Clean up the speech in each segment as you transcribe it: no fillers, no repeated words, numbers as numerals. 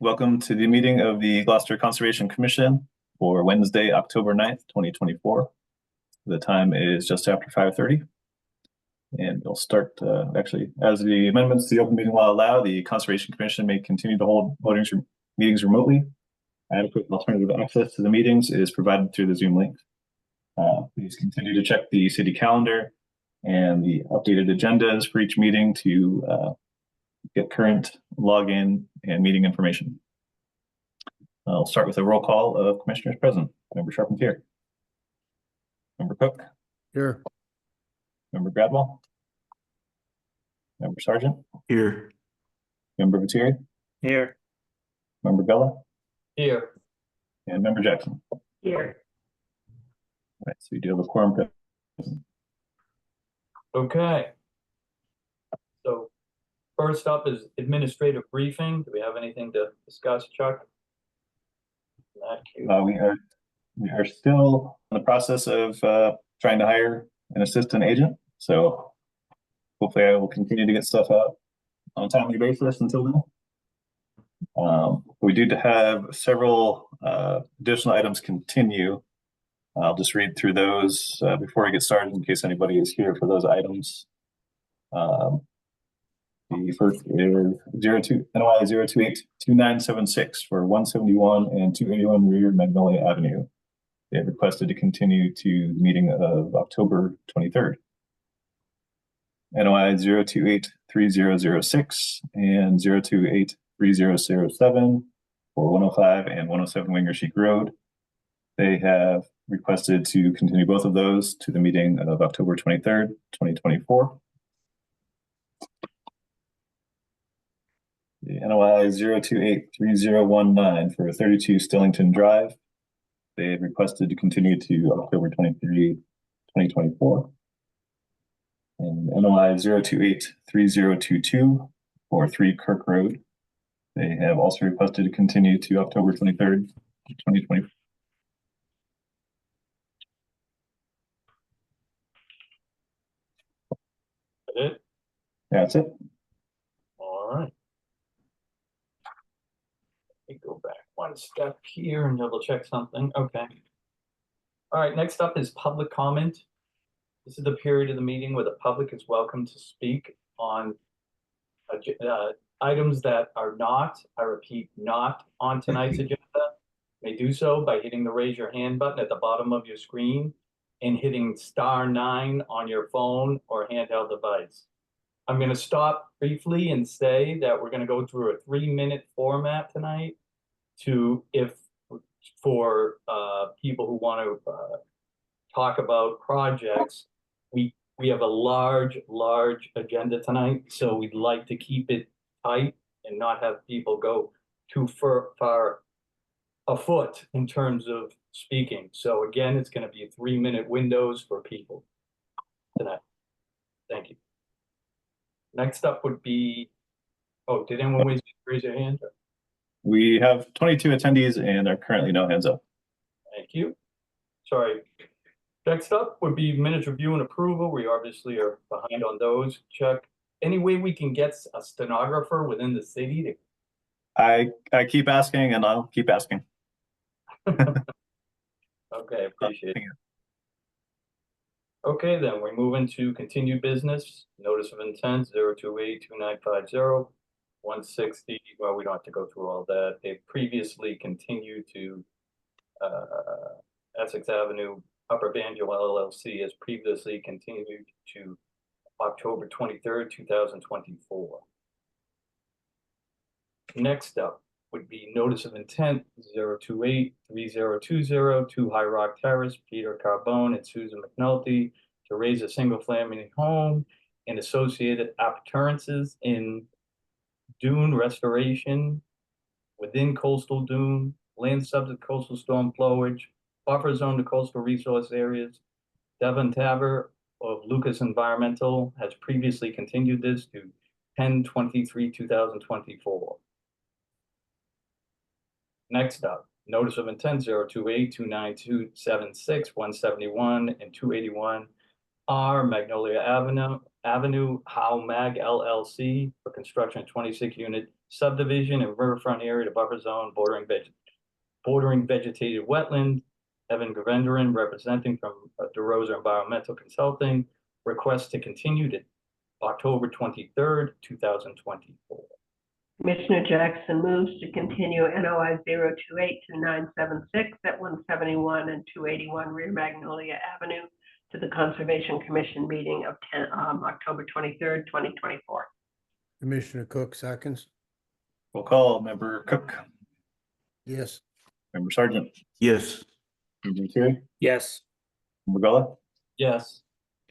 Welcome to the meeting of the Gloucester Conservation Commission for Wednesday, October 9th, 2024. The time is just after 5:30. And we'll start, actually, as the amendments to the open meeting law allow, the Conservation Commission may continue to hold meetings remotely. Adequate alternative access to the meetings is provided through the Zoom link. Please continue to check the city calendar and the updated agendas for each meeting to get current login and meeting information. I'll start with a roll call of commissioners present. Member Charpentier. Member Cook. Here. Member Gradwell. Member Sargent. Here. Member Viteri. Here. Member Bella. Here. And Member Jackson. Here. All right, so we do have a quorum present. Okay. So first up is administrative briefing. Do we have anything to discuss, Chuck? We are still in the process of trying to hire an assistant agent. So hopefully I will continue to get stuff out on a timely basis until then. We do have several additional items continue. I'll just read through those before I get started in case anybody is here for those items. The first is NOI 0282976 for 171 and 281 rear Magnolia Avenue. They have requested to continue to the meeting of October 23rd. NOI 0283006 and 0283007 for 105 and 107 Winger Chic Road. They have requested to continue both of those to the meeting of October 23rd, 2024. The NOI 0283019 for 32 Stillington Drive. They have requested to continue to October 23, 2024. And NOI 0283022 for 3 Kirk Road. They have also requested to continue to October 23rd, 2024. It? That's it. All right. Let me go back one step here and double check something. Okay. All right, next up is public comment. This is the period of the meeting where the public is welcome to speak on items that are not, I repeat, not on tonight's agenda. You may do so by hitting the raise your hand button at the bottom of your screen and hitting *9 on your phone or handheld device. I'm going to stop briefly and say that we're going to go through a 3-minute format tonight for people who want to talk about projects. We have a large agenda tonight, so we'd like to keep it tight and not have people go too far afoot in terms of speaking. So again, it's going to be 3-minute windows for people tonight. Thank you. Next up would be, oh, did anyone raise their hand? We have 22 attendees and are currently no hands up. Thank you. Sorry. Next up would be minutes review and approval. We obviously are behind on those. Chuck, any way we can get a stenographer within the city to... I keep asking and I'll keep asking. Okay, appreciate it. Okay, then we move into continued business. Notice of intent 0282950 160. Well, we don't have to go through all that. They previously continued to Essex Avenue, Upper Banjo LLC has previously continued to October 23rd, 2024. Next up would be notice of intent 0283020 to High Rock Terrace, Peter Carbone and Susan McNulty to raise a single family home and associated appurtenances in dune restoration within coastal dune, land subject to coastal storm flowage, buffer zone to coastal resource areas. Devon Taber of Lucas Environmental has previously continued this to 10/23/2024. Next up, notice of intent 0282976 171 and 281 R Magnolia Avenue Avenue Howe Mag LLC for construction of 26-unit subdivision and riverfront area to buffer zone bordering vegetated wetland. Evan Govendran, representing from DeRosa Environmental Consulting, request to continue to October 23rd, 2024. Commissioner Jackson moves to continue NOI 0282976 at 171 and 281 Rear Magnolia Avenue to the Conservation Commission meeting of October 23rd, 2024. Commissioner Cook seconds. Roll call, Member Cook, Yes. Member Sargent, Yes. Member Terry, Yes. Member Gullah, Yes.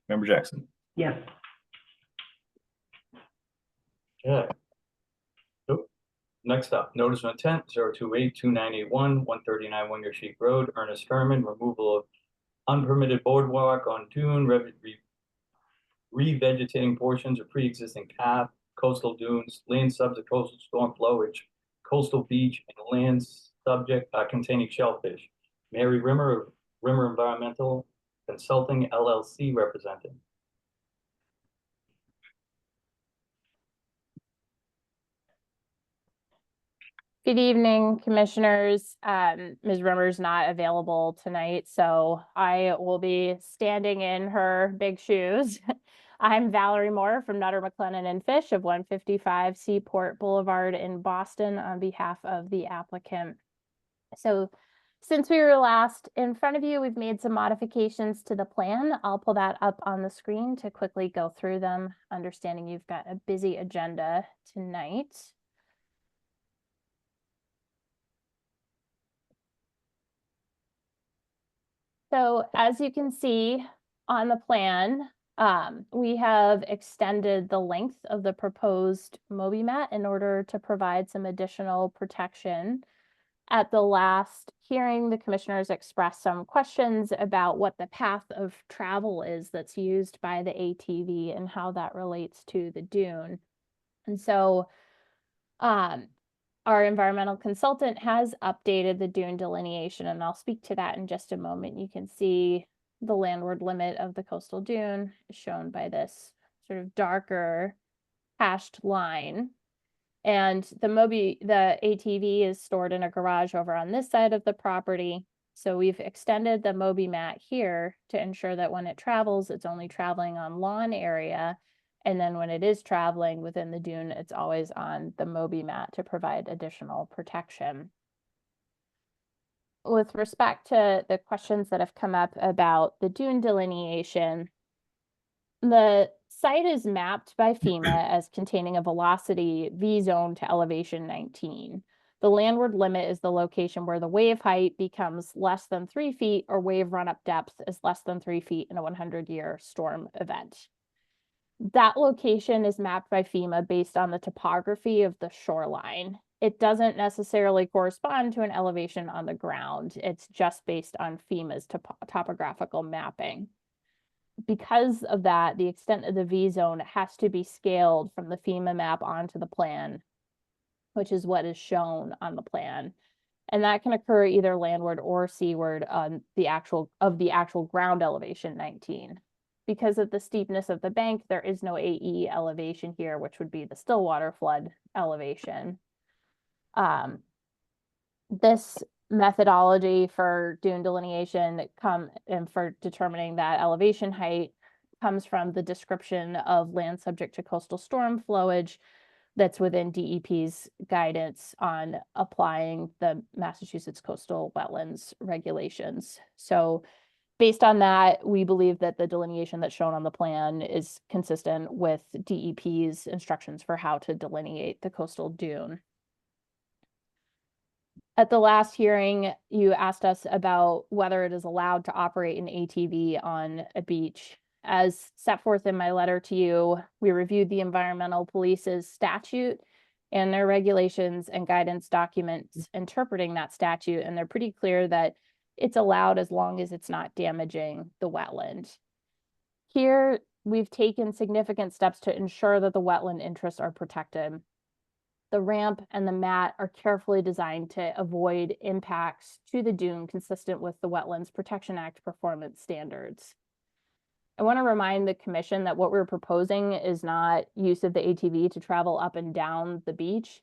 Member Jackson. Yes. Okay. Next up, notice of intent 0282981 139 Winger Sheep Road, Ernest Herman, removal of unpermitted boardwalk on dune, revegetating portions of pre-existing path, coastal dunes, land subject coastal storm flowage, coastal beach, and land subject containing shellfish. Mary Rimmer of Rimmer Environmental Consulting LLC representing. Good evening, commissioners. Ms. Rimmer's not available tonight, so I will be standing in her big shoes. I'm Valerie Moore from Nutter, McLennan and Fish of 155 Seaport Boulevard in Boston on behalf of the applicant. So since we were last in front of you, we've made some modifications to the plan. I'll pull that up on the screen to quickly go through them, understanding you've got a busy agenda tonight. So as you can see on the plan, we have extended the length of the proposed Moby mat in order to provide some additional protection. At the last hearing, the commissioners expressed some questions about what the path of travel is that's used by the ATV and how that relates to the dune. And so our environmental consultant has updated the dune delineation, and I'll speak to that in just a moment. You can see the landward limit of the coastal dune is shown by this sort of darker hashed line. And the ATV is stored in a garage over on this side of the property. So we've extended the Moby mat here to ensure that when it travels, it's only traveling on lawn area. And then when it is traveling within the dune, it's always on the Moby mat to provide additional protection. With respect to the questions that have come up about the dune delineation, the site is mapped by FEMA as containing a velocity V zone to elevation 19. The landward limit is the location where the wave height becomes less than 3 feet or wave run-up depth is less than 3 feet in a 100-year storm event. That location is mapped by FEMA based on the topography of the shoreline. It doesn't necessarily correspond to an elevation on the ground. It's just based on FEMA's topographical mapping. Because of that, the extent of the V zone has to be scaled from the FEMA map onto the plan, which is what is shown on the plan. And that can occur either landward or seaward on the actual ground elevation 19. Because of the steepness of the bank, there is no AE elevation here, which would be the Stillwater flood elevation. This methodology for dune delineation and for determining that elevation height comes from the description of land subject to coastal storm flowage that's within DEP's guidance on applying the Massachusetts coastal wetlands regulations. So based on that, we believe that the delineation that's shown on the plan is consistent with DEP's instructions for how to delineate the coastal dune. At the last hearing, you asked us about whether it is allowed to operate an ATV on a beach. As set forth in my letter to you, we reviewed the Environmental Police's statute and their regulations and guidance documents interpreting that statute, and they're pretty clear that it's allowed as long as it's not damaging the wetland. Here, we've taken significant steps to ensure that the wetland interests are protected. The ramp and the mat are carefully designed to avoid impacts to the dune consistent with the Wetlands Protection Act performance standards. I want to remind the commission that what we're proposing is not use of the ATV to travel up and down the beach.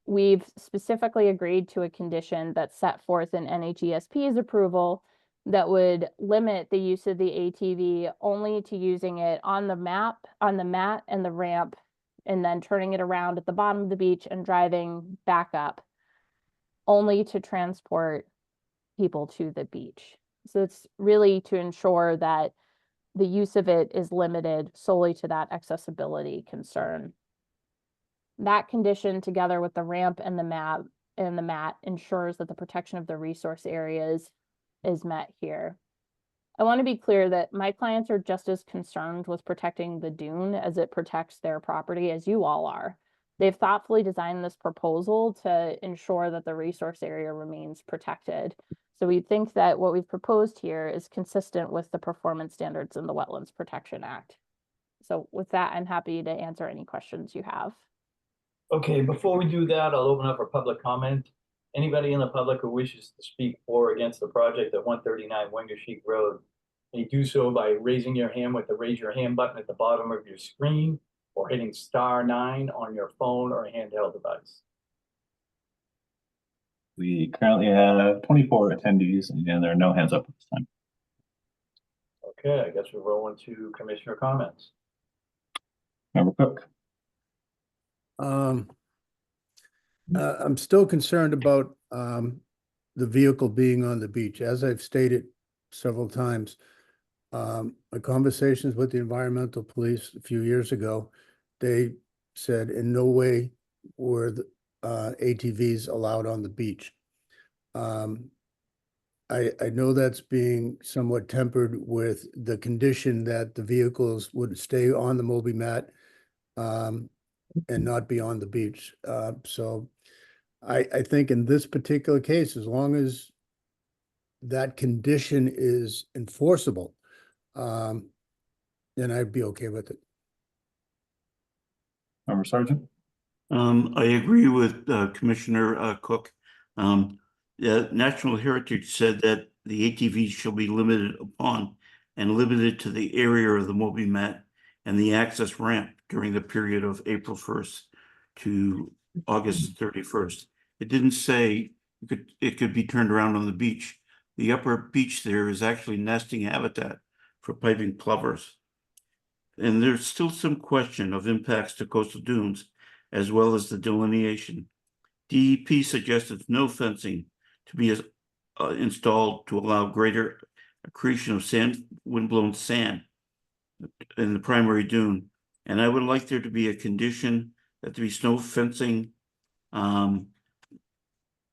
We've specifically agreed to a condition that's set forth in NHESP's approval that would limit the use of the ATV only to using it on the mat and the ramp, and then turning it around at the bottom of the beach and driving back up, only to transport people to the beach. So it's really to ensure that the use of it is limited solely to that accessibility concern. That condition, together with the ramp and the mat, ensures that the protection of the resource areas is met here. I want to be clear that my clients are just as concerned with protecting the dune as it protects their property as you all are. They've thoughtfully designed this proposal to ensure that the resource area remains protected. So we think that what we've proposed here is consistent with the performance standards in the Wetlands Protection Act. So with that, I'm happy to answer any questions you have. Okay, before we do that, I'll open up for public comment. Anybody in the public who wishes to speak for or against the project at 139 Wingersheek Road may do so by raising your hand with the raise your hand button at the bottom of your screen or hitting *9 on your phone or handheld device. We currently have 24 attendees and there are no hands up at this time. Okay, I guess we're rolling to commissioner comments. Member Cook. I'm still concerned about the vehicle being on the beach. As I've stated several times, my conversations with the environmental police a few years ago, they said in no way were the ATVs allowed on the beach. I know that's being somewhat tempered with the condition that the vehicles would stay on the Moby mat and not be on the beach. So I think in this particular case, as long as that condition is enforceable, then I'd be okay with it. Member Sargent. I agree with Commissioner Cook. National Heritage said that the ATVs shall be limited upon and limited to the area of the Moby mat and the access ramp during the period of April 1st to August 31st. It didn't say it could be turned around on the beach. The upper beach there is actually nesting habitat for piping plovers. And there's still some question of impacts to coastal dunes, as well as the delineation. DEP suggested no fencing to be installed to allow greater accretion of windblown sand in the primary dune. And I would like there to be a condition that there be snow fencing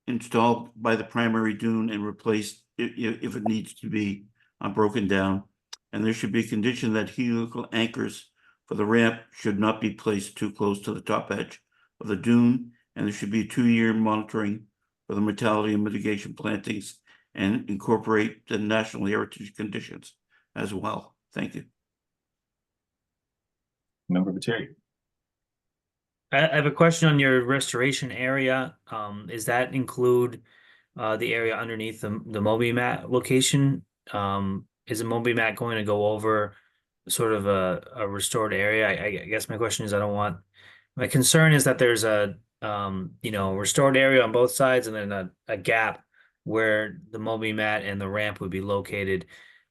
installed by the primary dune and replaced if it needs to be broken down. And there should be a condition that helical anchors for the ramp should not be placed too close to the top edge of the dune. And there should be a 2-year monitoring for the mortality and mitigation plantings and incorporate the National Heritage conditions as well. Thank you. Member Viteri. I have a question on your restoration area. Does that include the area underneath the Moby mat location? Is the Moby mat going to go over sort of a restored area? I guess my question is, my concern is that there's a restored area on both sides and then a gap where the Moby mat and the ramp would be located.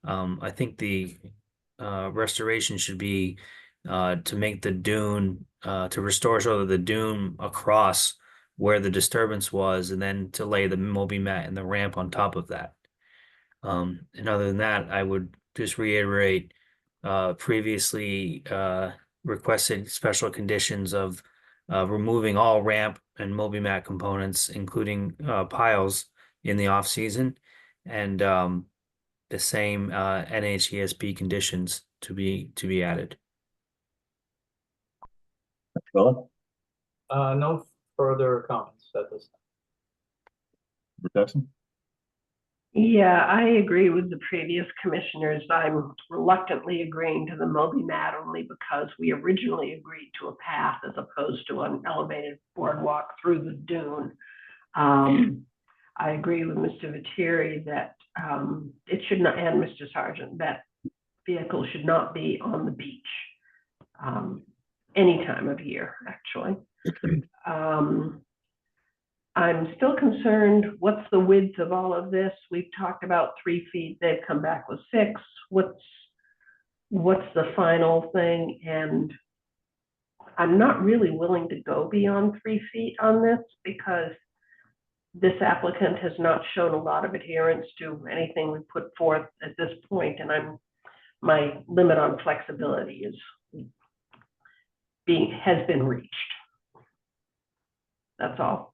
I think the restoration should be to make the dune, to restore sort of the dune across where the disturbance was, and then to lay the Moby mat and the ramp on top of that. And other than that, I would just reiterate previously requested special conditions of removing all ramp and Moby mat components, including piles in the off season, and the same NHESP conditions to be added. No further comments at this time. Member Jackson. Yeah, I agree with the previous commissioners. I'm reluctantly agreeing to the Moby mat only because we originally agreed to a path as opposed to an elevated boardwalk through the dune. I agree with Mr. Viteri that it should not, and Mr. Sargent, that vehicles should not be on the beach any time of year, actually. I'm still concerned, what's the width of all of this? We've talked about 3 feet, they've come back with 6. What's the final thing? And I'm not really willing to go beyond 3 feet on this because this applicant has not shown a lot of adherence to anything we put forth at this point, and my limit on flexibility has been reached. That's all.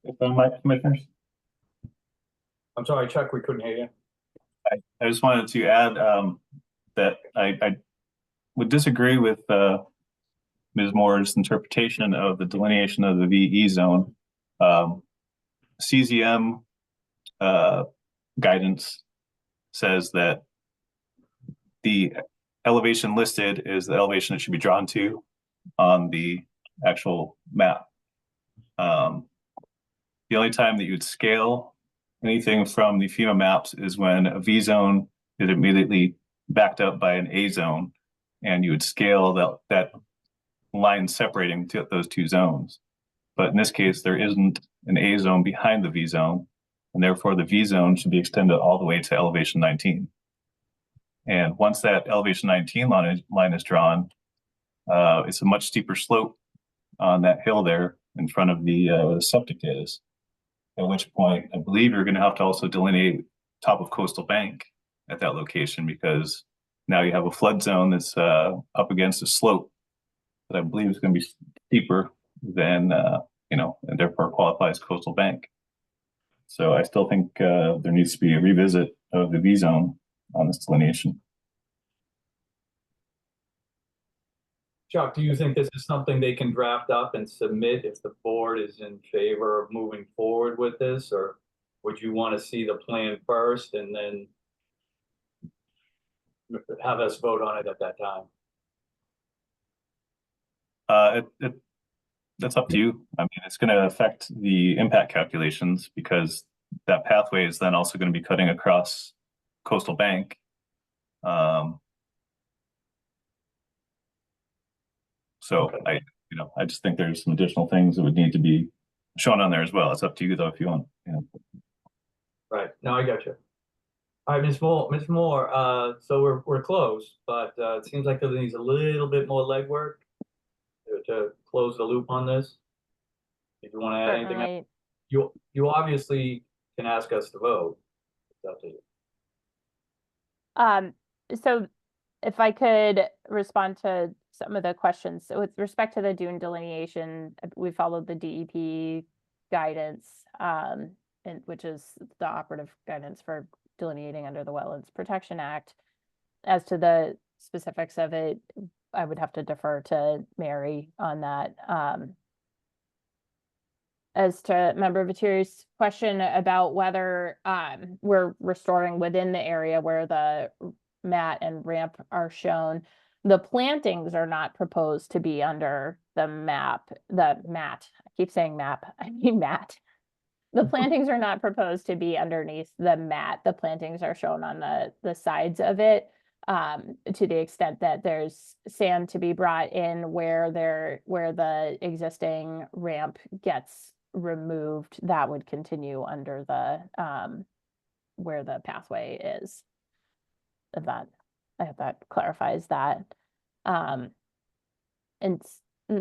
If I might, commissioners, I'm sorry, Chuck, we couldn't hear you. I just wanted to add that I would disagree with Ms. Moore's interpretation of the delineation of the VE zone. CZM guidance says that the elevation listed is the elevation that should be drawn to on the actual map. The only time that you would scale anything from the FEMA maps is when a V zone is immediately backed up by an A zone, and you would scale that line separating those two zones. But in this case, there isn't an A zone behind the V zone, and therefore the V zone should be extended all the way to elevation 19. And once that elevation 19 line is drawn, it's a much steeper slope on that hill there in front of the septic is. At which point, I believe you're going to have to also delineate top of coastal bank at that location, because now you have a flood zone that's up against a slope that I believe is going to be steeper than, and therefore qualifies coastal bank. So I still think there needs to be a revisit of the V zone on this delineation. Chuck, do you think this is something they can draft up and submit if the board is in favor of moving forward with this? Or would you want to see the plan first and then have us vote on it at that time? That's up to you. I mean, it's going to affect the impact calculations because that pathway is then also going to be cutting across coastal bank. So okay. I just think there's some additional things that would need to be shown on there as well. It's up to you though, if you want. Right. No, I got you. All right, Ms. Moore, so we're close, but it seems like there needs a little bit more legwork to close the loop on this. If you want to add anything else, you obviously can ask us to vote. It's up to you. So if I could respond to some of the questions. So with respect to the dune delineation, we followed the DEP guidance, which is the operative guidance for delineating under the Wetlands Protection Act. As to the specifics of it, I would have to defer to Mary on that. As to Member Vitteri's question about whether we're restoring within the area where the mat and ramp are shown, the plantings are not proposed to be under the mat. I keep saying map, I mean mat. The plantings are not proposed to be underneath the mat. The plantings are shown on the sides of it, to the extent that there's sand to be brought in where the existing ramp gets removed, that would continue under the where the pathway is. If that, I hope that clarifies that. And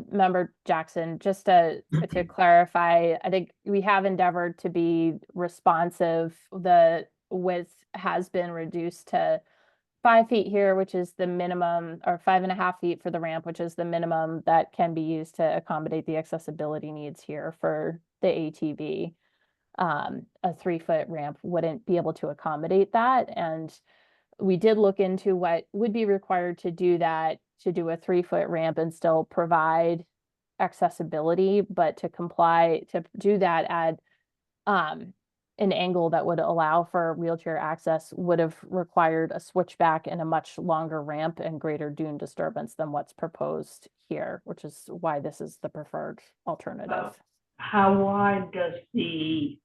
Member Jackson, just to clarify, I think we have endeavored to be responsive. The width has been reduced to 5 feet here, which is the minimum, or 5.5 feet for the ramp, which is the minimum that can be used to accommodate the accessibility needs here for the ATV. A 3-foot ramp wouldn't be able to accommodate that, and we did look into what would be required to do that, to do a 3-foot ramp and still provide accessibility, but to do that at an angle that would allow for wheelchair access would have required a switchback and a much longer ramp and greater dune disturbance than what's proposed here, which is why this is the preferred alternative. How wide does the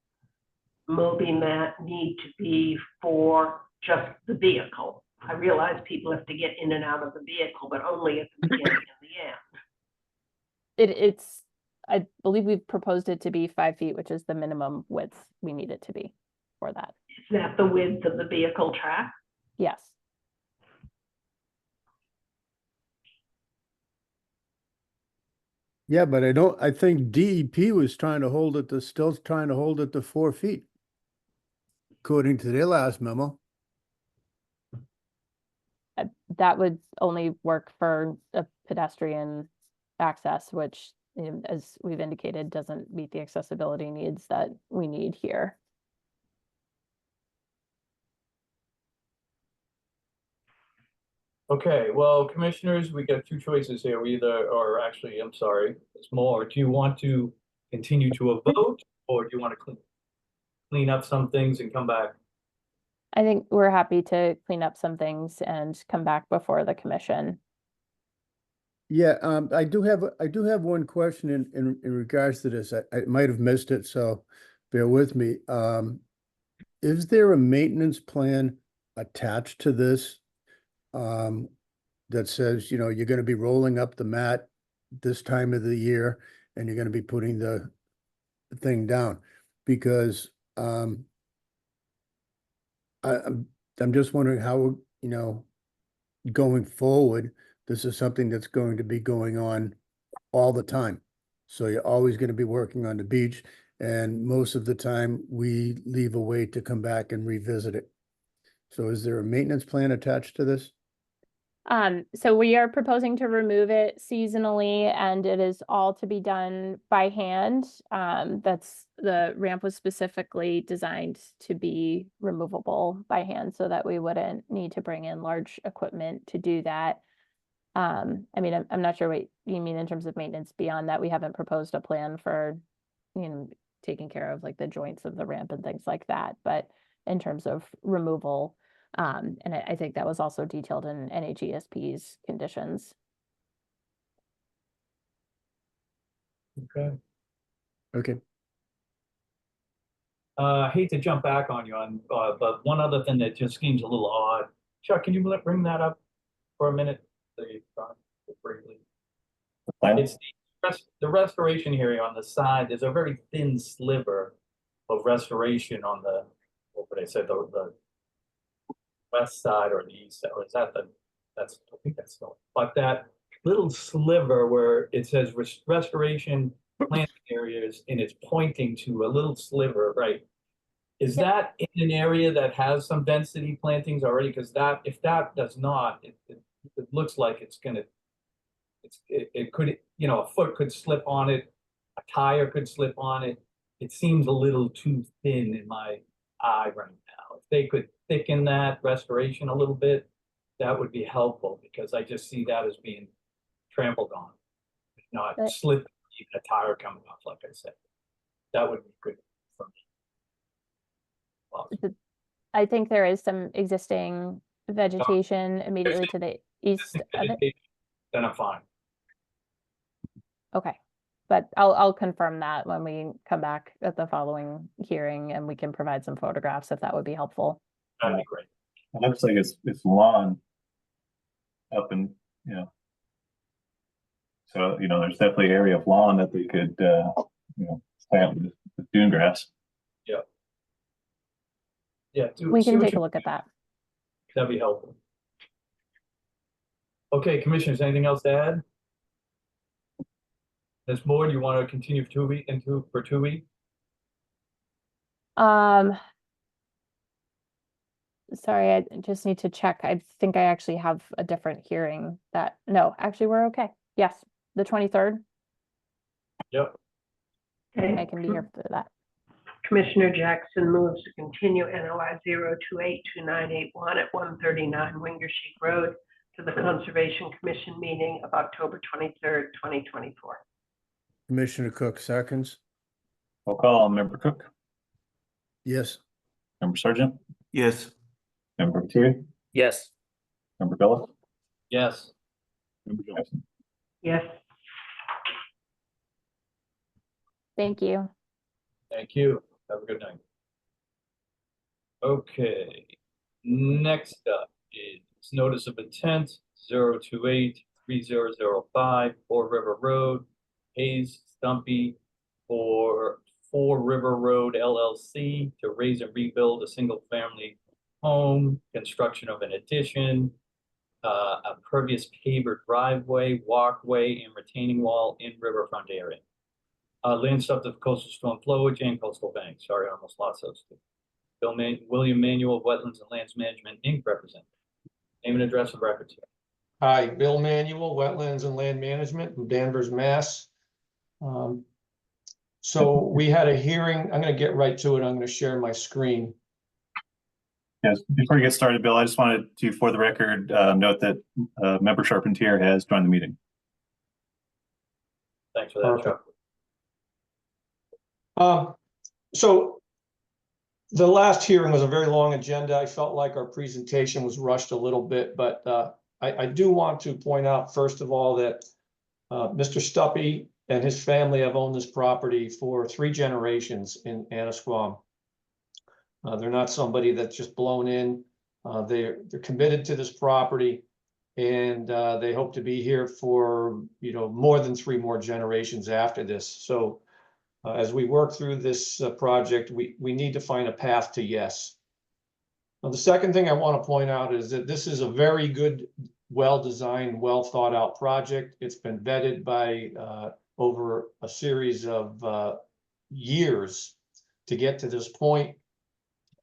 Moby mat need to be for just the vehicle? I realize people have to get in and out of the vehicle, but only at the beginning and the end. It's, I believe we've proposed it to be 5 feet, which is the minimum width we need it to be for that. Is that the width of the vehicle track? Yes. Yeah, but I think DEP was trying to hold it to, still trying to hold it to 4 feet. According to their last memo. That would only work for a pedestrian access, which, as we've indicated, doesn't meet the accessibility needs that we need here. Okay, well, commissioners, we got two choices here. We either, or actually, I'm sorry, it's more. Do you want to continue to a vote, or do you want to clean up some things and come back? I think we're happy to clean up some things and come back before the commission. Yeah, I do have one question in regards to this. I might have missed it, so bear with me. Is there a maintenance plan attached to this? That says, you know, you're gonna be rolling up the mat this time of the year and you're gonna be putting the thing down? Because I'm just wondering how, you know, going forward, this is something that's going to be going on all the time. So you're always going to be working on the beach, and most of the time we leave a way to come back and revisit it. So is there a maintenance plan attached to this? So we are proposing to remove it seasonally, and it is all to be done by hand. That's, the ramp was specifically designed to be removable by hand so that we wouldn't need to bring in large equipment to do that. I mean, I'm not sure what you mean in terms of maintenance. Beyond that, we haven't proposed a plan for, taking care of like the joints of the ramp and things like that. But in terms of removal, and I think that was also detailed in NHESP's conditions. Okay. Okay. I hate to jump back on you on, but one other thing that just seems a little odd. Chuck, can you bring that up for a minute? Briefly. It's the restoration area on the side. There's a very thin sliver of restoration on the, what would I say, the west side or the east side, or is that that's, I think that's the, but that little sliver where it says restoration planting areas and it's pointing to a little sliver, right? Is that in an area that has some density plantings already? Because that, if that does not, it looks like it's gonna, it could, a foot could slip on it, a tire could slip on it. It seems a little too thin in my eye right now. If they could thicken that restoration a little bit, that would be helpful, because I just see that as being trampled on, not slip, even a tire coming off, like I said. That would be good for me. I think there is some existing vegetation immediately to the east of it. Then I'm fine. Okay, but I'll confirm that when we come back at the following hearing, and we can provide some photographs if that would be helpful. That'd be great. It looks like it's lawn up and, so, there's definitely area of lawn that they could, plant with dune grass. Yeah. Yeah. We can take a look at that. That'd be helpful. Okay, commissioners, anything else to add? Ms. Moore, do you want to continue for 2 weeks for 2 weeks? Sorry, I just need to check. I think I actually have a different hearing that, no, actually, we're okay. Yes, the 23rd. Yep. Okay. I can be here for that. Commissioner Jackson moves to continue NOI 0282981 at 139 Wingersheek Road to the Conservation Commission meeting of October 23rd, 2024. Commissioner Cook seconds. Roll call, Member Cook, Yes. Member Sargent, Yes. Member Materi, Yes. Member Bella, Yes. Member Jackson. Yes. Thank you. Thank you. Have a good night. Okay, next up is notice of intent 028-3005 Four River Road, Hayes Stumpy for Four River Road LLC to raise and rebuild a single-family home, construction of an addition, a pervious paver driveway, walkway, and retaining wall in riverfront area. Land subject to coastal storm flowage and coastal bank. Sorry, I almost lost those two. William Manuel, Wetlands and Lands Management, Inc. representative. Name and address of record, sir. Hi, Bill Manuel, Wetlands and Land Management from Danvers, Mass. So we had a hearing. I'm going to get right to it. I'm going to share my screen. Yes, before you get started, Bill, I just wanted to, for the record, note that Member Charpentier has joined the meeting. Thanks for that, Chuck. So the last hearing was a very long agenda. I felt like our presentation was rushed a little bit, but I do want to point out, first of all, that Mr. Stuppy and his family have owned this property for 3 generations in Annisquam. They're not somebody that's just blown in. They're committed to this property, and they hope to be here for, you know, more than 3 more generations after this. So as we work through this project, we need to find a path to yes. Now, the second thing I want to point out is that this is a very good, well-designed, well-thought-out project. It's been vetted by over a series of years to get to this point.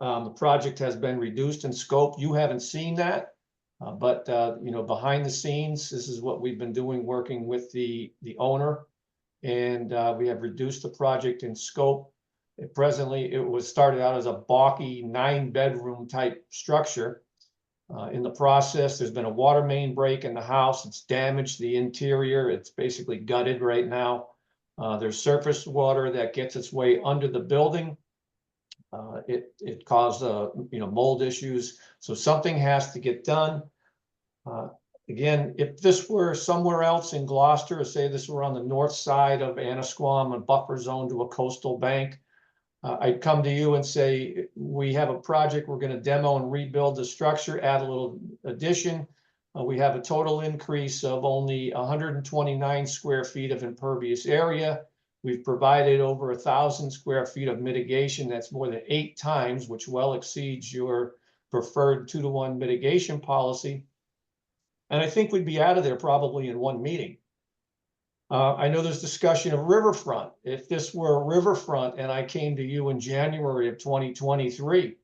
The project has been reduced in scope. You haven't seen that, but you know, behind the scenes, this is what we've been doing, working with the owner, and we have reduced the project in scope. Presently, it was started out as a balky 9-bedroom type structure. In the process, there's been a water main break in the house. It's damaged the interior. It's basically gutted right now. There's surface water that gets its way under the building. It caused you know, mold issues. So something has to get done. Again, if this were somewhere else in Gloucester, or say this were on the north side of Annisquam, a buffer zone to a coastal bank, I'd come to you and say, we have a project, we're going to demo and rebuild the structure, add a little addition. We have a total increase of only 129 square feet of impervious area. We've provided over 1,000 square feet of mitigation. That's more than 8 times, which well exceeds your preferred 2-to-1 mitigation policy. And I think we'd be out of there probably in 1 meeting. I know there's discussion of riverfront. If this were a riverfront and I came to you in January of 2023,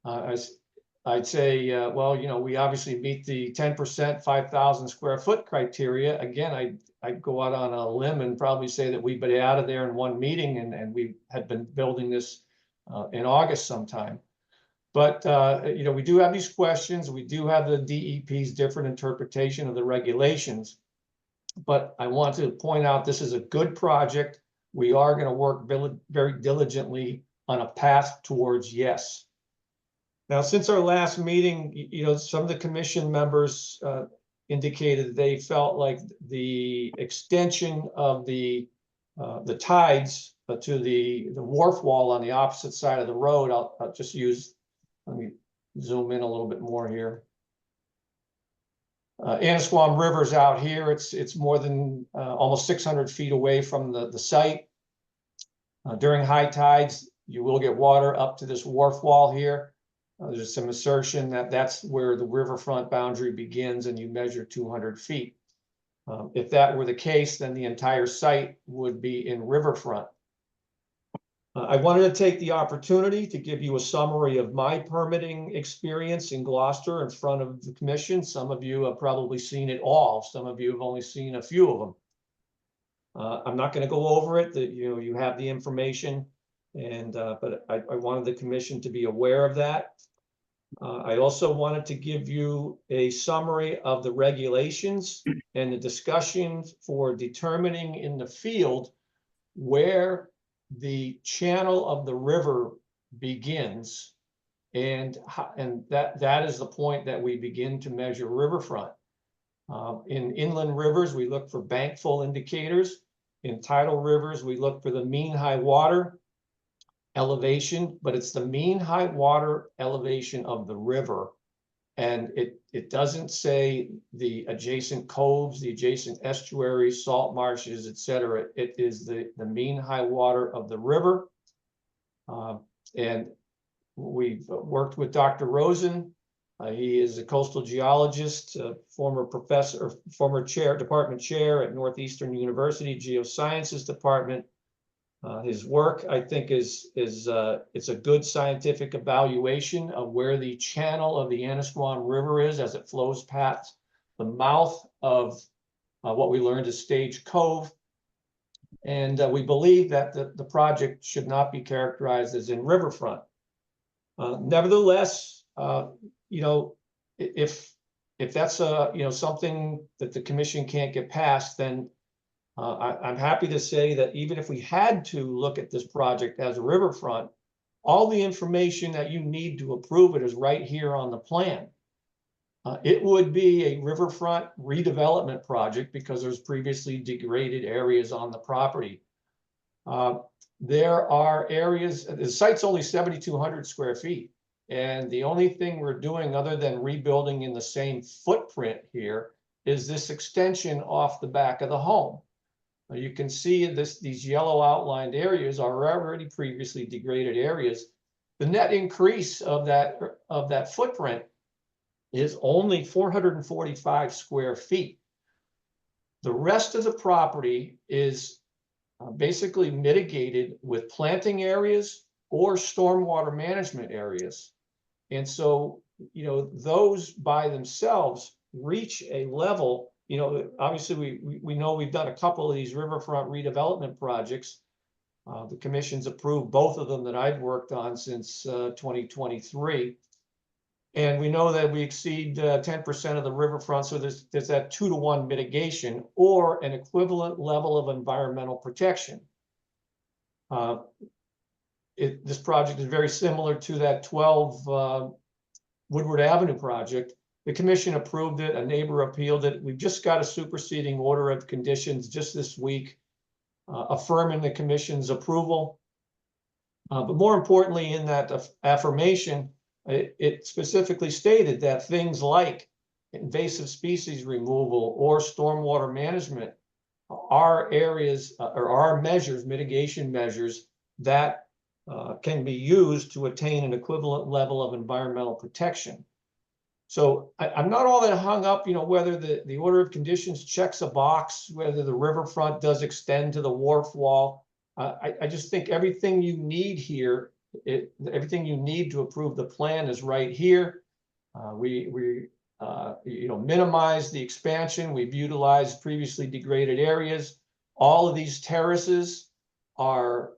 I'd say, well, you know, we obviously meet the 10%, 5,000 square foot criteria. Again, I'd go out on a limb and probably say that we'd be out of there in 1 meeting, and we had been building this in August sometime. But, you know, we do have these questions. We do have the DEP's different interpretation of the regulations. But I want to point out this is a good project. We are going to work very diligently on a path towards yes. Now, since our last meeting, you know, some of the commission members indicated they felt like the extension of the tides to the wharf wall on the opposite side of the road. I'll just use, let me zoom in a little bit more here. Annisquam River's out here. It's more than almost 600 feet away from the site. During high tides, you will get water up to this wharf wall here. There's some assertion that that's where the riverfront boundary begins, and you measure 200 feet. If that were the case, then the entire site would be in riverfront. I wanted to take the opportunity to give you a summary of my permitting experience in Gloucester in front of the commission. Some of you have probably seen it all. Some of you have only seen a few of them. I'm not going to go over it. That you have the information, and but I wanted the commission to be aware of that. I also wanted to give you a summary of the regulations and the discussions for determining in the field where the channel of the river begins, and that is the point that we begin to measure riverfront. In inland rivers, we look for bankful indicators. In tidal rivers, we look for the mean high water. elevation, but it's the mean high water elevation of the river. And it doesn't say the adjacent coves, the adjacent estuaries, salt marshes, et cetera. It is the mean high water of the river. And we've worked with Dr. Rosen. He is a coastal geologist, former professor, former department chair at Northeastern University Geosciences Department. His work, I think, it's a good scientific evaluation of where the channel of the Annisquam River is as it flows past the mouth of what we learned as Stage Cove. And we believe that the project should not be characterized as in riverfront. Nevertheless, you know, if that's something that the commission can't get past, then I'm happy to say that even if we had to look at this project as a riverfront, all the information that you need to approve it is right here on the plan. It would be a riverfront redevelopment project because there's previously degraded areas on the property. There are areas, the site's only 7,200 square feet. And the only thing we're doing other than rebuilding in the same footprint here is this extension off the back of the home. You can see these yellow outlined areas are already previously degraded areas. The net increase of that footprint is only 445 square feet. The rest of the property is basically mitigated with planting areas or stormwater management areas. And so, you know, those by themselves reach a level. You know, obviously we know we've done a couple of these riverfront redevelopment projects. The commission's approved both of them that I've worked on since 2023. And we know that we exceed 10% of the riverfront. So there's that 2-to-1 mitigation or an equivalent level of environmental protection. This project is very similar to that 12 Woodward Avenue project. The commission approved it, a neighbor appealed it. We've just got a superseding order of conditions just this week, affirming the commission's approval. But more importantly, in that affirmation, it specifically stated that things like invasive species removal or stormwater management are areas or are measures, mitigation measures that can be used to attain an equivalent level of environmental protection. So I'm not all that hung up, you know, whether the order of conditions checks a box, whether the riverfront does extend to the wharf wall. I just think everything you need here, everything you need to approve the plan is right here. We you know, minimize the expansion. We've utilized previously degraded areas. All of these terraces are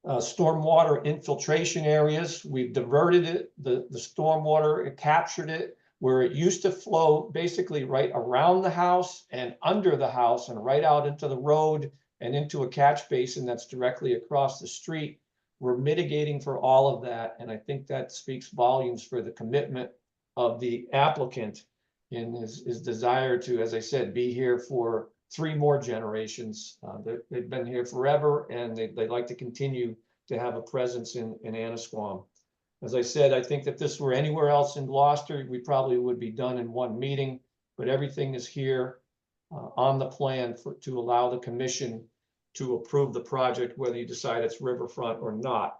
stormwater infiltration areas. We've diverted it, the stormwater, it captured it where it used to flow basically right around the house and under the house and right out into the road and into a catch basin that's directly across the street. We're mitigating for all of that. And I think that speaks volumes for the commitment of the applicant in his desire to, as I said, be here for 3 more generations. They've been here forever, and they'd like to continue to have a presence in Annisquam. As I said, I think that if this were anywhere else in Gloucester, we probably would be done in 1 meeting, but everything is here on the plan to allow the commission to approve the project, whether you decide it's riverfront or not.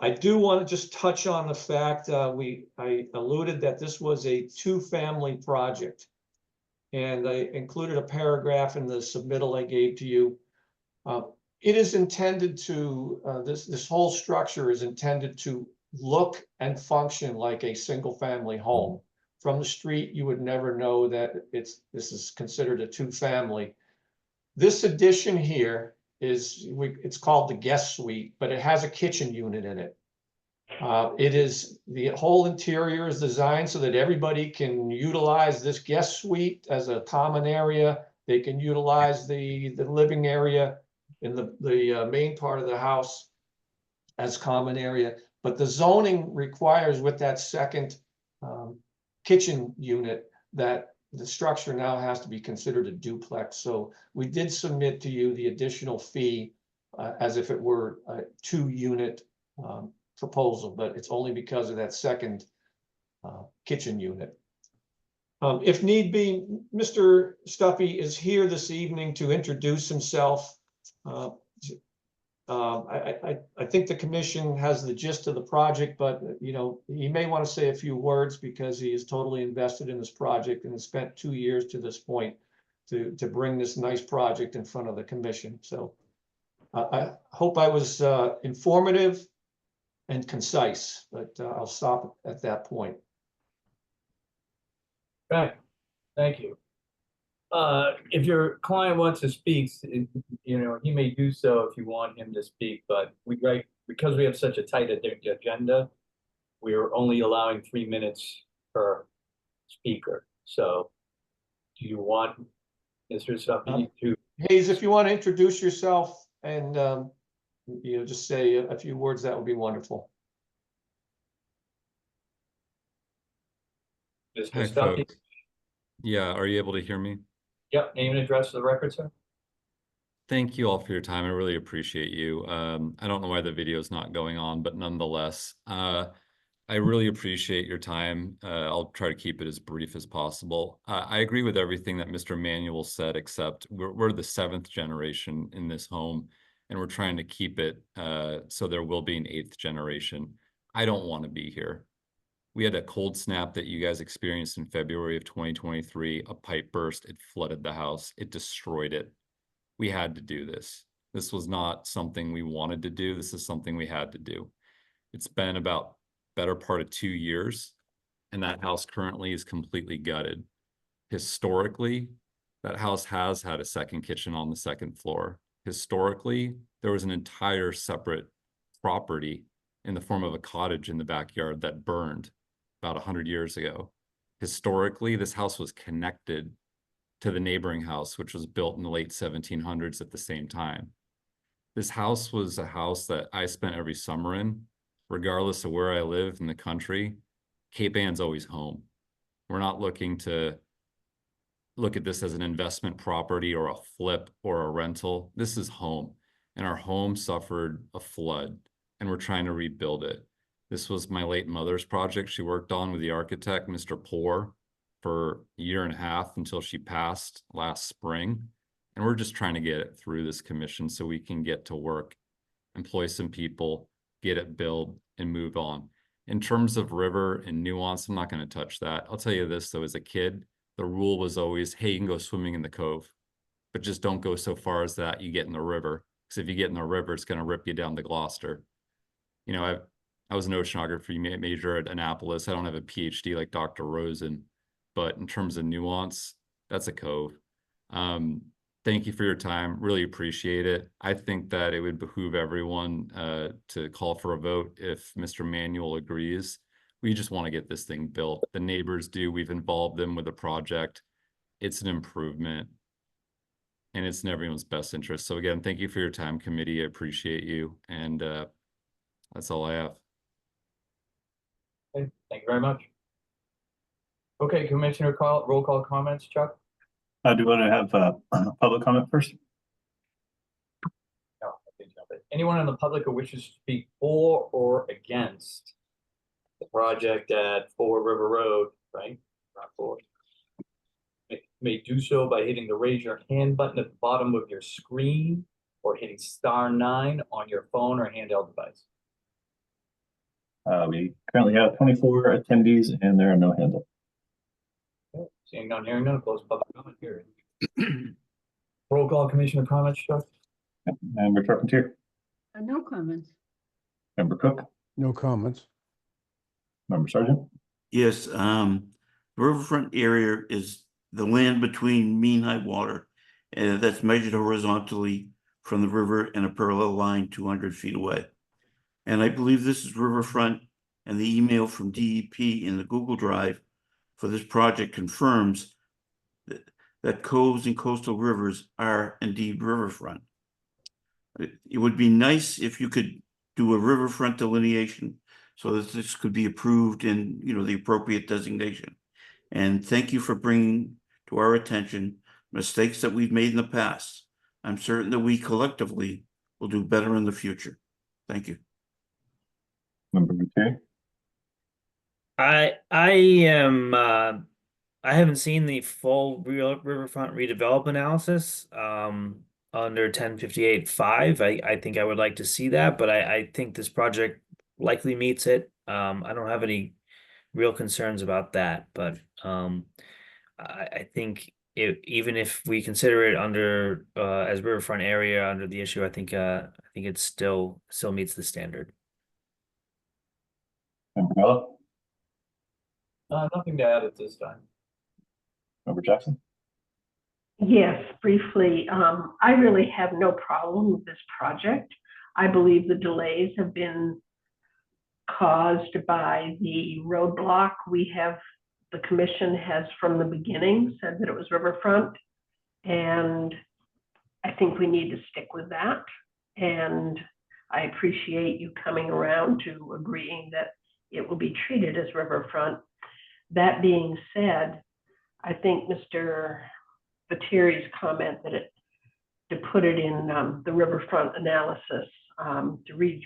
I do want to just touch on the fact I alluded that this was a 2-family project. And I included a paragraph in the submittal I gave to you. It is intended to, this whole structure is intended to look and function like a single-family home. From the street, you would never know that this is considered a 2-family. This addition here it's called the guest suite, but it has a kitchen unit in it. The whole interior is designed so that everybody can utilize this guest suite as a common area. They can utilize the living area in the main part of the house as common area. But the zoning requires with that second kitchen unit that the structure now has to be considered a duplex. So we did submit to you the additional fee as if it were a 2-unit proposal, but it's only because of that second kitchen unit. If need be, Mr. Stuffy is here this evening to introduce himself. I think the commission has the gist of the project, but he may want to say a few words because he is totally invested in this project and has spent 2 years to this point to bring this nice project in front of the commission. So I hope I was informative and concise, but I'll stop at that point. Okay, thank you. If your client wants to speak, he may do so if you want him to speak, but because we have such a tight agenda, we are only allowing 3 minutes per speaker. So do you want Mr. Stuffy to? Hayes, if you want to introduce yourself and just say a few words, that would be wonderful. Mr. Hi, Stuffy? folks. Yeah, are you able to hear me? Yep, name and address for the record, sir. Thank you all for your time. I really appreciate you. I don't know why the video is not going on, but nonetheless, I really appreciate your time. I'll try to keep it as brief as possible. I agree with everything that Mr. Manuel said, except we're the 7th generation in this home, and we're trying to keep it so there will be an 8th generation. I don't want to be here. We had a cold snap that you guys experienced in February of 2023. A pipe burst, it flooded the house, it destroyed it. We had to do this. This was not something we wanted to do. This is something we had to do. It's been about better part of 2 years, and that house currently is completely gutted. Historically, that house has had a second kitchen on the 2nd floor. Historically, there was an entire separate property in the form of a cottage in the backyard that burned about 100 years ago. Historically, this house was connected to the neighboring house, which was built in the late 1700s at the same time. This house was a house that I spent every summer in, regardless of where I live in the country. Cape Ann's always home. We're not looking to look at this as an investment property or a flip or a rental. This is home, and our home suffered a flood, and we're trying to rebuild it. This was my late mother's project she worked on with the architect, Mr. Poor, for a year and a half until she passed last spring. And we're just trying to get it through this commission so we can get to work, employ some people, get it built, and move on. In terms of river and nuance, I'm not going to touch that. I'll tell you this, though, as a kid, the rule was always, hey, you can go swimming in the cove, but just don't go so far as that you get in the river. Because if you get in the river, it's going to rip you down to Gloucester. I was an oceanography major at Annapolis. I don't have a PhD like Dr. Rosen, but in terms of nuance, that's a cove. Thank you for your time. Really appreciate it. I think that it would behoove everyone to call for a vote if Mr. Manuel agrees. We just want to get this thing built. The neighbors do. We've involved them with the project. It's an improvement, and it's in everyone's best interest. So again, thank you for your time, committee. I appreciate you, and that's all I have. Okay, thank you very much. Okay, Commissioner roll call comments, Chuck? Do you want to have public comment first? No, I think not. Anyone in the public who wishes to speak for or against the project at 4 River Road, right? Not 4. May do so by hitting the raise your hand button at the bottom of your screen or hitting *9 on your phone or handheld device. We currently have 24 attendees and there are no hands up. Okay. Seeing none, hearing none, close public comment period. Roll call, Commissioner comments, Chuck? Member Charpentier, No comments. Member Cook, No comments. Member Sargent. Yes, the riverfront area is the land between mean high water that's measured horizontally from the river and a parallel line 200 feet away. And I believe this is riverfront, and the email from DEP in the Google Drive for this project confirms that coves and coastal rivers are indeed riverfront. It would be nice if you could do a riverfront delineation so that this could be approved in, the appropriate designation. And thank you for bringing to our attention mistakes that we've made in the past. I'm certain that we collectively will do better in the future. Thank you. Member Terry? I am I haven't seen the full riverfront redevelop analysis under 1058.5. I think I would like to see that, but I think this project likely meets it. I don't have any real concerns about that, but I think even if we consider it under as riverfront area under the issue, I think it still meets the standard. Member Mello? Nothing to add at this time. Member Jackson? Yes, briefly, I really have no problem with this project. I believe the delays have been caused by the roadblock. The commission has from the beginning said that it was riverfront, and I think we need to stick with that. And I appreciate you coming around to agreeing that it will be treated as riverfront. That being said, I think Mr. Vitteri's comment that to put it in the riverfront analysis, to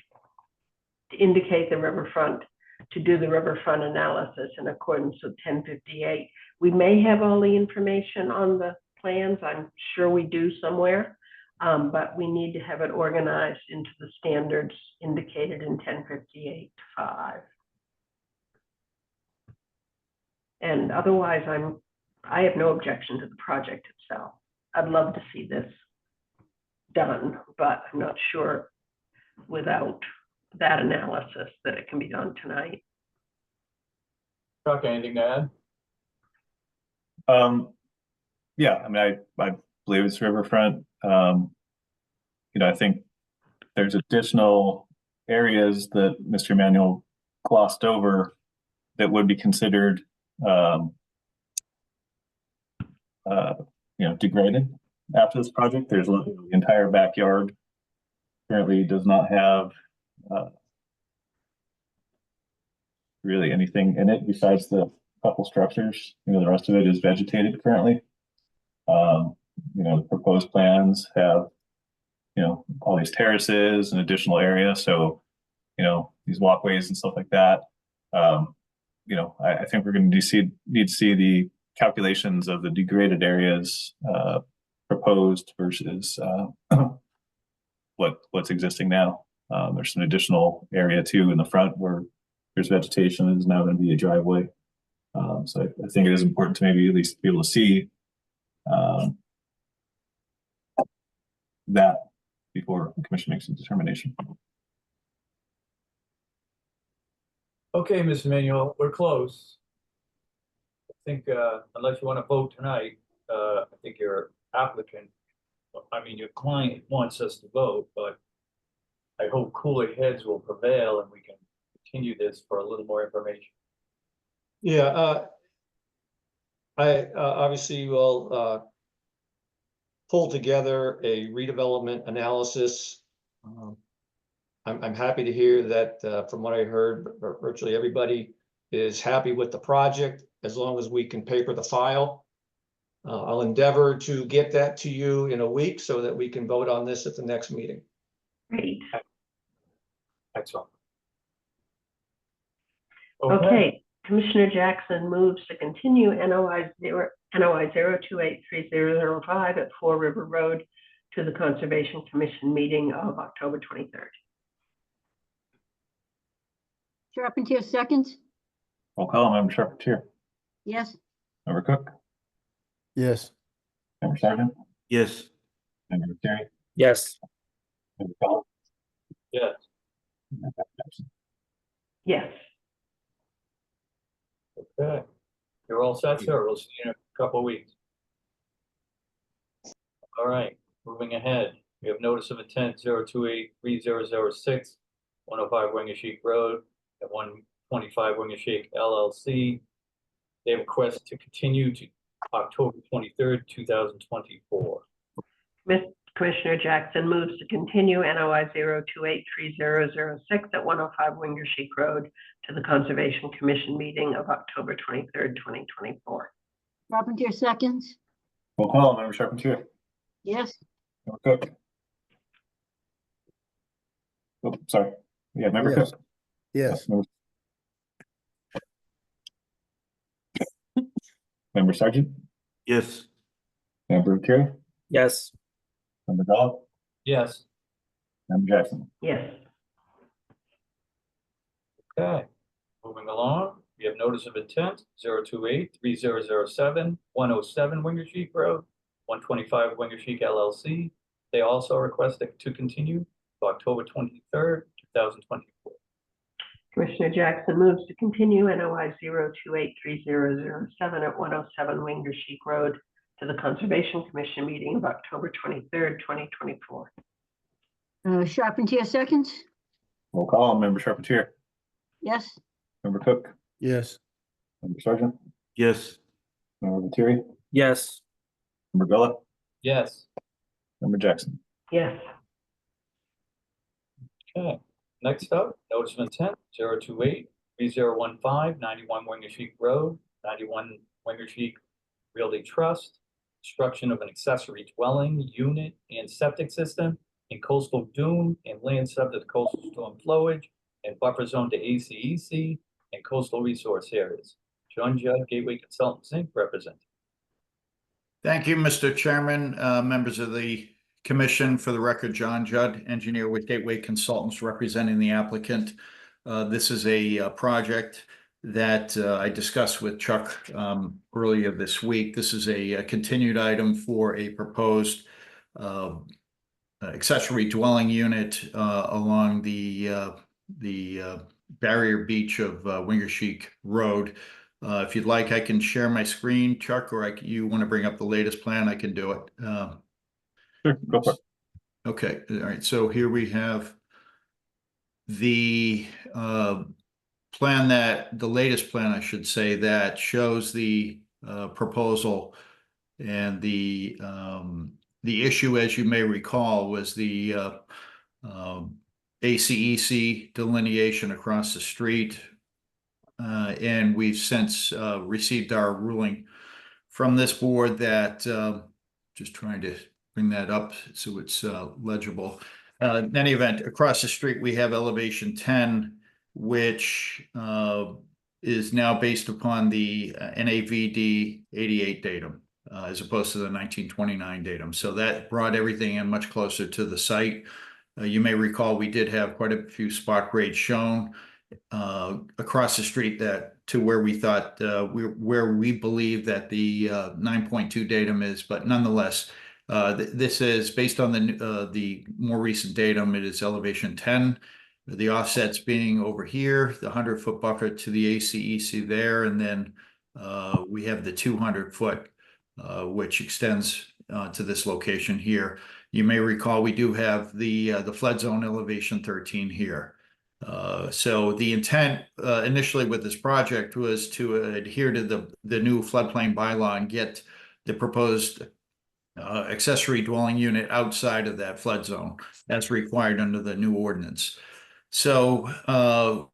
indicate the riverfront, to do the riverfront analysis in accordance with 1058. We may have all the information on the plans. I'm sure we do somewhere, but we need to have it organized into the standards indicated in 1058.5. And otherwise, I have no objection to the project itself. I'd love to see this done, but I'm not sure without that analysis that it can be done tonight. Chuck, anything to add? Yeah, I mean, I believe it's riverfront. I think there's additional areas that Mr. Emanuel glossed over that would be considered degraded after this project. There's the entire backyard currently does not have really anything in it besides the couple structures. The rest of it is vegetated currently. The proposed plans have all these terraces and additional area, so these walkways and stuff like that. I think we're going to need to see the calculations of the degraded areas proposed versus what's existing now. There's some additional area too in the front where there's vegetation. There's now going to be a driveway. So I think it is important to maybe at least be able to see that before the commission makes a determination. Okay, Mr. Manuel, we're close. I think unless you want to vote tonight, I think your applicant, your client wants us to vote, but I hope cooler heads will prevail and we can continue this for a little more information. Yeah, I obviously will pull together a redevelopment analysis. I'm happy to hear that from what I heard, virtually everybody is happy with the project as long as we can paper the file. I'll endeavor to get that to you in a week so that we can vote on this at the next meeting. Great. Excellent. Okay, Commissioner Jackson moves to continue NOI 0283005 at 4 River Road to the Conservation Commission meeting of October 23rd. Charpentier seconds. Roll call. Member Charpentier. Yes. Member Cook. Yes. Member Sargent. Yes. Member Terry. Yes. Member Powell. Yes. Member Jackson. Yes. Okay. You're all set, sir. We'll see you in a couple of weeks. All right, moving ahead. We have notice of intent 0283006, 105 Wingashiek Road at 125 Wingashiek LLC. They have a request to continue to October 23rd, 2024. Commissioner Jackson moves to continue NOI 0283006 at 105 Wingashiek Road to the Conservation Commission meeting of October 23rd, 2024. Charpentier seconds. Roll call. Member Charpentier. Yes. Member Cook. Oh, sorry. Yeah, Member Yes. Cook. Yes, Member Sargent, Yes. Member Carey, Yes. Member Golub, Yes. Member Jackson. Yes. Okay, moving along, we have notice of intent, 028-3007, 107 Wingersheek Road, 125 Wingersheek LLC. They also requested to continue to October 23rd, 2024. Commissioner Jackson moves to continue NOI 0283007 at 107 Wingersheek Road to the Conservation Commission meeting of October 23rd, 2024. Charpentier seconds. Roll call, Member Charpentier, Yes, Member Cook, yes, Member Sargent, Yes. Member Lettieri, Yes. Member Golub, Yes. Member Jackson. Yes. Okay, next up, notice of intent, 028-3015, 91 Wingersheek Road, 91 Wingersheek Realty Trust, construction of an accessory dwelling, unit, and septic system in coastal dune and land subject to coastal storm flowage and buffer zone to ACEC and coastal resource areas. John Judd, Gateway Consultants, Inc., represent. Thank you, Mr. Chairman, members of the commission. For the record, John Judd, engineer with Gateway Consultants representing the applicant. This is a project that I discussed with Chuck earlier this week. This is a continued item for a proposed accessory dwelling unit along the barrier beach of Wingersheek Road. If you'd like, I can share my screen, Chuck, or you want to bring up the latest plan, I can do it. Sure, go for it. Okay, all right, so here we have the plan the latest plan, I should say, that shows the proposal, and the issue, as you may recall, was the ACEC delineation across the street. And we've since received our ruling from this board that, just trying to bring that up so it's legible. In any event, across the street, we have elevation 10, which is now based upon the NAVD 88 datum, as opposed to the 1929 datum. So that brought everything in much closer to the site. You may recall we did have quite a few spot grades shown across the street to where we thought where we believe that the 9.2 datum is, but nonetheless, this is based on the more recent datum. It is elevation 10. The offsets being over here, the 100-foot buffer to the ACEC there, and then we have the 200-foot, which extends to this location here. You may recall we do have the flood zone elevation 13 here. So the intent initially with this project was to adhere to the new floodplain bylaw and get the proposed accessory dwelling unit outside of that flood zone as required under the new ordinance. So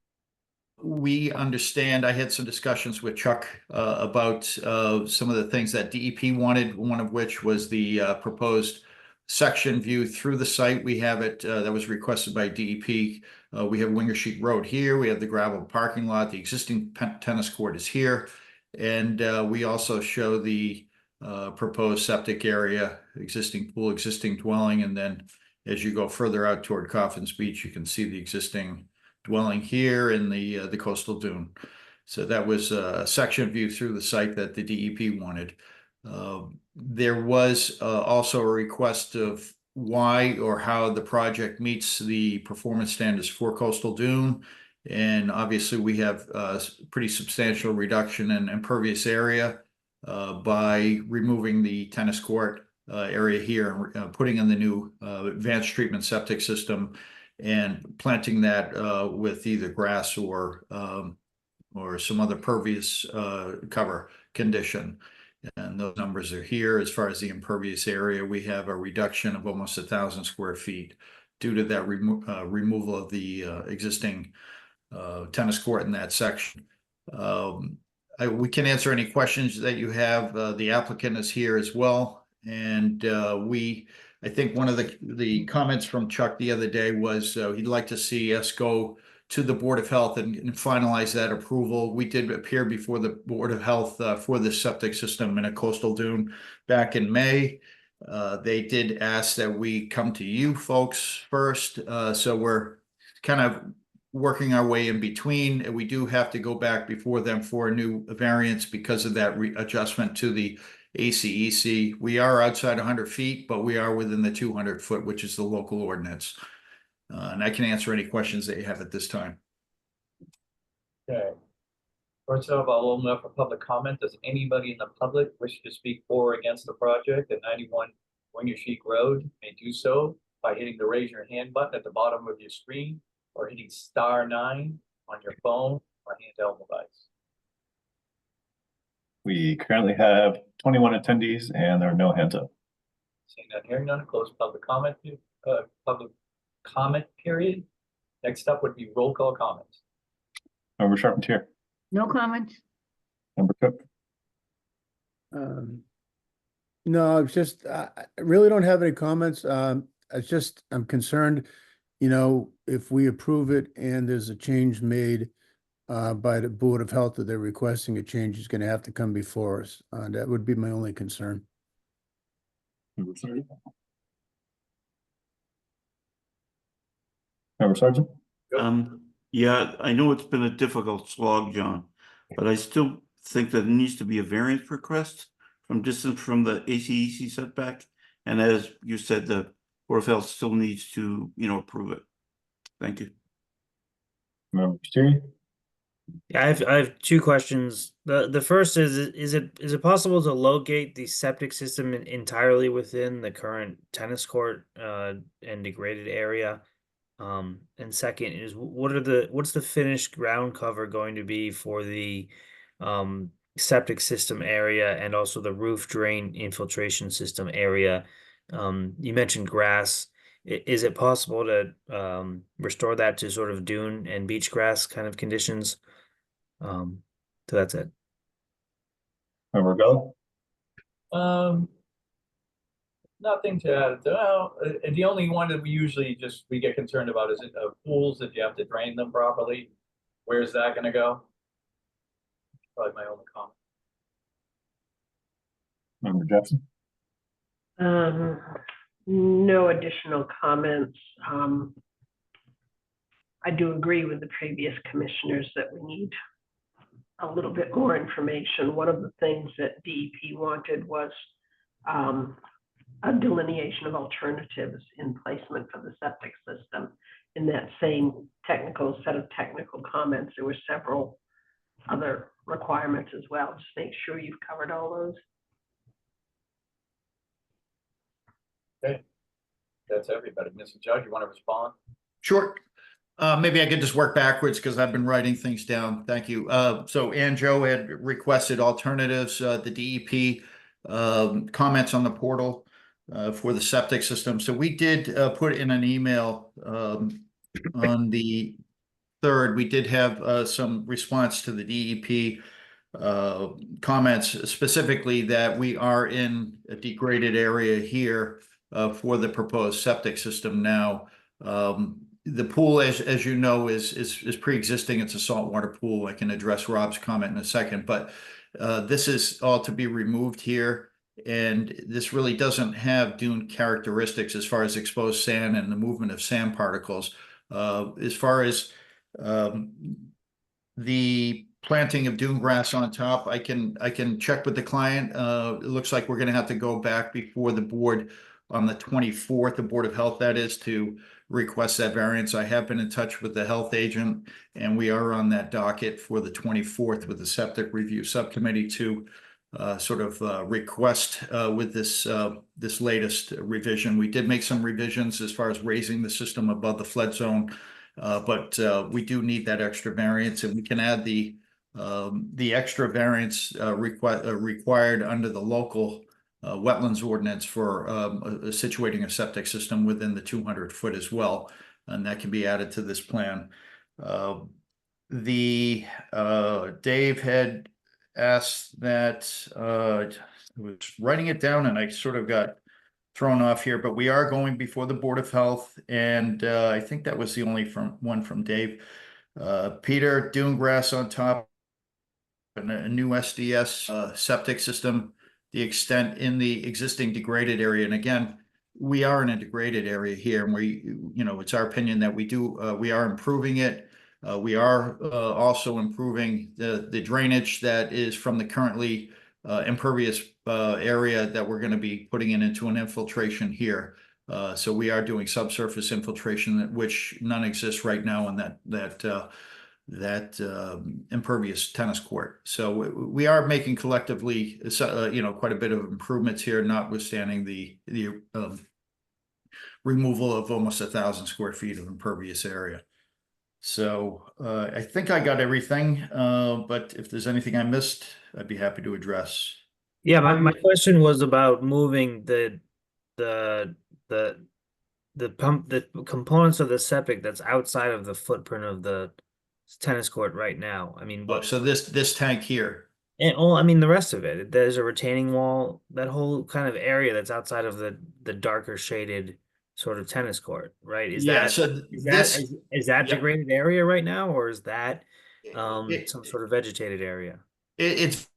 we understand, I had some discussions with Chuck about some of the things that DEP wanted, one of which was the proposed section view through the site. We have it that was requested by DEP. We have Wingersheek Road here. We have the gravel parking lot. The existing tennis court is here. And we also show the proposed septic area, existing pool, existing dwelling. And then as you go further out toward Coffin's Beach, you can see the existing dwelling here in the coastal dune. So that was a section view through the site that the DEP wanted. There was also a request of why or how the project meets the performance standards for coastal dune. And obviously we have a pretty substantial reduction in impervious area by removing the tennis court area here and putting in the new advanced treatment septic system and planting that with either grass or some other pervious cover condition. And those numbers are here. As far as the impervious area, we have a reduction of almost 1,000 square feet due to that removal of the existing tennis court in that section. We can answer any questions that you have. The applicant is here as well, And I think one of the comments from Chuck the other day was he'd like to see us go to the Board of Health and finalize that approval. We did appear before the Board of Health for the septic system in a coastal dune back in May. They did ask that we come to you folks first, so we're kind of working our way in between. We do have to go back before them for a new variance because of that adjustment to the ACEC. We are outside 100 feet, but we are within the 200 foot, which is the local ordinance. And I can answer any questions that you have at this time. Okay. First off, I'll open up for public comment. Does anybody in the public wish to speak for or against the project at 91 Winter Sheik Road? May do so by hitting the raise your hand button at the bottom of your screen or hitting *9 on your phone or handheld device. We currently have 21 attendees and there are no hands up. Seeing none, hearing none, close public comment period. Next up would be roll call comments. Member Charpentier, No comments? Member Cook, No, it's just, I really don't have any comments. It's just, I'm concerned, you know, if we approve it and there's a change made by the Board of Health that they're requesting a change, is gonna have to come before us. That would be my only concern. Member Sargent. Member Sargent, Yeah, I know it's been a difficult slog, John, but I still think that it needs to be a variance request from distance from the ACEC setback. And as you said, the Board of Health still needs to, you know, approve it. Thank you. Member Steri, Yeah, I have two questions. The first is it possible to locate the septic system entirely within the current tennis court and degraded area? And second is what's the finished ground cover going to be for the septic system area and also the roof drain infiltration system area? You mentioned grass. Is it possible to restore that to sort of dune and beach grass kind of conditions? So that's it. Member Go, Nothing to add. The only one that we get concerned about is pools, if you have to drain them properly. Where's that gonna go? Probably my only comment. Member Jackson, No additional comments. I do agree with the previous commissioners that we need a little bit more information. One of the things that DEP wanted was a delineation of alternatives in placement for the septic system. In that same set of technical comments, there were several other requirements as well. Just make sure you've covered all those. Okay, that's everybody. Mr. Judge, you want to respond? Sure. Maybe I could just work backwards because I've been writing things down. Thank you. So Ann Joe had requested alternatives. The DEP comments on the portal for the septic system. So we did put in an email on the 3rd. We did have some response to the DEP comments, specifically that we are in a degraded area here for the proposed septic system now. The pool, as you know, is pre-existing. It's a saltwater pool. I can address Rob's comment in a second, but this is all to be removed here. And this really doesn't have dune characteristics as far as exposed sand and the movement of sand particles. As far as the planting of dune grass on top, I can check with the client. It looks like we're going to have to go back before the board on the 24th, the Board of Health, that is, to request that variance. I have been in touch with the health agent, and we are on that docket for the 24th with the septic review subcommittee to request with this latest revision. We did make some revisions as far as raising the system above the flood zone, but we do need that extra variance, and we can add the extra variance required under the local wetlands ordinance for situating a septic system within the 200 foot as well, and that can be added to this plan. Dave had asked that was writing it down and I sort of got thrown off here, but we are going before the Board of Health, and I think that was the only one from Dave. Peter, dune grass on top, and a new SDS septic system, the extent in the existing degraded area. And again, we are in a degraded area here, and it's our opinion that we are improving it. We are also improving the drainage that is from the currently impervious area that we're going to be putting into an infiltration here. So we are doing subsurface infiltration, which none exists right now in that impervious tennis court. So we are making collectively, quite a bit of improvements here, notwithstanding the removal of almost 1,000 square feet of impervious area. So I think I got everything, but if there's anything I missed, I'd be happy to address. Yeah, my question was about moving the components of the septic that's outside of the footprint of the tennis court right now. I mean, So this tank here. and well, I mean the rest of it. There's a retaining wall, that whole kind of area that's outside of the darker shaded sort of tennis court, right? Is Yeah, that so is this- that yeah. degraded area right now, or is that It- some sort of vegetated area? It's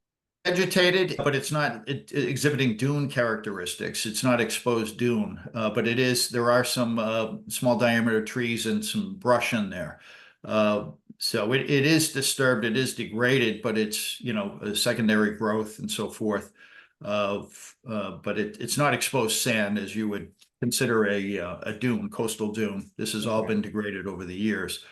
vegetated, but it's not exhibiting dune characteristics. It's not exposed dune, but there are some small diameter trees and some brush in there. So it is disturbed, it is degraded, but it's, a secondary growth and so forth. But it's not exposed sand as you would consider a dune, coastal dune. This has all been degraded over the years.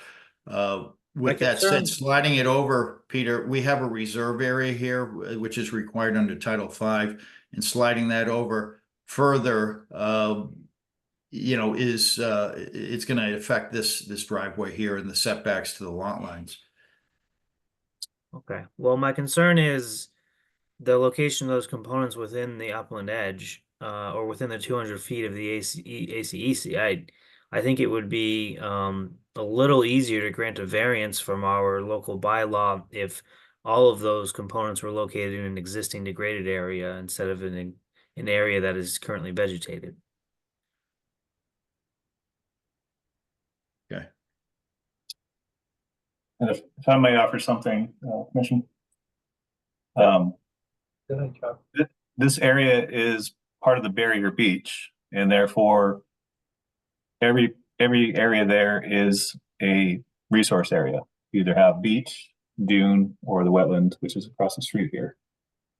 With that said, sliding it over, Peter, we have a reserve area here, which is required under Title V, and sliding that over further, it's going to affect this driveway here and the setbacks to the lot lines. Okay. Well, my concern is the location of those components within the upland edge, or within the 200 feet of the ACEC. I think it would be a little easier to grant a variance from our local bylaw if all of those components were located in an existing degraded area instead of in an area that is currently vegetated. Okay. And if I might offer something, Commission. This area is part of the barrier beach, and therefore every area there is a resource area. You either have beach, dune, or the wetland, which is across the street here.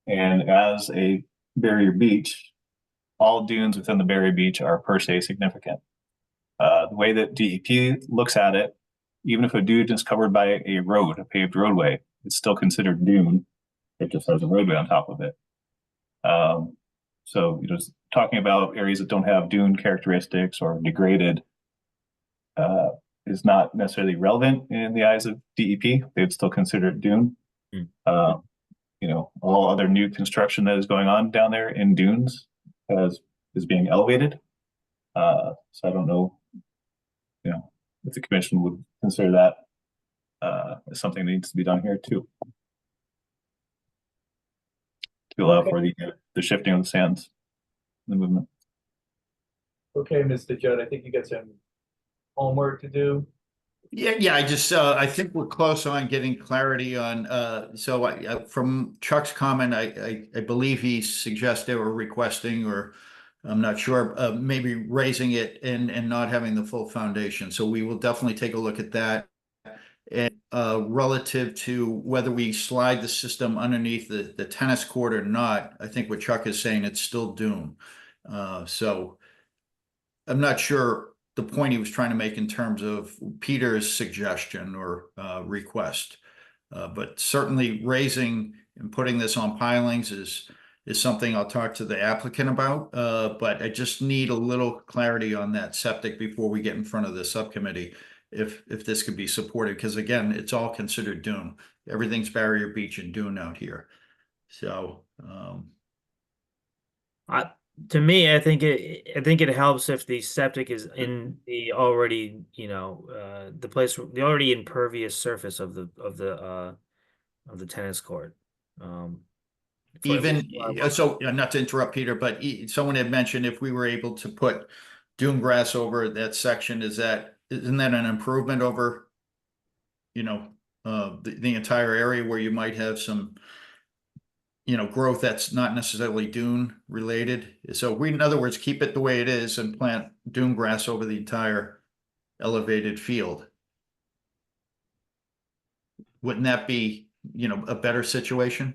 And as a barrier beach, all dunes within the barrier beach are per se significant. The way that DEP looks at it, even if a dune is covered by a road, a paved roadway, it's still considered dune. It just has a roadway on top of it. So, talking about areas that don't have dune characteristics or degraded is not necessarily relevant in the eyes of DEP. They'd still consider it dune. All other new construction that is going on down there in dunes is being elevated. So I don't know, if the commission would consider that as something that needs to be done here too, to allow for the shifting of the sands, the movement. Okay, Mr. Judd, I think you got some homework to do. Yeah. I think we're close on getting clarity on. From Chuck's comment, I believe he suggested or requesting, or I'm not sure, maybe raising it and not having the full foundation. So we will definitely take a look at that. And relative to whether we slide the system underneath the tennis court or not, I think what Chuck is saying, it's still dune. So I'm not sure the point he was trying to make in terms of Peter's suggestion or request. But certainly raising and putting this on pilings is something I'll talk to the applicant about. But I just need a little clarity on that septic before we get in front of the subcommittee, if this could be supported, because again, it's all considered dune. Everything's barrier beach and dune out here. So to me, I think it helps if the septic is in the already, the already impervious surface of the tennis court. for at Even, least one so, not to interrupt Peter, but someone had mentioned if we were able to put dune grass over that section, isn't that an improvement over, the entire area where you might have some, growth that's not necessarily dune related? So we, in other words, keep it the way it is and plant dune grass over the entire elevated field. Wouldn't that be, a better situation?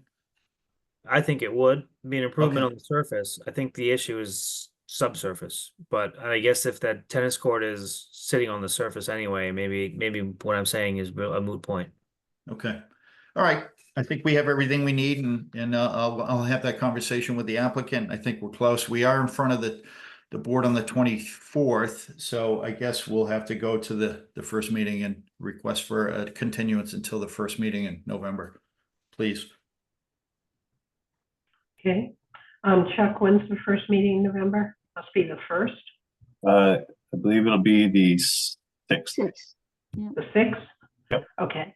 I think it would be an improvement Okay. on the surface. I think the issue is subsurface, but I guess if that tennis court is sitting on the surface anyway, maybe what I'm saying is a moot point. Okay. All right. I think we have everything we need, and I'll have that conversation with the applicant. I think we're close. We are in front of the board on the 24th, so I guess we'll have to go to the first meeting and request for a continuance until the first meeting in November, please. Okay. Chuck, when's the first meeting in November? Must be the first, I believe it'll be the 6th. 6. the 6th? Yep. Okay.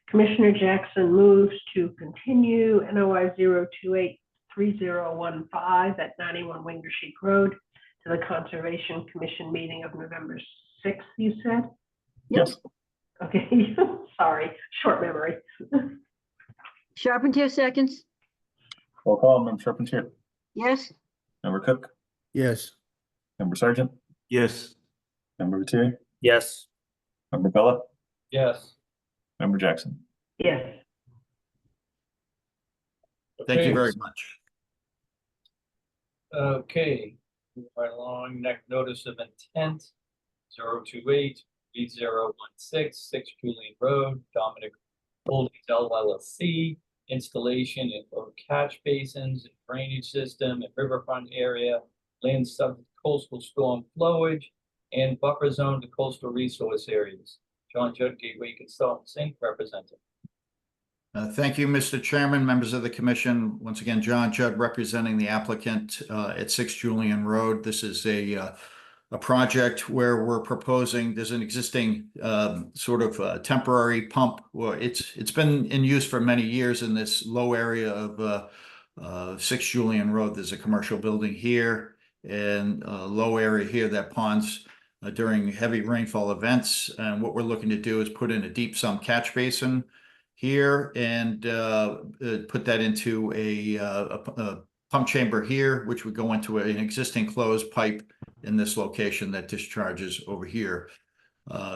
Commissioner Jackson moves to continue NOI 0283015 at 91 Wingersheek Road to the Conservation Commission meeting of November 6th, you said? Yes. Okay, sorry, short memory. Charpentier seconds. Roll call, Member Charpentier, Yes. Member Cook, Yes. Member Sargent, Yes. Member Viteri, Yes. Member Bella, Yes. Member Jackson. Yes. Thank you Okay. very much. Okay, move right along, next notice of intent, 028-3016, 6 Julian Road, Dominic Holdings LLC, installation of catch basins, and drainage system, and riverfront area, land subject to coastal storm flowage, and buffer zone to coastal resource areas. John Judd, Gateway Consultants Inc., representing. Thank you, Mr. Chairman, members of the commission. Once again, John Judd representing the applicant at 6 Julian Road. This is a project where we're proposing, there's an existing sort of temporary pump. Well, it's been in use for many years in this low area of 6 Julian Road. There's a commercial building here and a low area here that ponds during heavy rainfall events. And what we're looking to do is put in a deep sump catch basin here and put that into a pump chamber here, which would go into an existing closed pipe in this location that discharges over here.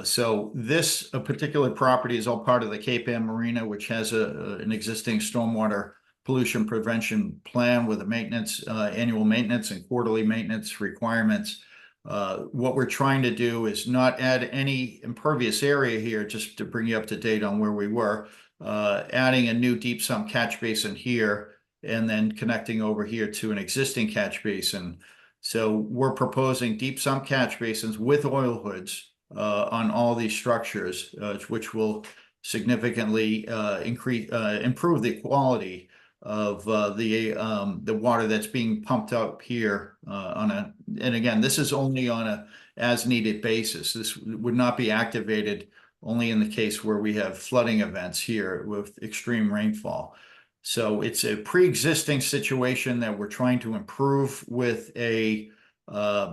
So this particular property is all part of the Cape Ann Marina, which has an existing stormwater pollution prevention plan with a maintenance, annual maintenance and quarterly maintenance requirements. What we're trying to do is not add any impervious area here, just to bring you up to date on where we were. Adding a new deep sump catch basin here and then connecting over here to an existing catch basin. So we're proposing deep sump catch basins with oil hoods on all these structures, which will significantly improve the quality of the water that's being pumped up here and again, this is only on a as needed basis. This would not be activated only in the case where we have flooding events here with extreme rainfall. So it's a pre-existing situation that we're trying to improve with the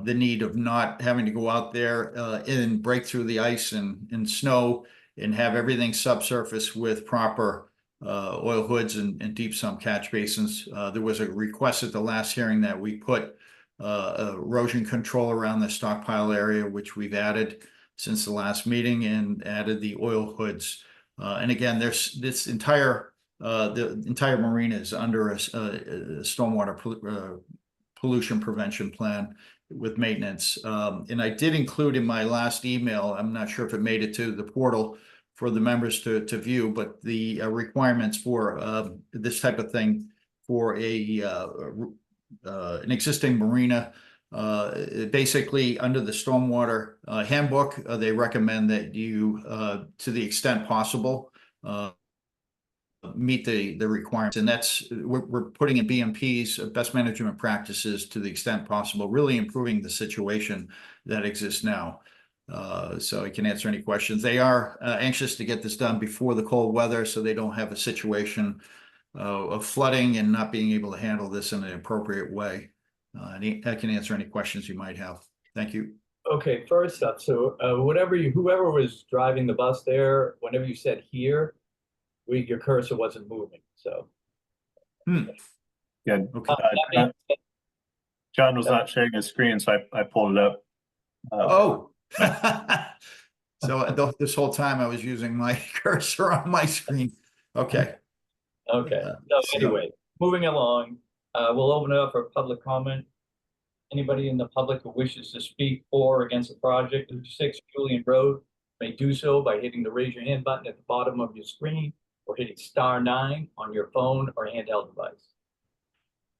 need of not having to go out there and break through the ice and snow and have everything subsurface with proper oil hoods and deep sump catch basins. There was a request at the last hearing that we put erosion control around the stockpile area, which we've added since the last meeting, and added the oil hoods. And again, there's this entire the entire marina is under a stormwater pollution prevention plan with maintenance. And I did include in my last email, I'm not sure if it made it to the portal for the members to view, but the requirements for this type of thing for an existing marina. Basically, under the stormwater handbook, they recommend that you, to the extent possible, meet the requirements, and that's we're putting in BMPs, best management practices, to the extent possible, really improving the situation that exists now. So I can answer any questions. They are anxious to get this done before the cold weather, so they don't have a situation of flooding and not being able to handle this in an appropriate way. I can answer any questions you might have. Thank you. Okay, first up, so whoever was driving the bus there, whenever you said here, your cursor wasn't moving, so. Yeah, Okay. John was not sharing his screen, so I pulled it up. Oh. So this whole time I was using my cursor on my screen. Okay. Okay, so anyway, moving along, we'll open it up for public comment. Anybody in the public who wishes to speak for or against the project of 6 Julian Road may do so by hitting the raise your hand button at the bottom of your screen or hitting *9 on your phone or handheld device.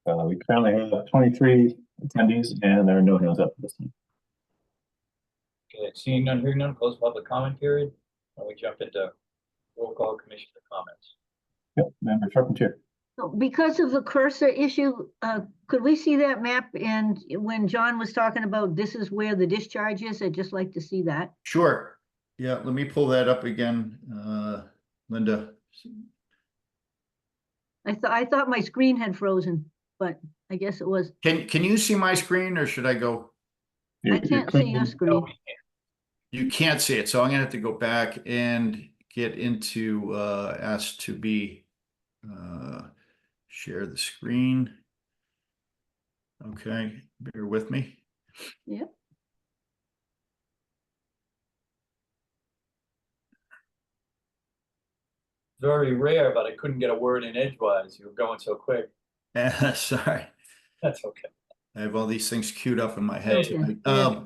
We currently have 23 attendees and there are no hands up this time. Okay, seeing none, hearing none, close public comment period. And we jump into roll call commissioner comments. Yep, Member Charpentier. So because of the cursor issue, could we see that map? And when John was talking about this is where the discharge is, I'd just like to see that. Sure. Yeah, let me pull that up again, Linda. I thought my screen had frozen, but I guess it was. Can you see my screen or should I go? I can't see your screen. You can't see it, so I'm gonna have to go back and get into ask to be share the screen. Okay, bear with me. Yep. Very rare, but I couldn't get a word in edgewise. You were going so quick. Sorry, That's okay. I have all these things queued up in my head Okay, tonight. yeah.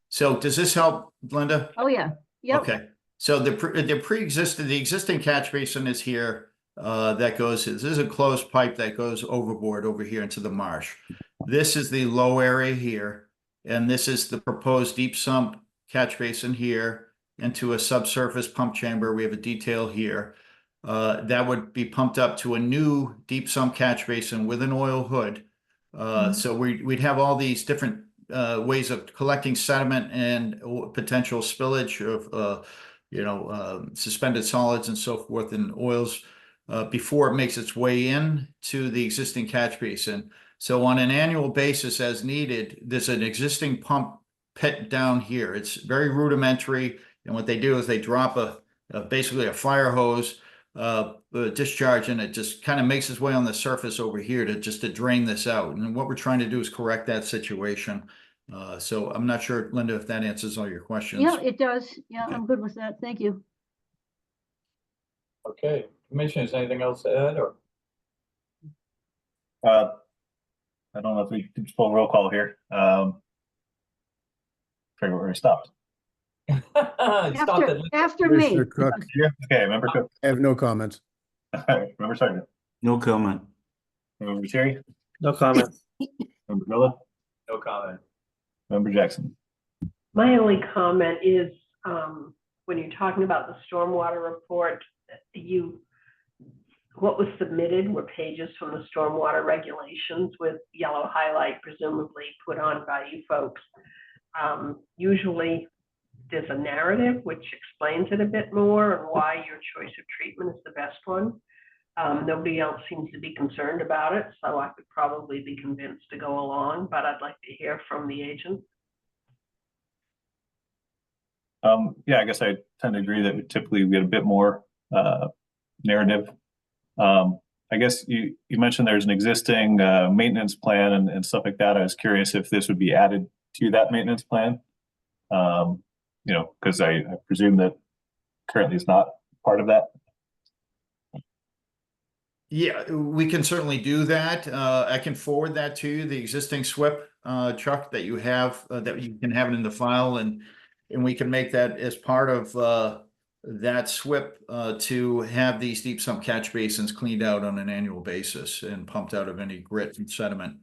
So does this help, Linda? Oh, yeah. Yep. Okay, so the existing catch basin is here. This is a closed pipe that goes overboard over here into the marsh. This is the low area here, and this is the proposed deep sump catch basin here into a subsurface pump chamber. We have a detail here. That would be pumped up to a new deep sump catch basin with an oil hood. So we'd have all these different ways of collecting sediment and potential spillage of suspended solids and so forth and oils before it makes its way in to the existing catch basin. So on an annual basis as needed, there's an existing pump pit down here. It's very rudimentary. And what they do is they drop basically a fire hose discharge, and it just kind of makes its way on the surface over here to drain this out. And what we're trying to do is correct that situation. So I'm not sure, Linda, if that answers all your questions. Yeah, it does. Yeah, Okay. I'm good with that. Thank you. Okay, commissioners, anything else to add or? I don't know if we can pull roll call here. Figure where we stopped. After me. Commissioner Cook, Yeah, okay, Member Cook. I have no comments. Member Sargent. No comment. Member Terry. No comment. Member Miller. No comment. Member Jackson. My only comment is, when you're talking about the stormwater report, what was submitted were pages from the stormwater regulations with yellow highlight presumably put on by you folks. Usually there's a narrative which explains it a bit more and why your choice of treatment is the best one. Nobody else seems to be concerned about it, so I could probably be convinced to go along, but I'd like to hear from the agent. Yeah, I guess I tend to agree that we typically get a bit more narrative. I guess you mentioned there's an existing maintenance plan and stuff like that. I was curious if this would be added to that maintenance plan. Because I presume that currently is not part of that. Yeah, we can certainly do that. I can forward that to you, the existing SWIP, Chuck, that you have, that you can have it in the file, and we can make that as part of that SWIP to have these deep sump catch basins cleaned out on an annual basis and pumped out of any grit and sediment.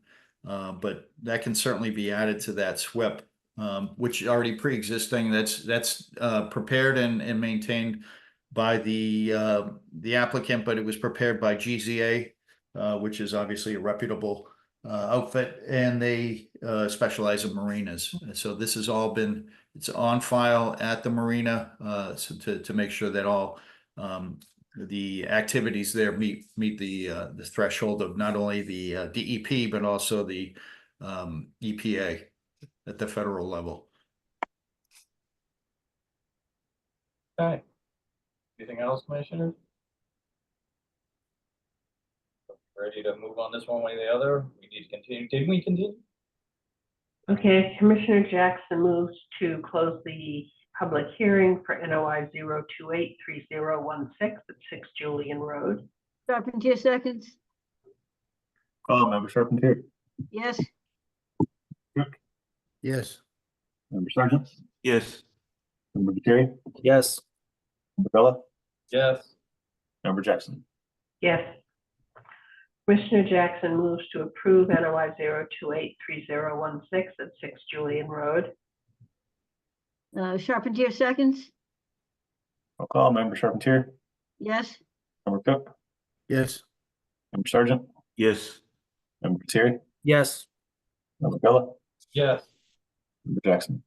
But that can certainly be added to that SWIP, which is already pre-existing. That's prepared and maintained by the applicant, but it was prepared by GZA, which is obviously a reputable outfit, and they specialize in marinas. And so this has all it's on file at the marina, so to make sure that all the activities there meet the threshold of not only the DEP, but also the EPA at the federal level. Okay. Anything else, Commissioner? Ready to move on this one way or the other? We need to continue. Did we continue? Okay, Commissioner Jackson moves to close the public hearing for NOI 0283016 at 6 Julian Road. Charpentier seconds. Call Member Charpentier, Yes. Yes. Member Sargent, Yes. Member Terry, Yes. Member Bella, Yes. Member Jackson. Yes. Commissioner Jackson moves to approve NOI 0283016 at 6 Julian Road. Charpentier seconds. Roll call Member Charpentier, Yes. Member Cook, Yes. Member Sargent, Yes. Member Terry, Yes. Member Bella, Yes. Member Jackson.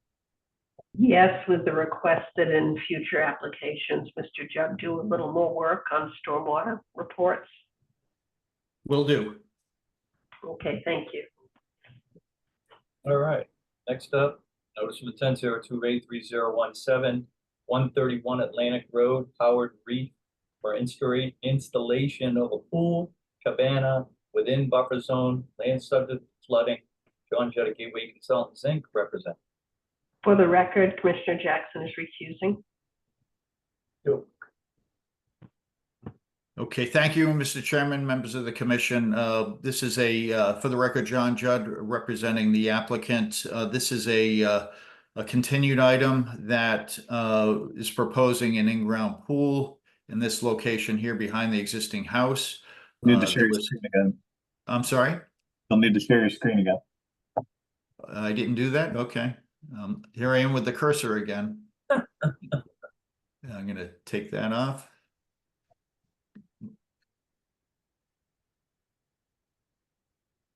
Yes, with the request that in future applications, Mr. Judd do a little more work on stormwater reports. Will do. Okay, thank you. All right. Next up, notice of intent 0283017, 131 Atlantic Road, Howard Reef, for installation of a pool cabana within buffer zone, land subject to flooding. John Jetta Gateway Consultants Inc. represent. For the record, Commissioner Jackson is recusing. Okay, thank you, Mr. Chairman, members of the commission. This is for the record, John Judd representing the applicant. This is a continued item that is proposing an in-ground pool in this location here behind the existing house. Need to share your screen again. I'm sorry? You'll need to share your screen again. I didn't do that? Okay. Here I am with the cursor again. I'm going to take that off.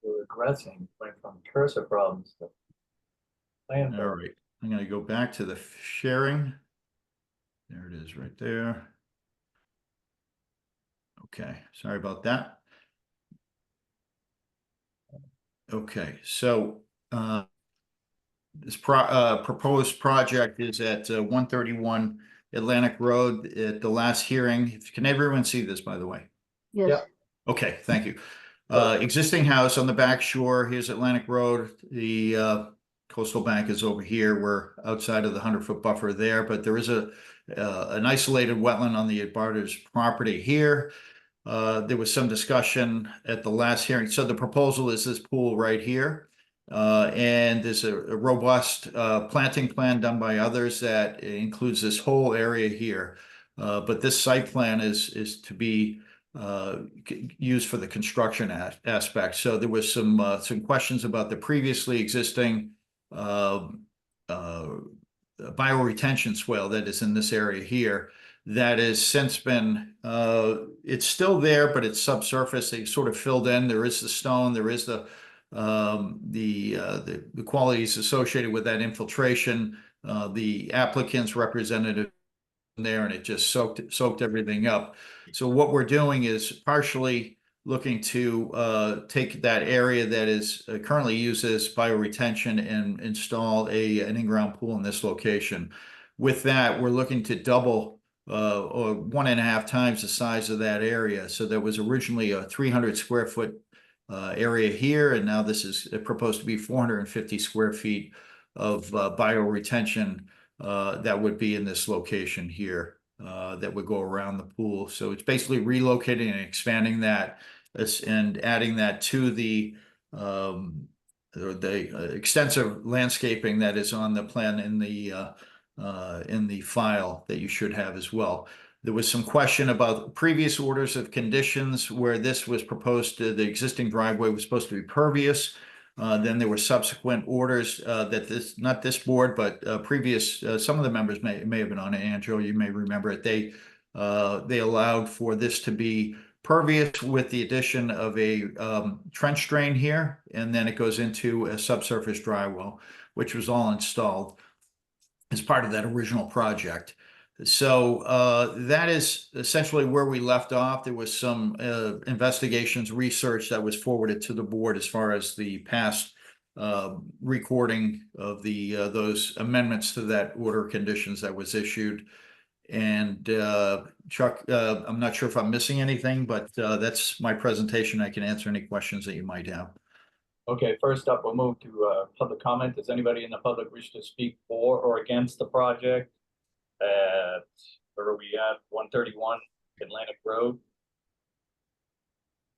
We're regressing, went from cursor problems to plan. All right. I'm going to go back to the sharing. There it is right there. Okay. Sorry about that. Okay. So this proposed project is at 131 Atlantic Road at the last hearing. Can everyone see this, by the way? Yes. Yeah. Okay, thank you. Existing house on the back shore. Here's Atlantic Road. The coastal bank is over here. We're outside of the 100-foot buffer there, but there is an isolated wetland on the abutters property here. There was some discussion at the last hearing. So the proposal is this pool right here. And there's a robust planting plan done by others that includes this whole area here. But this site plan is to be used for the construction aspect. So there was some questions about the previously existing bioretention swale that is in this area here. That has since been, it's still there, but it's subsurface. They sort of filled in. There is the stone. There is the qualities associated with that infiltration. The applicant's representative there, and it just soaked everything up. So what we're doing is partially looking to take that area that is currently used as bioretention and install an in-ground pool in this location. With that, we're looking to double or 1.5 times the size of that area. So there was originally a 300 square foot area here, and now this is proposed to be 450 square feet of bioretention that would be in this location here that would go around the pool. So it's basically relocating and expanding that and adding that to the extensive landscaping that is on the plan in the file that you should have as well. There was some question about previous orders of conditions where this was proposed to, the existing driveway was supposed to be pervious. Then there were subsequent orders that this, not this board, but previous, some of the members may have been on it. Angelo, you may remember it. They allowed for this to be pervious with the addition of a trench drain here, and then it goes into a subsurface dry well, which was all installed as part of that original project. So that is essentially where we left off. There was some investigations, research that was forwarded to the board as far as the past recording of the those amendments to that order of conditions that was issued. And Chuck, I'm not sure if I'm missing anything, but that's my presentation. I can answer any questions that you might have. Okay, first up, we'll move to public comment. Does anybody in the public wish to speak for or against the project at, where are we at, 131 Atlantic Road?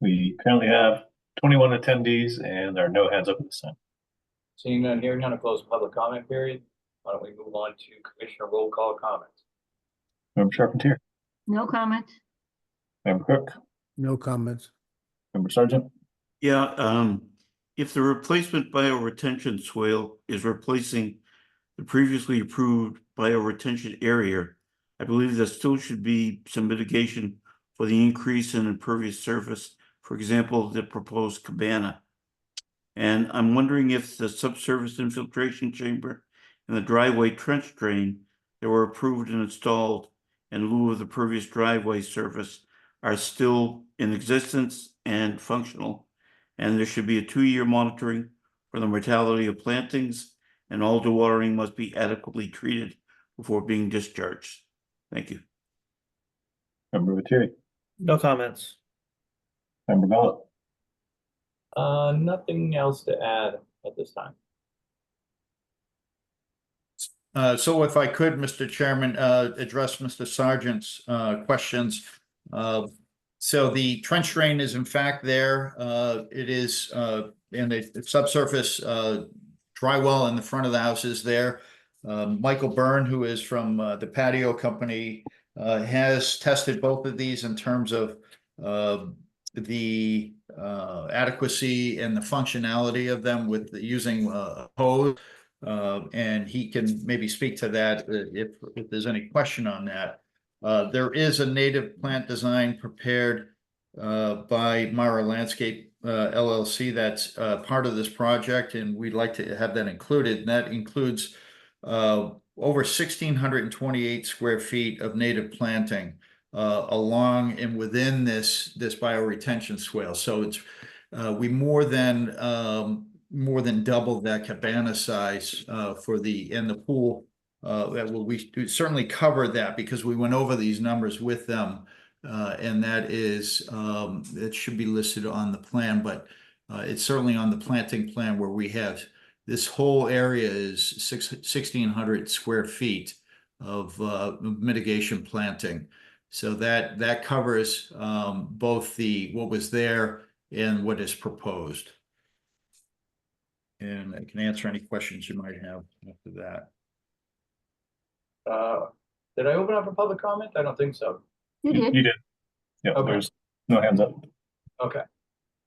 We currently have 21 attendees and there are no hands up at this time. Seeing none, hearing none, close the public comment period. Why don't we move on to commissioner roll call comments? Member Charpentier, No comments. Member Cook, No comments. Member Sergeant, Yeah, if the replacement bioretention swale is replacing the previously approved bioretention area, I believe there still should be some mitigation for the increase in impervious surface, for example, the proposed cabana. And I'm wondering if the subsurface infiltration chamber and the driveway trench drain that were approved and installed in lieu of the previous driveway surface are still in existence and functional. And there should be a 2-year monitoring for the mortality of plantings, and all dewatering must be adequately treated before being discharged. Thank you. Member Viteri, No comments. Member Gallup, Nothing else to add at this time. So if I could, Mr. Chairman, address Mr. Sargent's questions. So the trench drain is in fact there. It is in the subsurface dry well in the front of the house is there. Michael Byrne, who is from the patio company, has tested both of these in terms of the adequacy and the functionality of them with using a hose. And he can maybe speak to that if there's any question on that. There is a native plant design prepared by Mara Landscape LLC that's part of this project, and we'd like to have that included. And that includes over 1,628 square feet of native planting along and within this bioretention swale. So it's we more than doubled that cabana size for the pool. We certainly covered that because we went over these numbers with them, and that is it should be listed on the plan, but it's certainly on the planting plan where we have this whole area is 1,600 square feet of mitigation planting. So that covers both what was there and what is proposed. And I can answer any questions you might have after that. Did I open up a public comment? I don't think so. You did. You did. Yep, Okay. There's no hands up. Okay.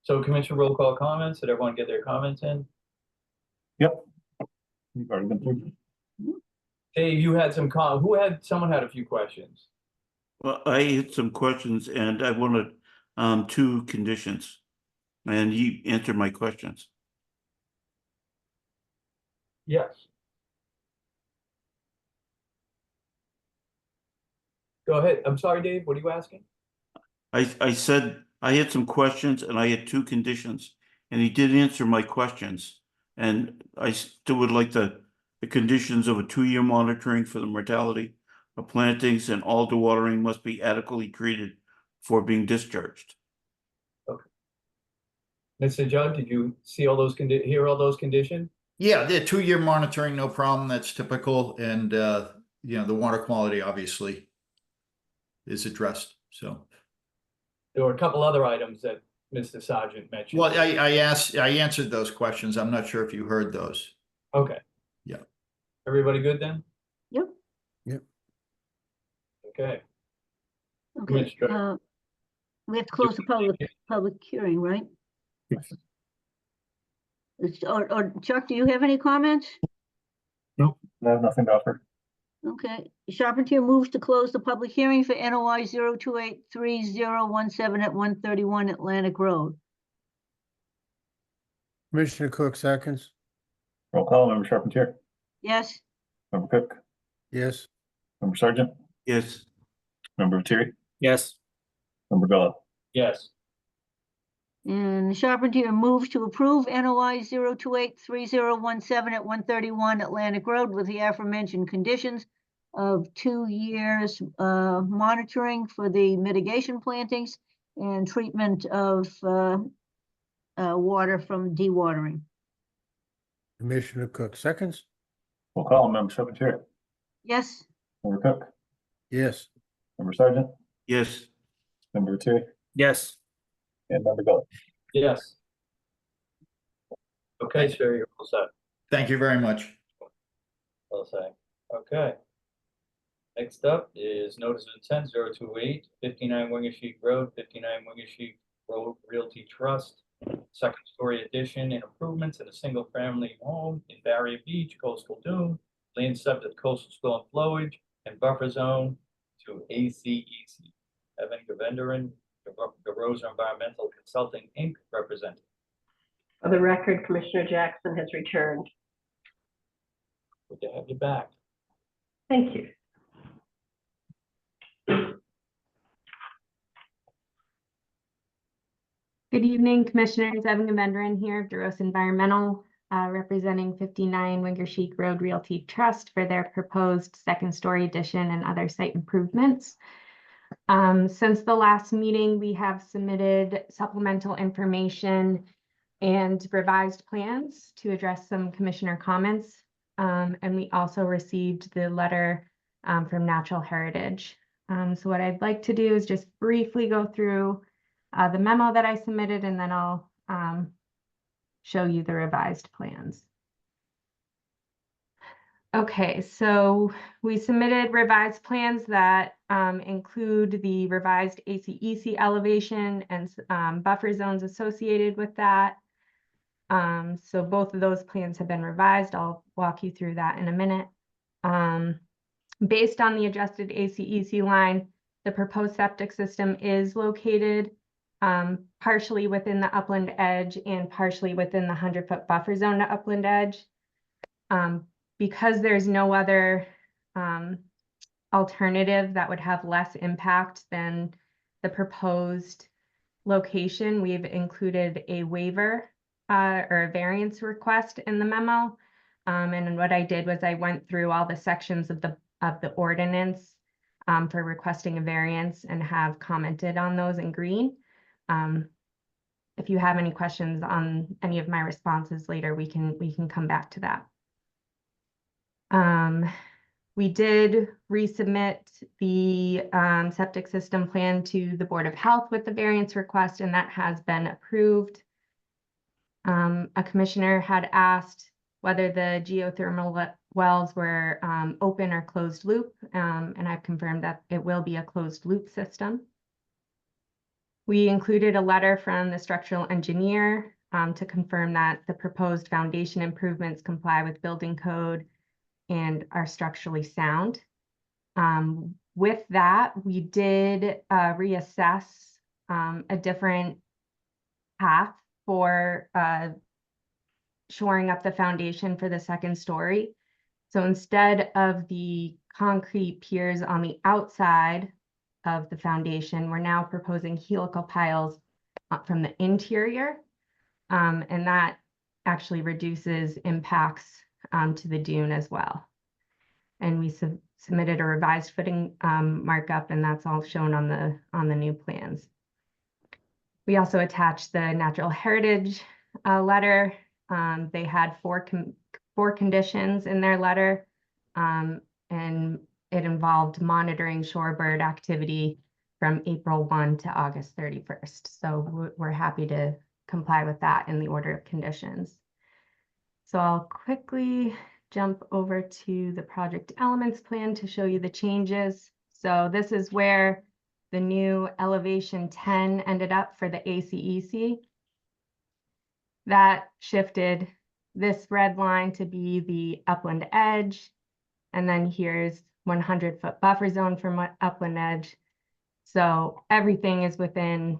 So commissioner roll call comments. Did everyone get their comments in? Yep. You've already been through. Dave, you had some someone had a few questions. Well, I had some questions and I wanted 2 conditions, and you answered my questions. Yes. Go ahead. I'm sorry, Dave. What are you asking? I said I had some questions and I had 2 conditions, and he did answer my questions. And I still would like the conditions of a 2-year monitoring for the mortality of plantings, and all dewatering must be adequately treated before being discharged. Okay. Mr. Judd, did you see all those hear all those conditions? Yeah, the 2-year monitoring, no problem. That's typical, and you know, the water quality obviously is addressed. So There were a couple other items that Mr. Sargent mentioned. well, I answered those questions. I'm not sure if you heard those. Okay. Yeah. Everybody good then? Yep. Yep. Okay. Okay. Commissioner. We have to close the public hearing, right? Or Chuck, do you have any comments? Nope, I have nothing to offer. Okay, Charpentier moves to close the public hearing for NOI 0283017 at 131 Atlantic Road. Commissioner Cook seconds. Roll call, Member Charpentier, Yes, Member Cook, Yes. Member Sergeant, Yes. Member Terry, Yes. Member Vella, Yes. And the Charpentier moves to approve NOI 0283017 at 131 Atlantic Road with the aforementioned conditions of 2 years monitoring for the mitigation plantings and treatment of water from dewatering. Commissioner Cook seconds. roll call, Member Charpentier, Yes, Member Cook, Yes. Member Sergeant, Yes. Member Terry, Yes. and Member Vella. Yes. Okay, sir, you're all set. Thank you very much. All set. Okay. Next up is notice of intent 028 59 Wingersheek Road, 59 Wingersheek Road Realty Trust. Second story addition and improvements in a single family home in Barrier Beach, coastal dune, land subject to coastal storm flowage and buffer zone to ACEC. Evan Gavendran, DeRosa Environmental Consulting, Inc., represented. For the record, Commissioner Jackson has returned. Good to have you back. Thank you. Good evening, Commissioners. Evan Gavendran here of DeRosa Environmental, representing 59 Wingersheek Road Realty Trust for their proposed second story addition and other site improvements. Since the last meeting, we have submitted supplemental information and revised plans to address some commissioner comments. And we also received the letter from Natural Heritage. So what I'd like to do is just briefly go through the memo that I submitted, and then I'll show you the revised plans. Okay, so we submitted revised plans that include the revised ACEC elevation and buffer zones associated with that. So both of those plans have been revised. I'll walk you through that in a minute. Based on the adjusted ACEC line, the proposed septic system is located partially within the upland edge and partially within the 100-foot buffer zone to upland edge. Because there's no other alternative that would have less impact than the proposed location, we've included a waiver or a variance request in the memo. And what I did was I went through all the sections of the ordinance for requesting a variance and have commented on those in green. If you have any questions on any of my responses later, we can come back to that. We did resubmit the septic system plan to the Board of Health with the variance request, and that has been approved. A commissioner had asked whether the geothermal wells were open or closed loop, and I've confirmed that it will be a closed loop system. We included a letter from the structural engineer to confirm that the proposed foundation improvements comply with building code and are structurally sound. With that, we did reassess a different path for shoring up the foundation for the second story. So instead of the concrete piers on the outside of the foundation, we're now proposing helical piles from the interior, and that actually reduces impacts to the dune as well. And we submitted a revised footing markup, and that's all shown on the new plans. We also attached the Natural Heritage letter. They had four conditions in their letter, and it involved monitoring shorebird activity from April 1 to August 31st. So we're happy to comply with that in the order of conditions. So I'll quickly jump over to the project elements plan to show you the changes. So this is where the new elevation 10 ended up for the ACEC. That shifted this red line to be the upland edge. And then here's 100-foot buffer zone from upland edge. So everything is within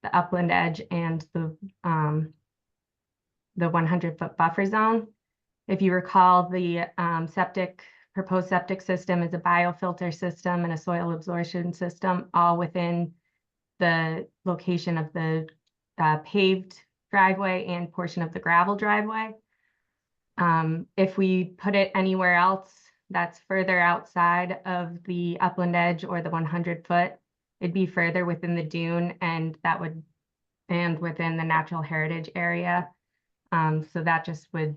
the upland edge and the 100-foot buffer zone. If you recall, the septic proposed septic system is a biofilter system and a soil absorption system, all within the location of the paved driveway and portion of the gravel driveway. If we put it anywhere else that's further outside of the upland edge or the 100-foot, it'd be further within the dune, and within the natural heritage area. So that just would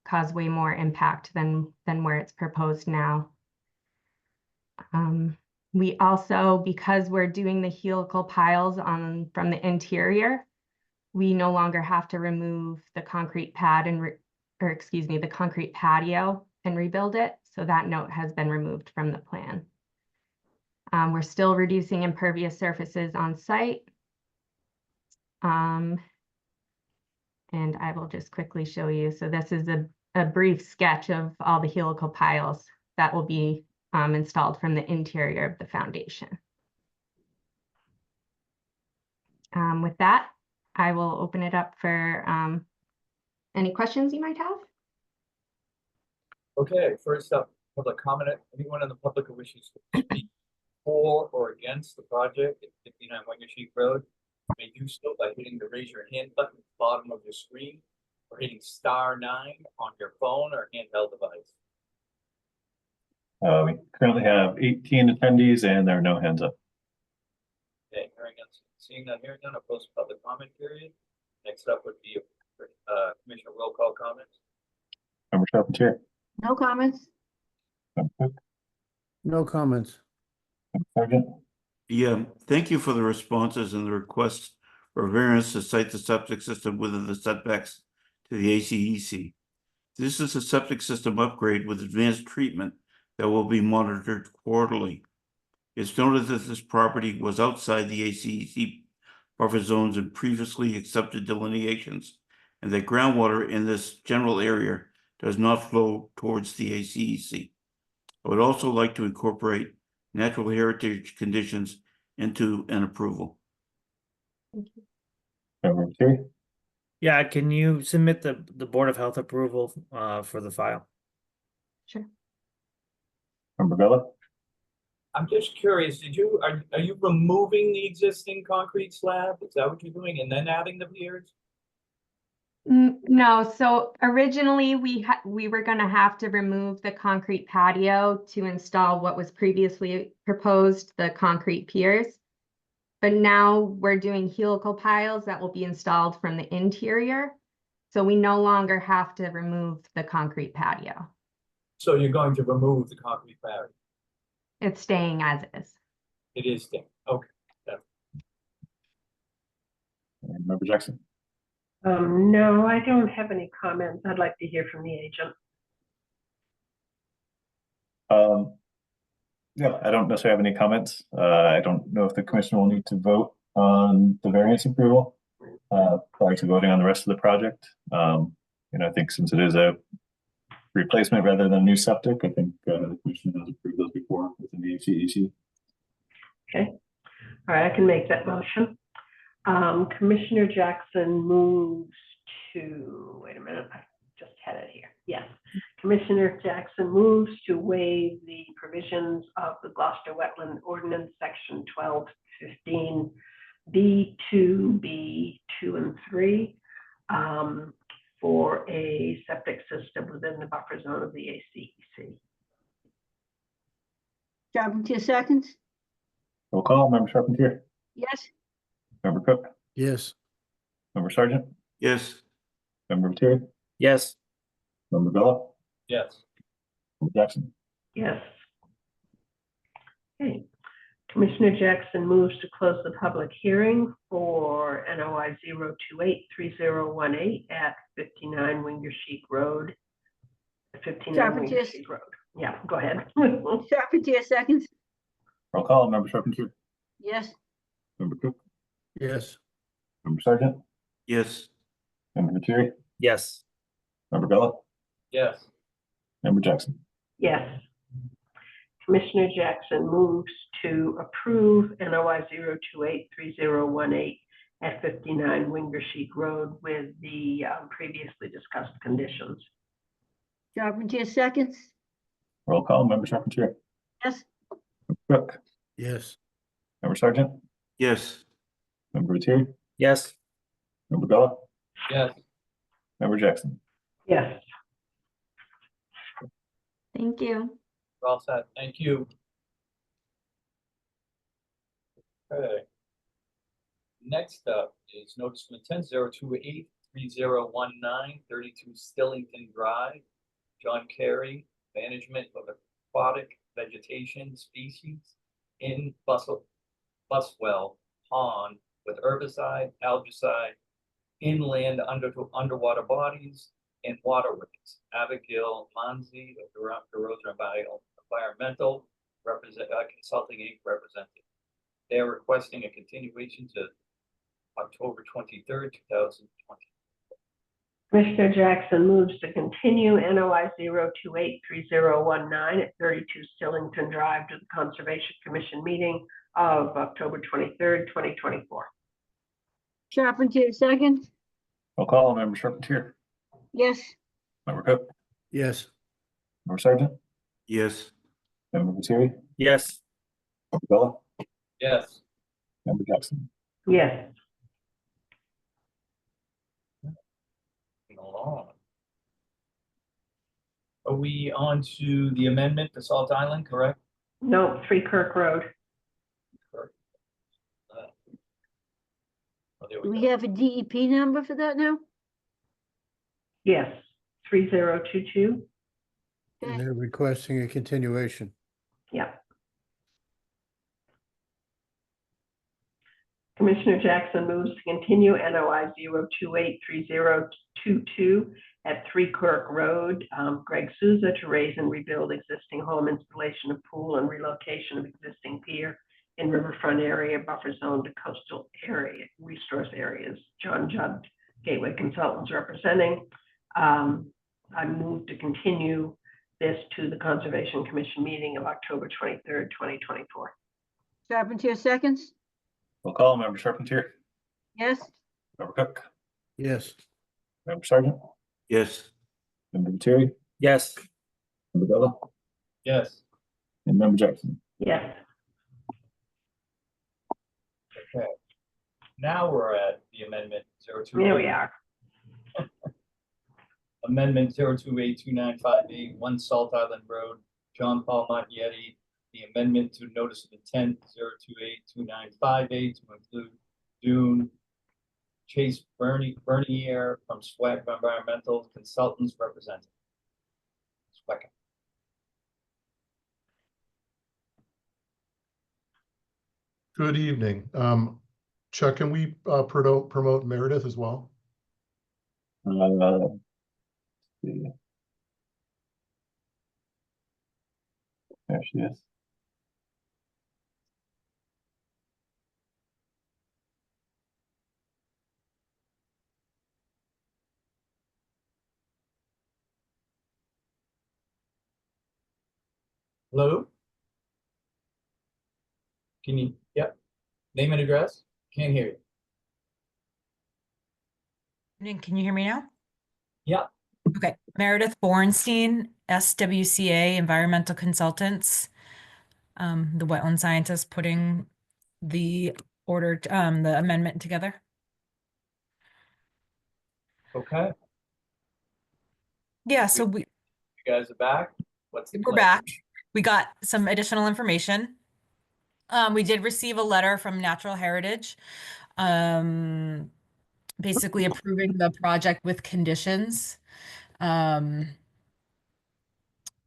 cause way more impact than where it's proposed now. We also, because we're doing the helical piles from the interior, we no longer have to remove the concrete pad the concrete patio and rebuild it. So that note has been removed from the plan. We're still reducing impervious surfaces on site. And I will just quickly show you. So this is a brief sketch of all the helical piles that will be installed from the interior of the foundation. With that, I will open it up for any questions you might have. Okay, first up, public comment. Anyone in the public who wishes to speak for or against the project at 59 Winger Sheep Road may do so by hitting the raise your hand button at the bottom of your screen or hitting *9 on your phone or handheld device. We currently have 18 attendees and there are no hands up. Okay, seeing none, hearing none, I'll close the public comment period. Next up would be Commissioner roll call comments. Member Charpentier. No comments? Member Cook. No comments. Member Sargent. Yeah, thank you for the responses and the requests for variance to site the septic system within the setbacks to the ACEC. This is a septic system upgrade with advanced treatment that will be monitored quarterly. It's noted that this property was outside the ACEC buffer zones and previously accepted delineations, and that groundwater in this general area does not flow towards the ACEC. I would also like to incorporate natural heritage conditions into an approval. Member Terry. Yeah, can you submit the Board of Health approval for the file? Sure. Member Bella. I'm just curious, are you removing the existing concrete slab? Is that what you're doing and then adding the piers? No, so originally we were going to have to remove the concrete patio to install what was previously proposed, the concrete piers. But now we're doing helical piles that will be installed from the interior. So we no longer have to remove the concrete patio. So you're going to remove the concrete patio? It's staying as is. It is staying, okay. And Member Jackson. No, I don't have any comments. I'd like to hear from the agent. Yeah, I don't necessarily have any comments. I don't know if the commission will need to vote on the variance approval prior to voting on the rest of the project. I think since it is a replacement rather than a new septic, I think the commission has approved those before within the ACEC. Okay. All right, I can make that motion. Commissioner Jackson moves to, wait a minute, I just had it here. Yes. Commissioner Jackson moves to waive the provisions of the Gloucester Wetland Ordinance, Section 1215, B2, B2 and 3, for a septic system within the buffer zone of the ACEC. Charpentier seconds? Roll call. Member Charpentier. Yes? Member Cook. Yes. Member Sargent. Yes. Member Terry. Yes. Member Bella. Yes. Member Jackson. Yes. Okay. Commissioner Jackson moves to close the public hearing for NOI 0283018 at 59 Winger Sheep Road. 59 Winger Charpentier. Sheep Road. Yeah, go ahead. Charpentier seconds? Roll call. Member Charpentier. Yes? Member Cook. Yes. Member Sargent. Yes. Member Terry. Yes. Member Bella. Yes. Member Jackson. Yes. Commissioner Jackson moves to approve NOI 0283018 at 59 Winger Sheep Road with the previously discussed conditions. Charpentier seconds? Roll call, Member Charpentier, Yes, Cook, Yes. Member Sergeant, Yes. Member Lettieri, Yes. Member Bella, Yes. Member Jackson. Yes. Thank you. We're all set. Thank you. Okay. Next up is notice of intent 028-3019, 32 Stillington Drive. John Carey, management of aquatic vegetation species in Buswell Pond with herbicide, algicide, inland underwater bodies and waterways. Abigail Manzi of DeRosa Environmental Consulting Inc. represented. They are requesting a continuation to October 23rd, 2020. Commissioner Jackson moves to continue NOI 0283019 at 32 Stillington Drive to the Conservation Commission meeting of October 23rd, 2024. Charpentier, second. Roll call, Member Charpentier, Yes, Member Cook, Yes. Member Sergeant, Yes. Member Lettieri, Yes. Member Bella, Yes. Member Jackson. Yes. Moving along. Are we on to the amendment to Salt Island, correct? No, 3 Kirk Road. Correct. Oh, there do we we go. have a DEP number for that now? Yes, 3022. And they're requesting a continuation. Yeah. Commissioner Jackson moves to continue NOI 0283022 at 3 Kirk Road. Greg Souza to raise and rebuild existing home, installation of pool and relocation of existing pier in riverfront area, buffer zone to coastal area, resource areas. John Judd, Gateway Consultants representing. I move to continue this to the Conservation Commission meeting of October 23rd, 2024. Charpentier, seconds. Roll call, Member Charpentier, Yes, Member Cook, Yes. Member Sergeant, Yes. Member Lettieri, Yes. Member Bella, Yes. and Member Jackson. Yes. Okay. Now we're at the amendment 028. There we are. Amendment 0282958, 1 Salt Island Road, John Paul Montietti. The amendment to notice of intent 0282958 to include Dune Chase Bernier from SWAC Environmental Consultants representing. SWAC. Good evening. Chuck, can we promote Meredith as well? See. There she is. Hello? Can you, yep. Name and address? Can't hear you. Can you hear me now? Yeah. Okay, Meredith Bornstein, SWCA Environmental Consultants, the wetland scientist putting the the amendment together. Okay, Yeah, so you guys are back. What's the we're plan? back. We got some additional information. We did receive a letter from Natural Heritage, basically approving the project with conditions.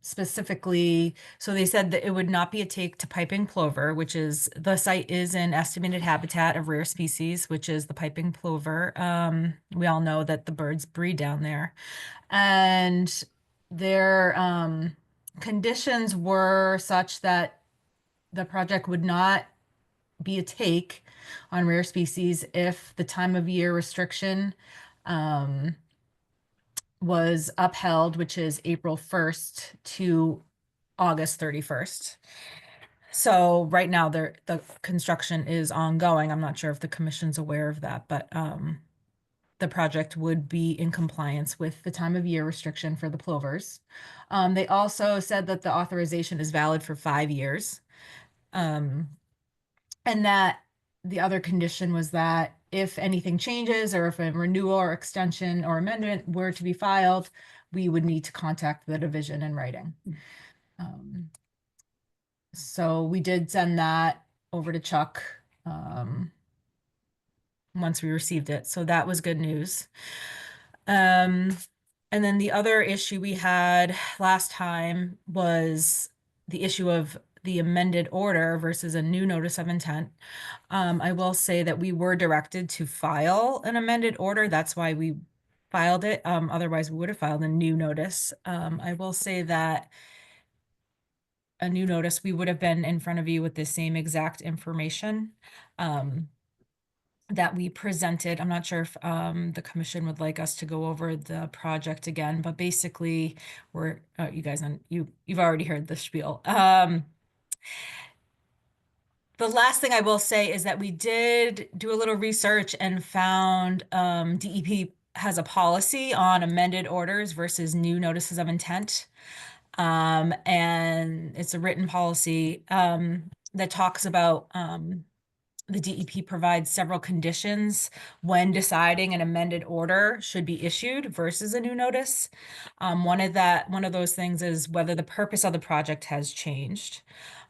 Specifically, so they said that it would not be a take to piping plover, which is the site is an estimated habitat of rare species, which is the piping plover. We all know that the birds breed down there, and their conditions were such that the project would not be a take on rare species if the time of year restriction was upheld, which is April 1st to August 31st. So right now the construction is ongoing. I'm not sure if the commission's aware of that, but the project would be in compliance with the time of year restriction for the plovers. They also said that the authorization is valid for 5 years. And that the other condition was that if anything changes or if a renewal or extension or amendment were to be filed, we would need to contact the division in writing. So we did send that over to Chuck once we received it. So that was good news. And then the other issue we had last time was the issue of the amended order versus a new notice of intent. I will say that we were directed to file an amended order. That's why we filed it. Otherwise, we would have filed a new notice. I will say that a new notice, we would have been in front of you with the same exact information that we presented. I'm not sure if the commission would like us to go over the project again, but basically we're, you guys, you've already heard the spiel. The last thing I will say is that we did do a little research and found DEP has a policy on amended orders versus new notices of intent. And it's a written policy that talks about the DEP provides several conditions when deciding an amended order should be issued versus a new notice. One of those things is whether the purpose of the project has changed.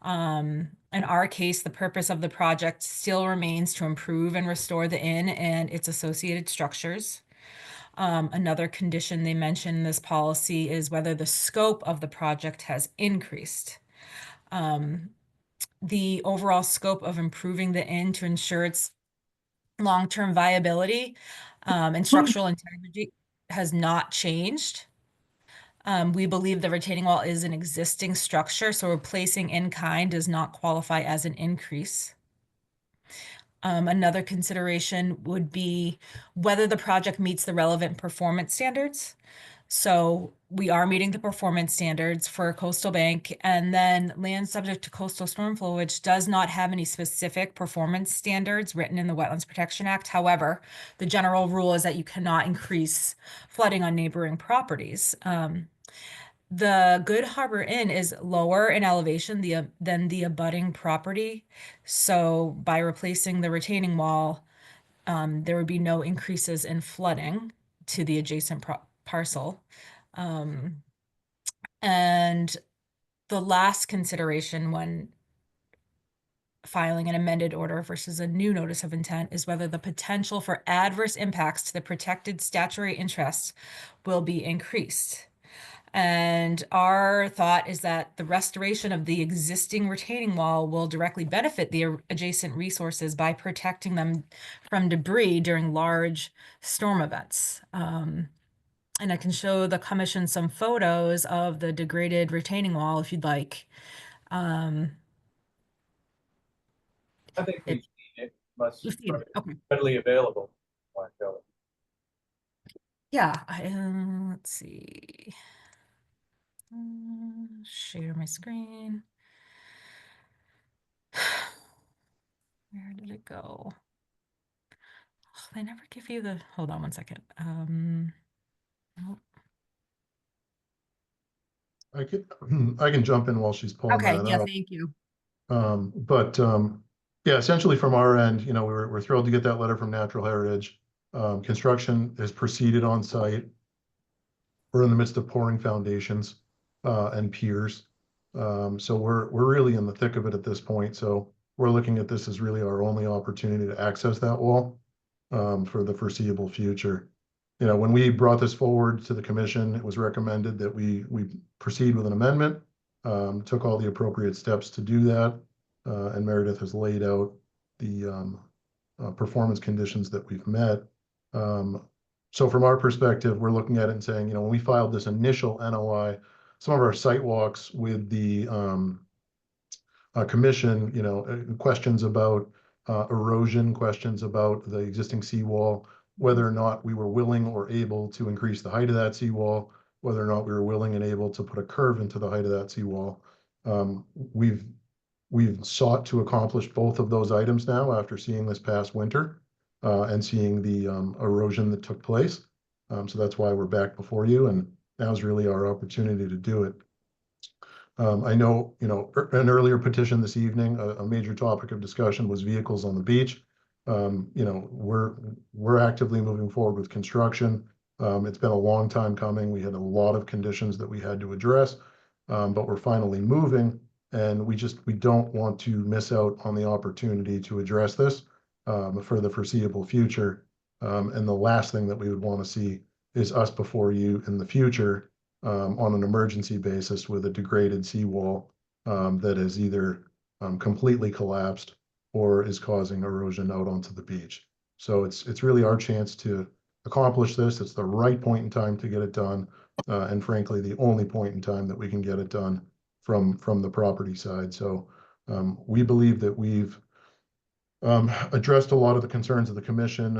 In our case, the purpose of the project still remains to improve and restore the inn and its associated structures. Another condition they mention in this policy is whether the scope of the project has increased. The overall scope of improving the inn to ensure its long-term viability and structural integrity has not changed. We believe the retaining wall is an existing structure, so replacing in kind does not qualify as an increase. Another consideration would be whether the project meets the relevant performance standards. So we are meeting the performance standards for Coastal Bank, and then land subject to coastal storm flow, which does not have any specific performance standards written in the Wetlands Protection Act. However, the general rule is that you cannot increase flooding on neighboring properties. The Good Harbor Inn is lower in elevation than the abutting property. So by replacing the retaining wall, there would be no increases in flooding to the adjacent parcel. And the last consideration when filing an amended order versus a new notice of intent is whether the potential for adverse impacts to the protected statutory interests will be increased. And our thought is that the restoration of the existing retaining wall will directly benefit the adjacent resources by protecting them from debris during large storm events. And I can show the commission some photos of the degraded retaining wall if you'd like. I think we've seen it, must You've seen it, okay. readily available. Want to show it? Yeah, let's see. Share my screen. Where did it go? Oh, they never give you the, hold on one second. Nope. I can jump in while she's pulling Okay, that yeah, up. thank you. Yeah, essentially from our end, you know, we're thrilled to get that letter from Natural Heritage. Construction has proceeded on site. We're in the midst of pouring foundations and piers. So we're really in the thick of it at this point. So we're looking at this as really our only opportunity to access that wall for the foreseeable future. You know, when we brought this forward to the commission, it was recommended that we proceed with an amendment, took all the appropriate steps to do that. And Meredith has laid out the performance conditions that we've met. So from our perspective, we're looking at it and saying, you know, when we filed this initial NOI, some of our site walks with the commission, you know, questions about erosion, questions about the existing seawall, whether or not we were willing or able to increase the height of that seawall, whether or not we were willing and able to put a curve into the height of that seawall. We've sought to accomplish both of those items now after seeing this past winter. and seeing the erosion that took place. So that's why we're back before you, and now's really our opportunity to do it. I know, an earlier petition this evening, a major topic of discussion was vehicles on the beach. We're actively moving forward with construction. It's been a long time coming. We had a lot of conditions that we had to address, but we're finally moving, and we don't want to miss out on the opportunity to address this for the foreseeable future. And the last thing that we would want to see is us before you in the future on an emergency basis with a degraded seawall that is either completely collapsed or is causing erosion out onto the beach. So it's really our chance to accomplish this. It's the right point in time to get it done, and frankly, the only point in time that we can get it done from the property side. So we believe that we've addressed a lot of the concerns of the commission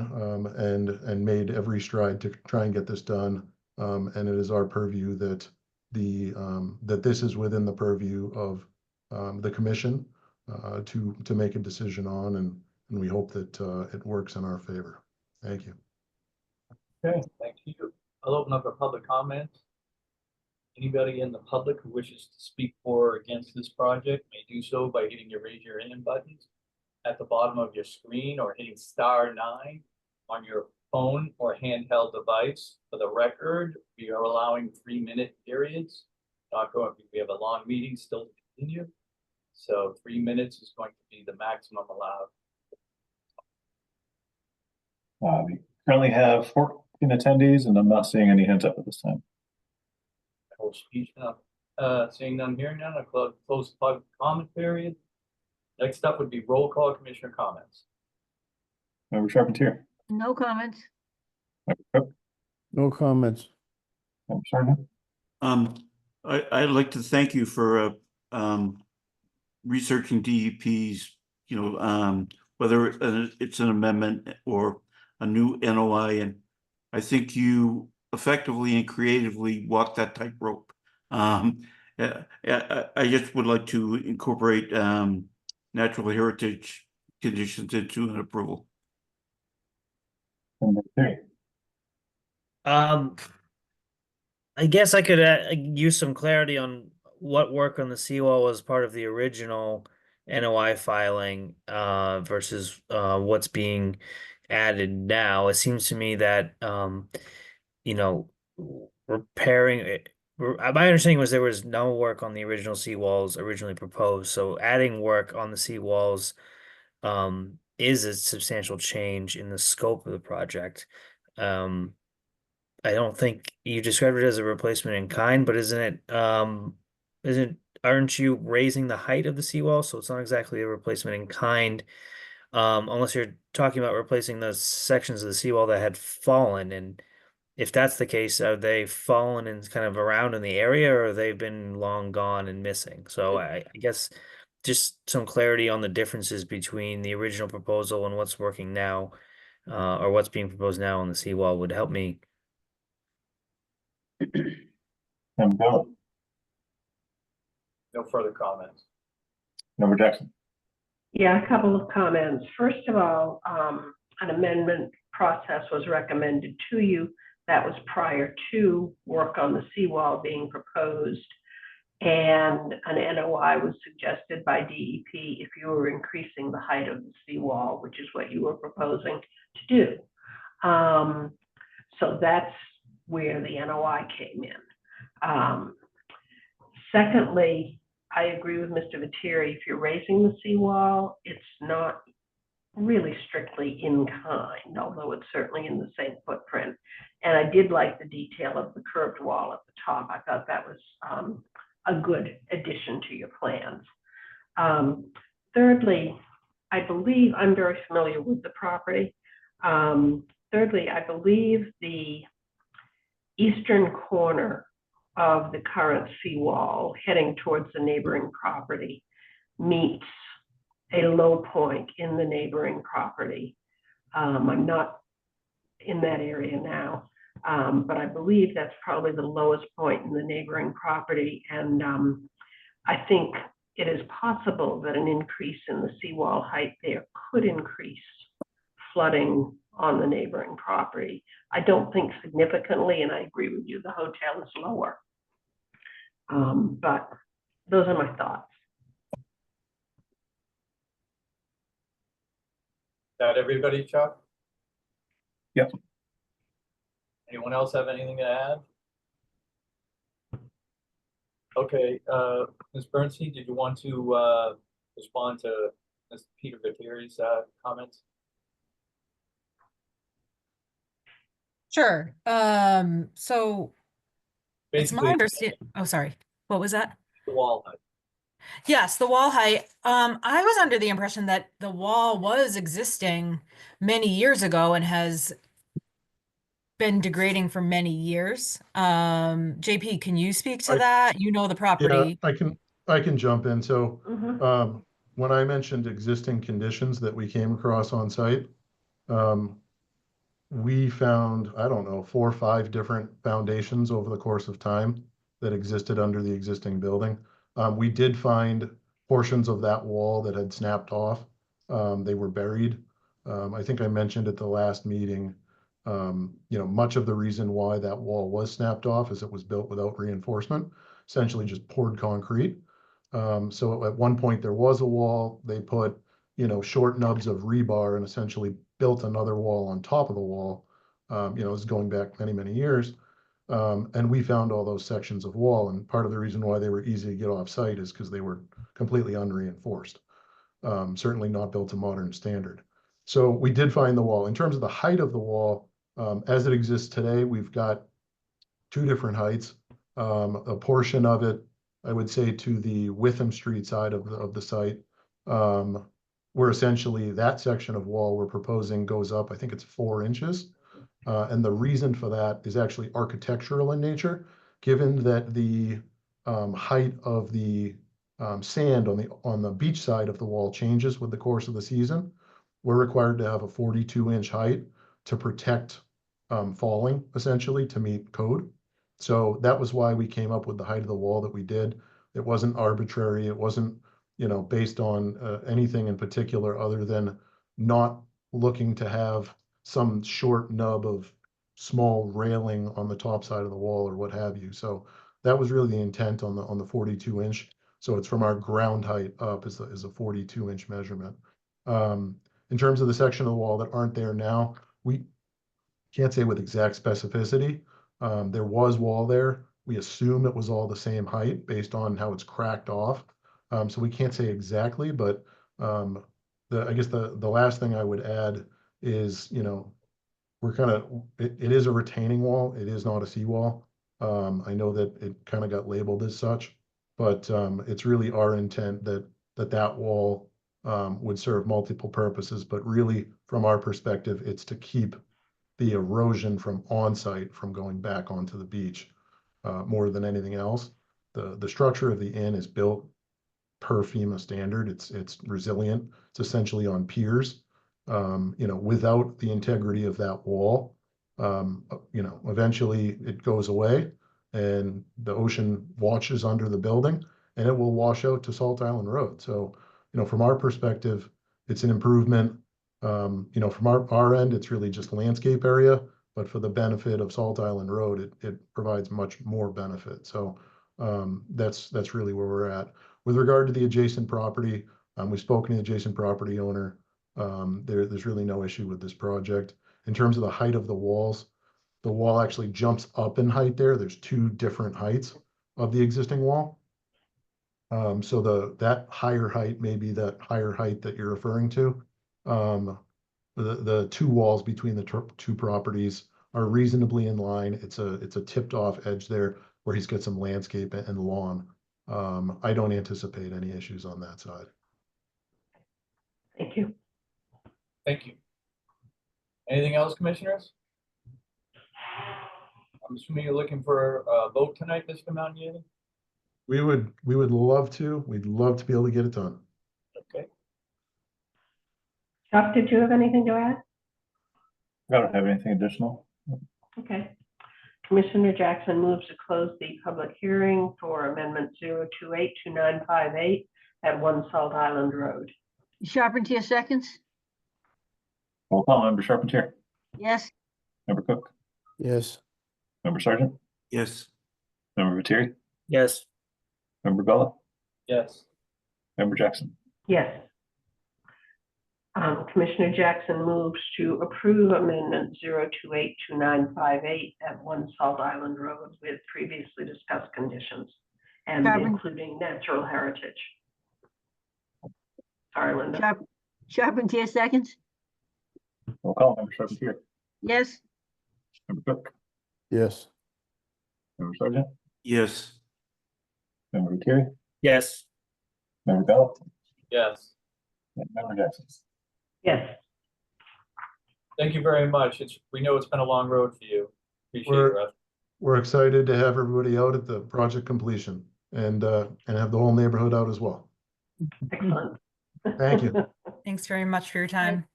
and made every stride to try and get this done. And it is our purview that that this is within the purview of the commission to make a decision on, and we hope that it works in our favor. Thank you. Okay, thank you. I'll open up for public comments. Anybody in the public who wishes to speak for or against this project may do so by hitting your raise your hand buttons at the bottom of your screen or hitting *9 on your phone or handheld device. For the record, we are allowing 3-minute periods. Not going, we have a long meeting still to continue. So 3 minutes is going to be the maximum allowed. We currently have 14 attendees, and I'm not seeing any hands up at this time. Whole speech now. Seeing none, hearing none, I close the public comment period. Next up would be roll call commissioner comments. Member Charpentier. No comments. Member Cook. No comments. Member Sargent. I'd like to thank you for researching DEP's, whether it's an amendment or a new NOI, and I think you effectively and creatively walk that tightrope. I just would like to incorporate natural heritage conditions into an approval. I guess I could use some clarity on what work on the seawall was part of the original NOI filing versus what's being added now. It seems to me that repairing it. My understanding was there was no work on the original seawalls originally proposed, so adding work on the seawalls is a substantial change in the scope of the project. I don't think you described it as a replacement in kind, but aren't you raising the height of the seawall? So it's not exactly a replacement in kind, unless you're talking about replacing those sections of the seawall that had fallen. And if that's the case, are they fallen and kind of around in the area, or they've been long gone and missing? So I guess just some clarity on the differences between the original proposal and what's working now, or what's being proposed now on the seawall would help me. Member No further comments. Member Jackson. Yeah, a couple of comments. First of all, an amendment process was recommended to you. That was prior to work on the seawall being proposed. And an NOI was suggested by DEP if you were increasing the height of the seawall, which is what you were proposing to do. So that's where the NOI came in. Secondly, I agree with Mr. Viteri. If you're raising the seawall, it's not really strictly in kind, although it's certainly in the same footprint. And I did like the detail of the curved wall at the top. I thought that was a good addition to your plans. Thirdly, I believe I'm very familiar with the property. Thirdly, I believe the eastern corner of the current seawall heading towards the neighboring property meets a low point in the neighboring property. I'm not in that area now, but I believe that's probably the lowest point in the neighboring property. And I think it is possible that an increase in the seawall height there could increase flooding on the neighboring property. I don't think significantly, and I agree with you, the hotel is lower. But those are my thoughts. That everybody, Chuck? Yep. Anyone else have anything to add? Okay, Ms. Bernstein, did you want to respond to Mr. Peter Vitteri's comments? Sure. So it's my Basically, understanding. Oh, sorry. What was that? the wall height. Yes, the wall height. I was under the impression that the wall was existing many years ago and has been degrading for many years. JP, can you speak to that? You know the Yeah, property. I can jump in. So, Mhm. when I mentioned existing conditions that we came across on site, we found, I don't know, 4 or 5 different foundations over the course of time that existed under the existing building. We did find portions of that wall that had snapped off. They were buried. I think I mentioned at the last meeting, much of the reason why that wall was snapped off is it was built without reinforcement, essentially just poured concrete. So at one point there was a wall, they put, short nubs of rebar and essentially built another wall on top of the wall. It was going back many, many years. And we found all those sections of wall, and part of the reason why they were easy to get off site is because they were completely unreinforced. Certainly not built to modern standard. So we did find the wall. In terms of the height of the wall, as it exists today, we've got 2 different heights. A portion of it, I would say, to the Witham Street side of the site, where essentially that section of wall we're proposing goes up, I think it's 4 inches. And the reason for that is actually architectural in nature, given that the height of the sand on the beach side of the wall changes with the course of the season. We're required to have a 42-inch height to protect falling, essentially, to meet code. So that was why we came up with the height of the wall that we did. It wasn't arbitrary. It wasn't, based on anything in particular other than not looking to have some short nub of small railing on the top side of the wall or what have you. So that was really the intent on the 42-inch. So it's from our ground height up is a 42-inch measurement. In terms of the section of the wall that aren't there now, we can't say with exact specificity. There was wall there. We assume it was all the same height based on how it's cracked off. So we can't say exactly, but I guess the last thing I would add is, we're it is a retaining wall. It is not a seawall. I know that it kind of got labeled as such, but it's really our intent that wall would serve multiple purposes, but really from our perspective, it's to keep the erosion from on-site from going back onto the beach more than anything else. The structure of the inn is built per FEMA standard. It's resilient. It's essentially on piers. Without the integrity of that wall, eventually it goes away and the ocean washes under the building and it will wash out to Salt Island Road. So, from our perspective, it's an improvement. From our end, it's really just landscape area, but for the benefit of Salt Island Road, it provides much more benefit. So that's really where we're at. With regard to the adjacent property, we've spoken to the adjacent property owner. There's really no issue with this project. In terms of the height of the walls, the wall actually jumps up in height there. There's 2 different heights of the existing wall. So that higher height may be that higher height that you're referring to. The 2 walls between the 2 properties are reasonably in line. It's a tipped off edge there where he's got some landscape and lawn. I don't anticipate any issues on that side. Thank you. Thank you. Anything else, commissioners? I'm assuming you're looking for a vote tonight, Mr. Mountain. We would love to. We'd love to be able to get it done. Okay. Chuck, did you have anything to add? I don't have anything additional. Okay. Commissioner Jackson moves to close the public hearing for amendment 0282958 at 1 Salt Island Road. Charpentier seconds. Roll call, Member Charpentier, yes, Member Cook, yes, Member Sergeant, Yes. Member Viteri, Yes. Member Gullo, Yes. Member Jackson. Yes. Commissioner Jackson moves to approve amendment 0282958 at 1 Salt Island Road with previously discussed conditions and Carmen. including natural heritage. Sorry, Linda. Charpentier seconds, Roll call, Member Charpentier, yes, Member Cook, yes, Member Sergeant, Yes. Member Viteri, Yes. Member Gullo, Yes. and Member Jackson. Yes. Thank you very much. We know it's been a long road for you. Appreciate We're- it, Russ. We're excited to have everybody out at the project completion and have the whole neighborhood out as well. Excellent. Thank you. Thanks very much for your time.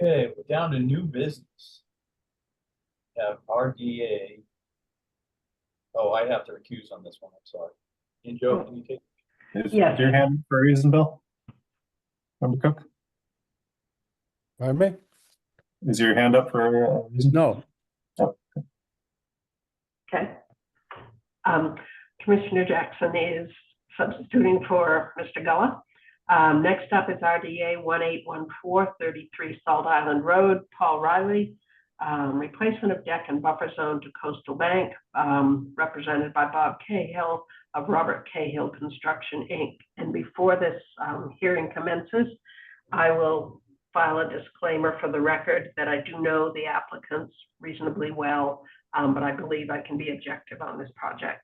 Okay, we're down to new business. We have RDA. Oh, I have to recuse on this one, I'm sorry. And Joe, can you take? Is Yes. your hand for a reason, Bill? Member Cook, pardon me? is your hand up for a reason? No, Okay. Commissioner Jackson is substituting for Mr. Gullo. Next up is RDA 1814 33 Salt Island Road, Paul Riley. Replacement of deck and buffer zone to Coastal Bank, represented by Bob Cahill of Robert Cahill Construction, Inc. And before this hearing commences, I will file a disclaimer for the record that I do know the applicants reasonably well, but I believe I can be objective on this project.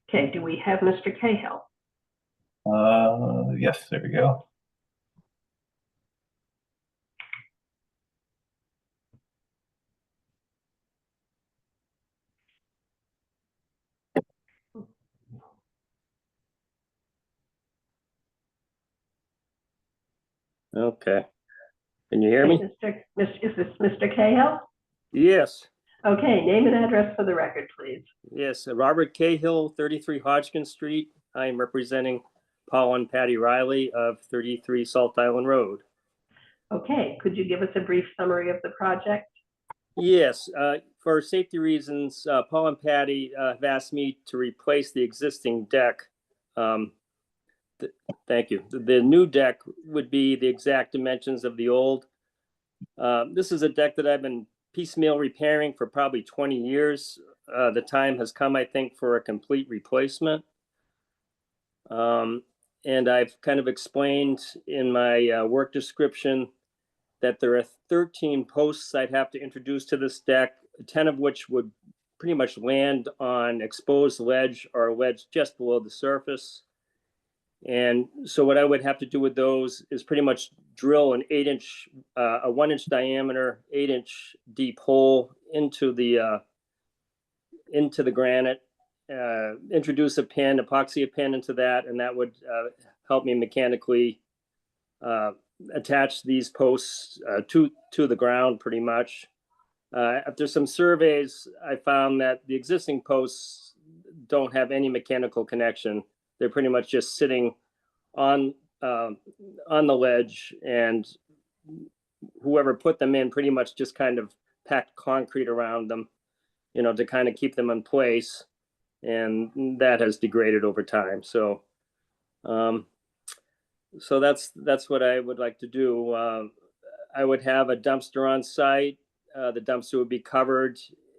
Okay, do we have Mr. Cahill? Yes, there we go. Okay. Can you hear me? Is this Mr. Cahill? Yes. Okay, name and address for the record, please. Yes. Robert Cahill, 33 Hodgkin Street. I am representing Paul and Patty Riley of 33 Salt Island Road. Okay, could you give us a brief summary of the project? Yes. For safety reasons, Paul and Patty have asked me to replace the existing deck. Thank you. The new deck would be the exact dimensions of the old. This is a deck that I've been piecemeal repairing for probably 20 years. The time has come, I think, for a complete replacement. And I've kind of explained in my work description that there are 13 posts I'd have to introduce to this deck, 10 of which would pretty much land on exposed ledge or ledge just below the surface. And so what I would have to do with those is pretty much drill an 8-inch, a 1-inch diameter, 8-inch deep hole into the granite, introduce a pin, epoxy a pin into that, and that would help me mechanically attach these posts to the ground pretty much. After some surveys, I found that the existing posts don't have any mechanical connection. They're pretty much just sitting on the ledge, and whoever put them in pretty much just kind of packed concrete around them, you know, to kind of keep them in place. And that has degraded over time. So, so that's what I would like to do. I would have a dumpster on site. The dumpster would be covered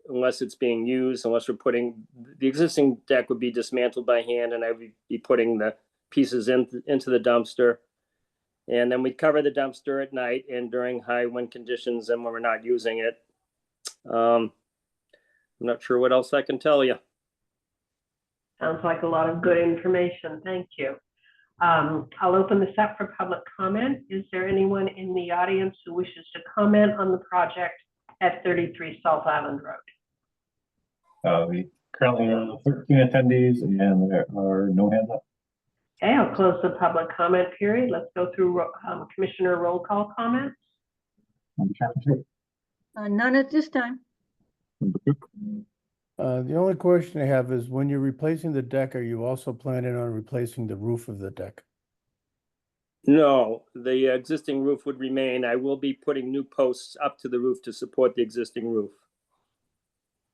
unless it's being used, unless we're putting, the existing deck would be dismantled by hand, and I would be putting the pieces into the dumpster. And then we'd cover the dumpster at night and during high wind conditions and when we're not using it. I'm not sure what else I can tell you. Sounds like a lot of good information. Thank you. I'll open this up for public comment. Is there anyone in the audience who wishes to comment on the project at 33 Salt Island Road? We currently have 13 attendees and there are no hands up. Okay, I'll close the public comment period. Let's go through Commissioner roll call comments. none at this time. Member Cook, The only question I have is when you're replacing the deck, are you also planning on replacing the roof of the deck? No, the existing roof would remain. I will be putting new posts up to the roof to support the existing roof.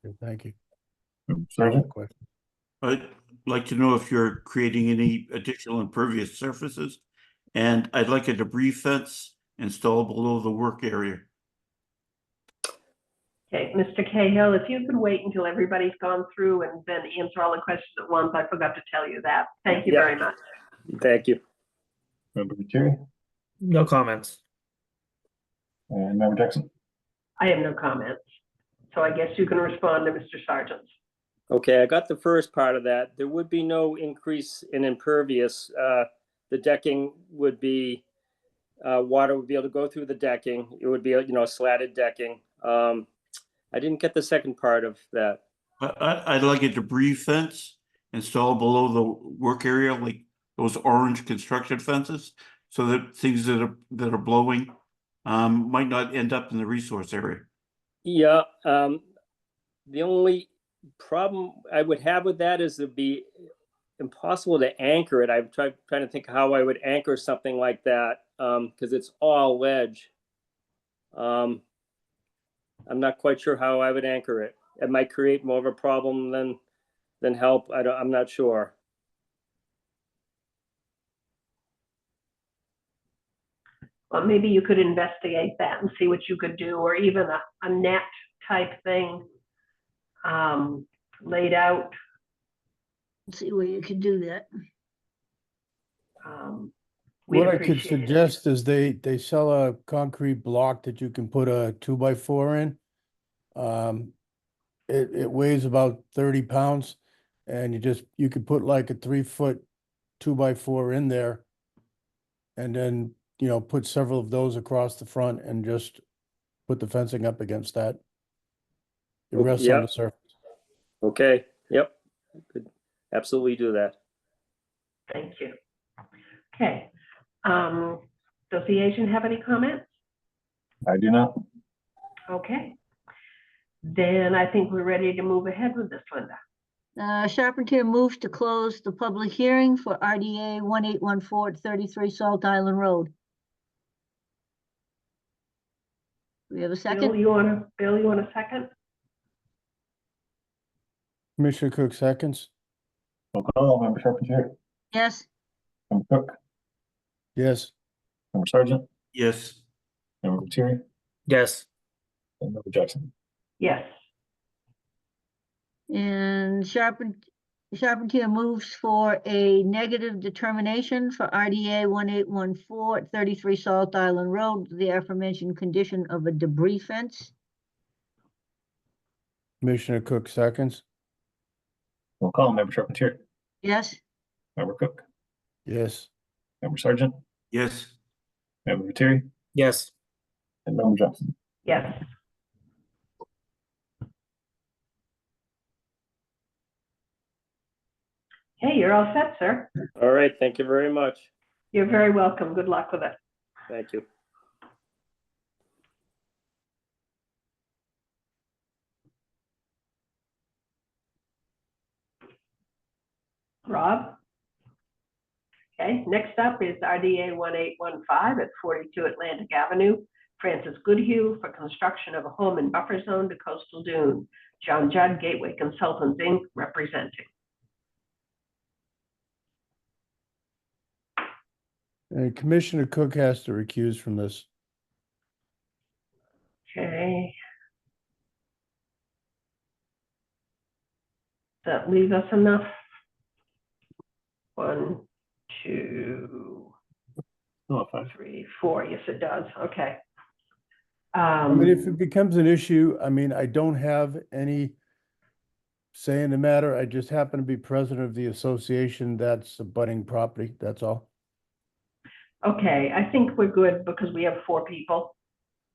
Okay, thank you. Sergeant? Question. I'd like to know if you're creating any additional impervious surfaces, and I'd like a debris fence installed below the work area. Okay, Mr. Cahill, if you could wait until everybody's gone through and then answer all the questions at once, I forgot to tell you that. Thank you Yeah. very much. Thank you. Member Materi? No comments. And Member Jackson? I have no comments. So I guess you can respond to Mr. Sargent. Okay, I got the first part of that. There would be no increase in impervious. The decking would be, water would be able to go through the decking. It would be, slatted decking. I didn't get the second part of that. I'd like a debris fence installed below the work area, like those orange construction fences, so that things that are blowing might not end up in the resource area. Yeah, the only problem I would have with that is it'd be impossible to anchor it. I'm trying to think how I would anchor something like that, because it's all ledge. I'm not quite sure how I would anchor it. It might create more of a problem than help. I'm not sure. Well, maybe you could investigate that and see what you could do, or even a net type thing laid out. Let's see where you can do that. We'd What I could appreciate it. suggest is they sell a concrete block that you can put a 2x4 in. It weighs about 30 pounds, and you could put like a 3-foot 2x4 in there, and then put several of those across the front and just put the fencing up against that. It rests on Yep. the surface. Okay, yep, could absolutely do that. Thank you. Okay. Does the agent have any comments? I do not. Okay. Then I think we're ready to move ahead with this, Linda. Charpentier moves to close the public hearing for RDA 1814 at 33 Salt Island Road. We have a second? Bill, you want a second? Commissioner Cook seconds. Roll call. Member Charpentier? Yes. Member Cook? Yes. Member Sargent? Yes. Member Materi? Yes. And Member Jackson? Yes. And Charpentier moves for a negative determination for RDA 1814 at 33 Salt Island Road, the aforementioned condition of a debris fence. Commissioner Cook seconds. Roll call. Member Charpentier? Yes. Member Cook? Yes. Member Sargent? Yes. Member Materi? Yes. And Member Jackson? Yes. Hey, you're all set, sir. All right, thank you very much. You're very welcome. Good luck with it. Thank you. Rob? Okay, next up is RDA 1815 at 42 Atlantic Avenue. Francis Goodhue for construction of a home in buffer zone to coastal dune. John Judd, Gateway Consultants, Inc., representing. And Commissioner Cook has to recuse from this. Okay. Does that leave us enough? 1, 2, 3, 4. Yes, it does. Okay. I mean, if it becomes an issue, I mean, I don't have any say in the matter. I just happen to be president of the association that's abutting property. That's all. Okay, I think we're good because we have 4 people.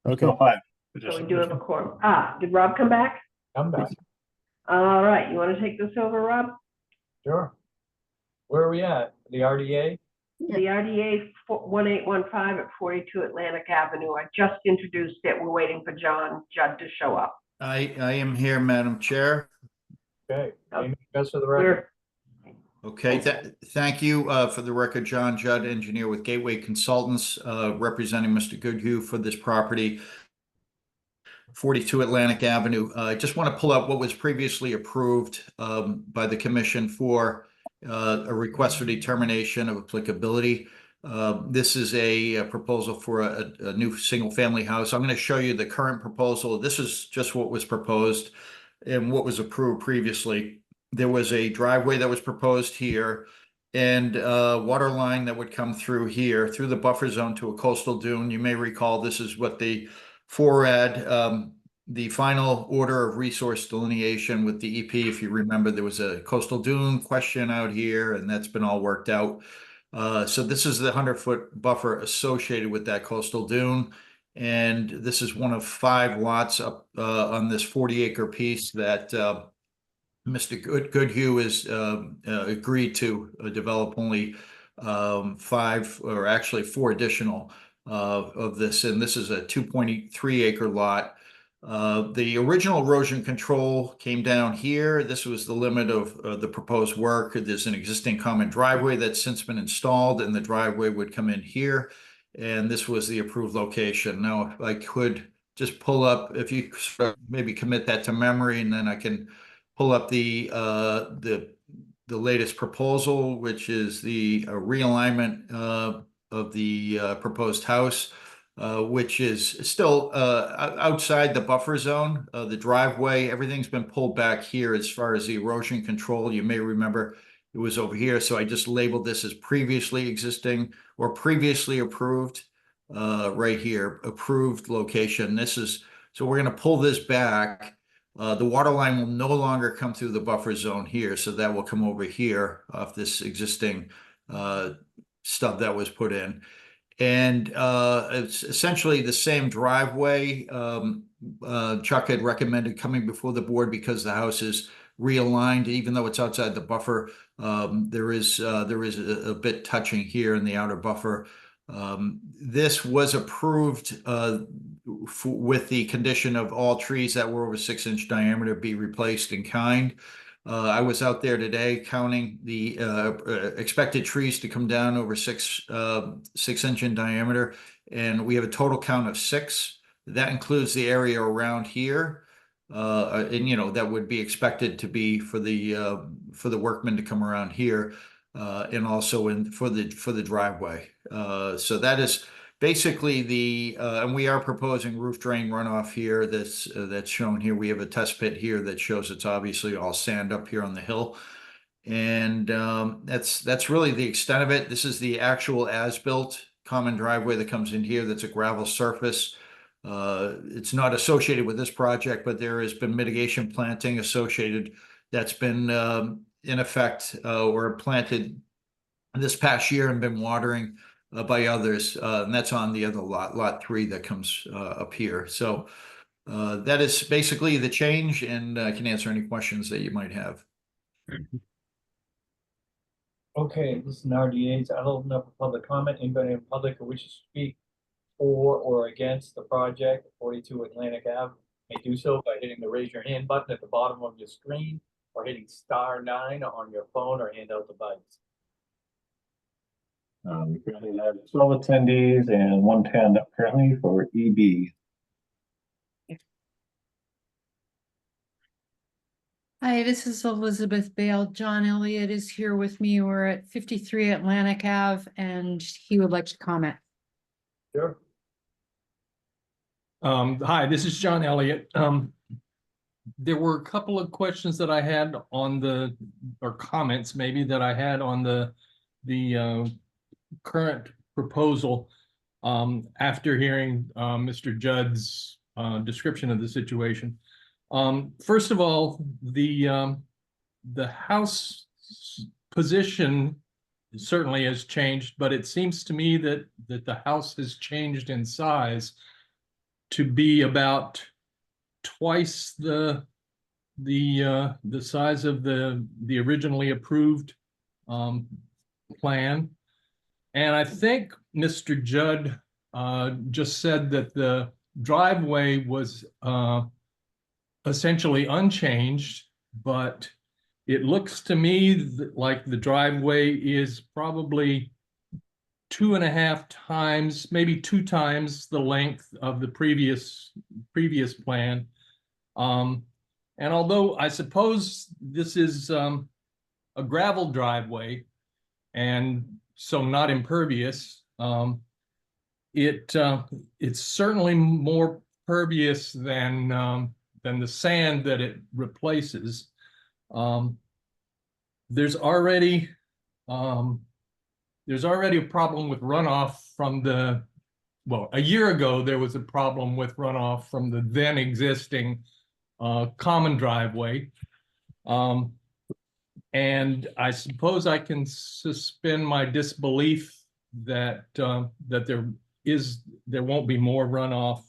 Okay. No, 5. So we do have a quorum. Did Rob come back? I'm back. All right, you want to take this over, Rob? Sure. Where are we at? The RDA? The RDA 1815 at 42 Atlantic Avenue. I just introduced it. We're waiting for John Judd to show up. I am here, Madam Chair. Okay, anything else for the record? Okay, thank you, for the record, John Judd, engineer with Gateway Consultants, representing Mr. Goodhue for this property, 42 Atlantic Avenue. I just want to pull up what was previously approved, by the commission for, a request for determination of applicability. This is a proposal for a new single-family house. I'm going to show you the current proposal. This is just what was proposed and what was approved previously. There was a driveway that was proposed here and a water line that would come through here, through the buffer zone to a coastal dune. You may recall this is what the FORAD, the final order of resource delineation with the EP. If you remember, there was a coastal dune question out here, and that's been all worked out. So this is the 100-foot buffer associated with that coastal dune. And this is one of 5 lots up on this 40-acre piece that Mr. Goodhue has agreed to develop only 5, or actually 4 additional of this, and this is a 2.3 acre lot. The original erosion control came down here. This was the limit of the proposed work. There's an existing common driveway that's since been installed, and the driveway would come in here, and this was the approved location. Now, if I could just pull up, if you sort of maybe commit that to memory, and then I can pull up the latest proposal, which is the realignment of the proposed house, which is still outside the buffer zone. The driveway, everything's been pulled back here as far as the erosion control. You may remember it was over here, so I just labeled this as previously existing or previously approved, right here, approved location. This is, so we're going to pull this back. The water line will no longer come through the buffer zone here, so that will come over here off this existing stub that was put in. And it's essentially the same driveway. Chuck had recommended coming before the board because the house is realigned, even though it's outside the buffer. There is a bit touching here in the outer buffer. This was approved with the condition of all trees that were over 6-inch diameter be replaced in kind. I was out there today counting the expected trees to come down over 6-inch in diameter, and we have a total count of 6. That includes the area around here, and you know that would be expected to be for the workmen to come around here, and also for the driveway. So that is basically the, and we are proposing roof drain runoff here that's shown here. We have a test pit here that shows it's obviously all sand up here on the hill. And that's really the extent of it. This is the actual as-built common driveway that comes in here. That's a gravel surface. It's not associated with this project, but there has been mitigation planting associated that's been in effect or planted this past year and been watering by others, and that's on the other lot 3 that comes up here. So that is basically the change, and I can answer any questions that you might have. Okay, this is an RDA. I'll open up a public comment. Anybody in public who wishes to speak for or against the project, 42 Atlantic Ave, may do so by hitting the raise your hand button at the bottom of your screen or hitting *9 on your phone or hand out the buttons. We currently have 12 attendees and 110 currently for EB. Hi, this is Elizabeth Bale. John Elliott is here with me. We're at 53 Atlantic Ave, and he would like to comment. Sure. Hi, this is John Elliott. There were a couple of questions that I had on or comments maybe that I had on the current proposal after hearing Mr. Judd's description of the situation. First of all, the house position certainly has changed, but it seems to me that the house has changed in size to be about twice the size of the originally approved plan. And I think Mr. Judd just said that the driveway was essentially unchanged, but it looks to me like the driveway is probably 2.5 times, maybe 2 times the length of the previous plan. And although I suppose this is a gravel driveway and so not impervious, it's certainly more pervious than the sand that it replaces. There's already a problem with runoff from a year ago, there was a problem with runoff from the then existing common driveway. And I suppose I can suspend my disbelief that there won't be more runoff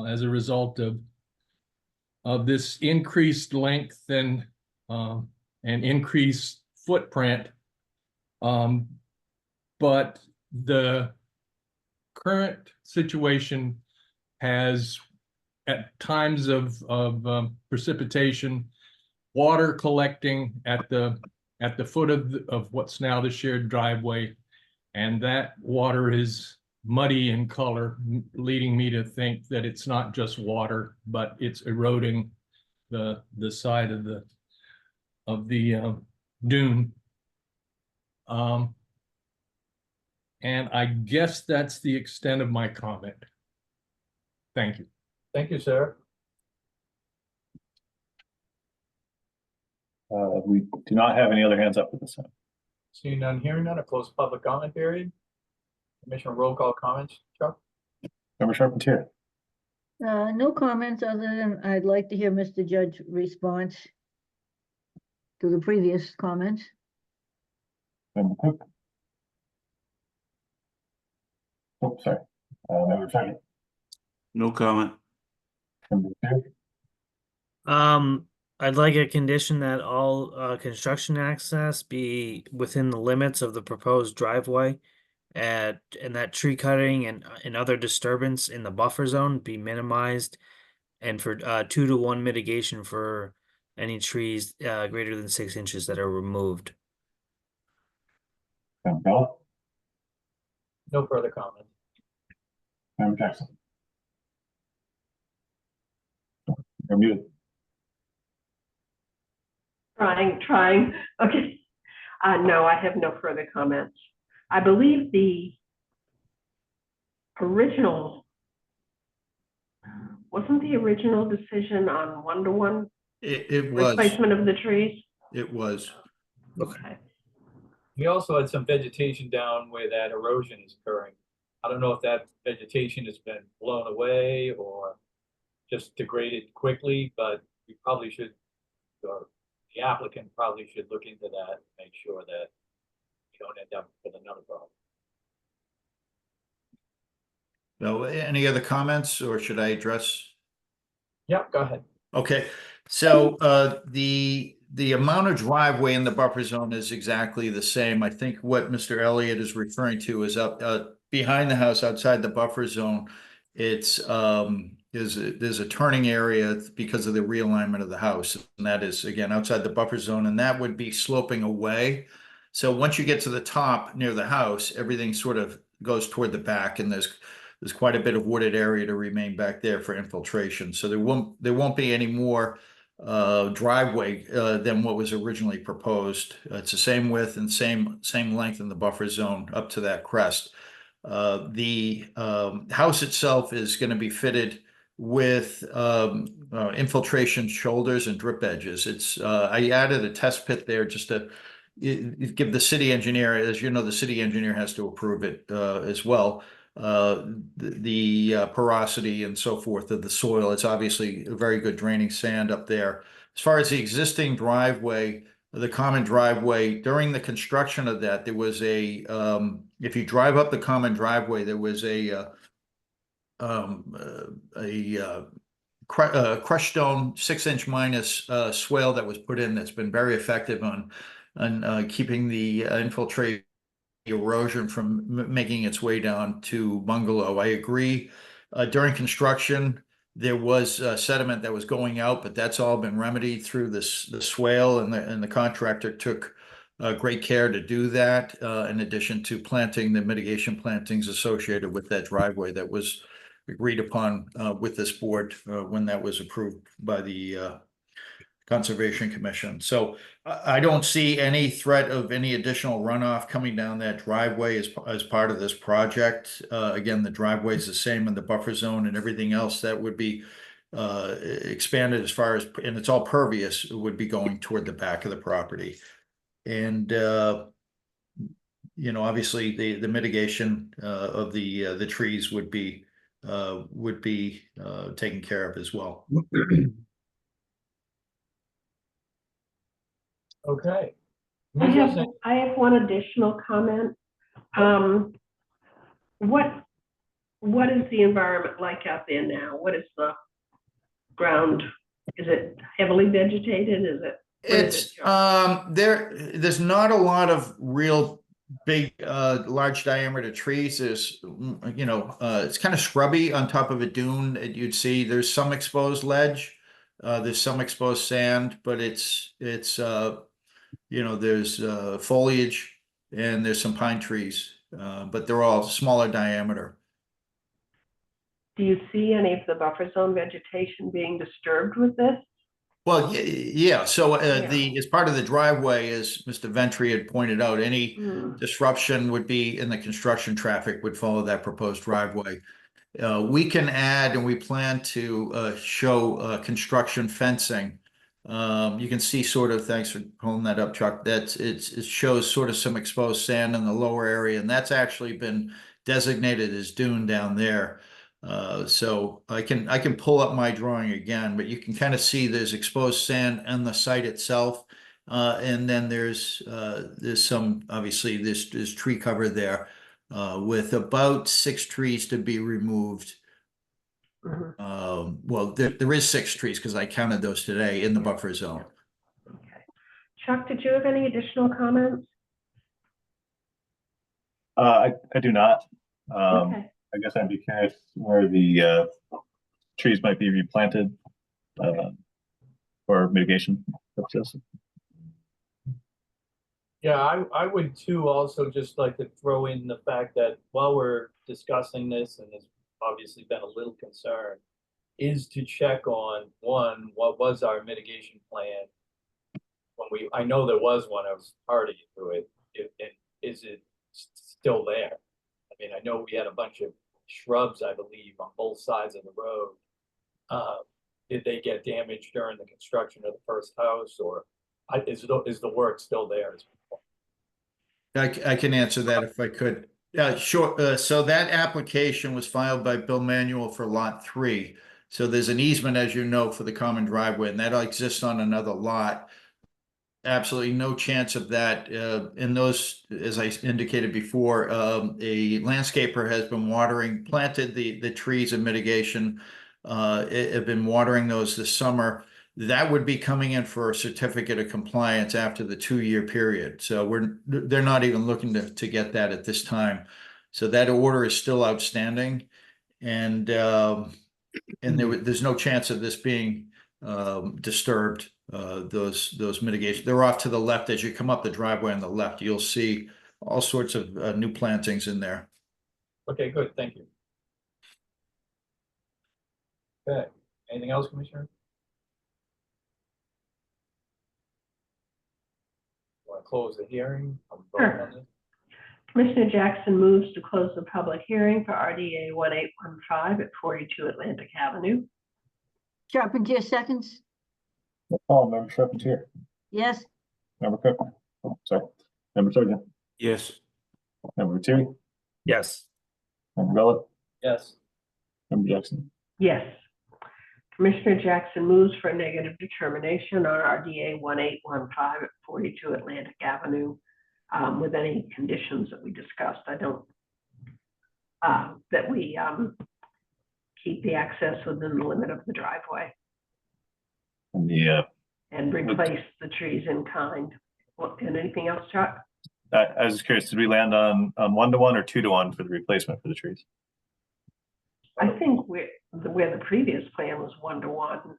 as a result of this increased length and increased footprint. But the current situation has, at times of precipitation, water collecting at the foot of what's now the shared driveway, and that water is muddy in color, leading me to think that it's not just water, but it's eroding the side of the dune. And I guess that's the extent of my comment. Thank you. Thank you, sir. We do not have any other hands up at this time. Seeing none, hearing none, a closed public comment period. Commissioner roll call comments, Chuck? Member Charpentier. No comments other than I'd like to hear Mr. Judge's response to the previous comments. Member Cook. Oh, sorry. Member Fennell. No comment. Member Beard. I'd like a condition that all construction access be within the limits of the proposed driveway, and that tree cutting and other disturbance in the buffer zone be minimized, and for 2-to-1 mitigation for any trees greater than 6 inches that are removed. Member Bell. No further comment. Member Jackson. You're muted. Trying. Okay. No, I have no further comments. I believe the original, wasn't the original decision on 1-to-1 It was. replacement of the trees? It was. Okay. We also had some vegetation down where that erosion is occurring. I don't know if that vegetation has been blown away or just degraded quickly, but we probably should, or the applicant probably should look into that and make sure that we don't end up with another problem. No, any other comments, or should I address? Yep, go ahead. Okay, so the amount of driveway in the buffer zone is exactly the same. I think what Mr. Elliott is referring to is up behind the house outside the buffer zone. It's there's a turning area because of the realignment of the house, and that is again outside the buffer zone, and that would be sloping away. So once you get to the top near the house, everything sort of goes toward the back, and there's quite a bit of wooded area to remain back there for infiltration. So there won't be any more driveway than what was originally proposed. It's the same width and same length in the buffer zone up to that crest. The house itself is going to be fitted with infiltration shoulders and drip edges. It's I added a test pit there just to give the city engineer, as you know, the city engineer has to approve it as well. The porosity and so forth of the soil. It's obviously a very good draining sand up there. As far as the existing driveway, the common driveway, during the construction of that, there was a, if you drive up the common driveway, there was a crushed stone 6-inch minus swale that was put in that's been very effective on keeping the infiltrate erosion from making its way down to bungalow. I agree. During construction, there was sediment that was going out, but that's all been remedied through the swale, and the contractor took great care to do that, in addition to planting the mitigation plantings associated with that driveway that was agreed upon with this board when that was approved by the Conservation Commission. So I don't see any threat of any additional runoff coming down that driveway as part of this project. Again, the driveway is the same in the buffer zone, and everything else that would be expanded as far as, and it's all pervious, would be going toward the back of the property. And you know, obviously the mitigation of the trees would be taken care of as well. Okay. I have one additional comment. What is the environment like out there now? What is the ground? Is it heavily vegetated? Is it? It's there's not a lot of real big large diameter trees. There's you know, it's kind of scrubby on top of a dune. You'd see there's some exposed ledge, there's some exposed sand, but it's you know, there's foliage and there's some pine trees, but they're all smaller diameter. Do you see any of the buffer zone vegetation being disturbed with this? Well, yeah. So as part of the driveway, as Mr. Ventry had pointed out, any disruption would be in the construction traffic would follow that proposed driveway. We can add, and we plan to show construction fencing. You can see sort of, thanks for pulling that up, Chuck, it shows sort of some exposed sand in the lower area, and that's actually been designated as dune down there. So I can pull up my drawing again, but you can kind of see there's exposed sand on the site itself. And then there's some, obviously there's tree cover there, with about 6 trees to be removed. Well, there is 6 trees because I counted those today in the buffer zone. Okay. Chuck, did you have any additional comments? I do not. Okay. I guess I'd be curious where the trees might be replanted for mitigation purposes. Yeah, I would too. Also, just like to throw in the fact that while we're discussing this, and there's obviously been a little concern, is to check on one, what was our mitigation plan when I know there was one, I was party to it. Is it still there? I mean, I know we had a bunch of shrubs, I believe, on both sides of the road. Did they get damaged during the construction of the first house, or is the work still there? I can answer that if I could. Sure. So that application was filed by Bill Manuel for lot 3. So there's an easement, as you know, for the common driveway, and that exists on another lot. Absolutely no chance of that. In those, as I indicated before, a landscaper has been planted the trees in mitigation, have been watering those this summer. That would be coming in for a certificate of compliance after the 2-year period. So they're not even looking to get that at this time. So that order is still outstanding, and there's no chance of this being disturbed. Those mitigation, they're off to the left. As you come up the driveway on the left, you'll see all sorts of new plantings in there. Okay, good, thank you. Okay, anything else, Commissioner? Want to close the hearing? Sure. Commissioner Jackson moves to close the public hearing for RDA 1815 at 42 Atlantic Avenue. Charpentier seconds. Member Charpentier. Yes. Member Cook. Oh, sorry. Member Surgeon. Yes. Member Terry. Yes. Member Bella. Yes. Member Jackson. Yes. Commissioner Jackson moves for a negative determination on RDA 1815 at 42 Atlantic Avenue with any conditions that we discussed. I don't, that we keep the access within the limit of the driveway. And replace the trees in kind. And anything else, Chuck? I was just curious, did we land on 1-to-1 or 2-to-1 for the replacement for the trees? I think where the previous plan was 1-to-1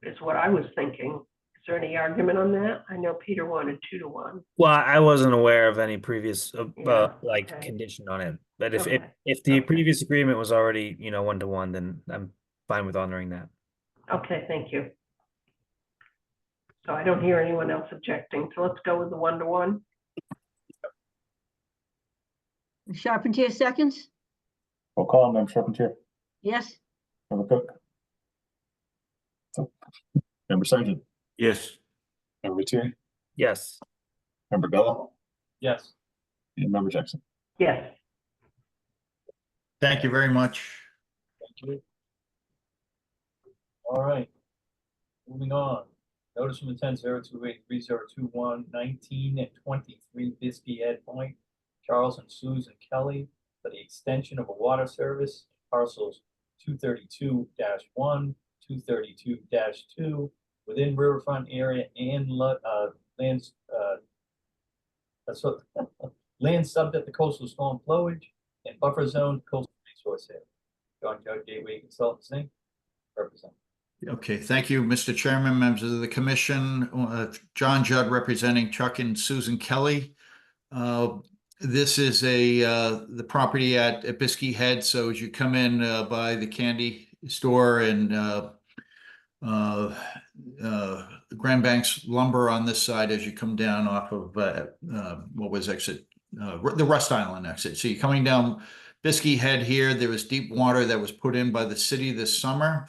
is what I was thinking. Is there any argument on that? I know Peter wanted 2-to-1. Well, I wasn't aware of any previous Yeah, like okay. condition on it. But if Okay, if the okay. previous agreement was already, 1-to-1, then I'm fine with honoring that. Okay, thank you. So I don't hear anyone else objecting, so let's go with the 1-to-1. Charpentier seconds? Roll call, Member Charpentier, Yes? Member Cook. Oh, Member Sargent, Yes. Member Tierney, Yes. Member Bella, Yes. and Member Jackson. Yes. Thank you very much. Thank you. All right. Moving on. Notice from intent 0283021 19 and 23 Bisbee Ed Point, Charles and Susan Kelly, for the extension of a water service, parcels 232-1, 232-2, within riverfront area and lands, land subject to coastal storm flowage and buffer zone coastal resource area. John Judd, Gateway Consultants, Inc., represent. Okay, thank you, Mr. Chairman, members of the commission. John Judd representing Chuck and Susan Kelly. This is the property at Biskie Head. So as you come in by the candy store and Grand Banks Lumber on this side, as you come down off of what was exit, the Rust Island exit. So you're coming down Biskie Head here. There was deep water that was put in by the city this summer.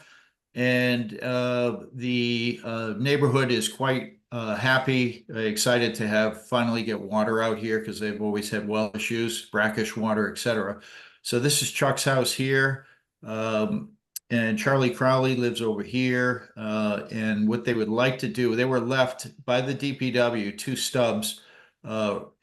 And the neighborhood is quite happy, excited to finally get water out here because they've always had well issues, brackish water, etc. So this is Chuck's house here. And Charlie Crowley lives over here. And what they would like to do, they were left by the DPW 2 stubs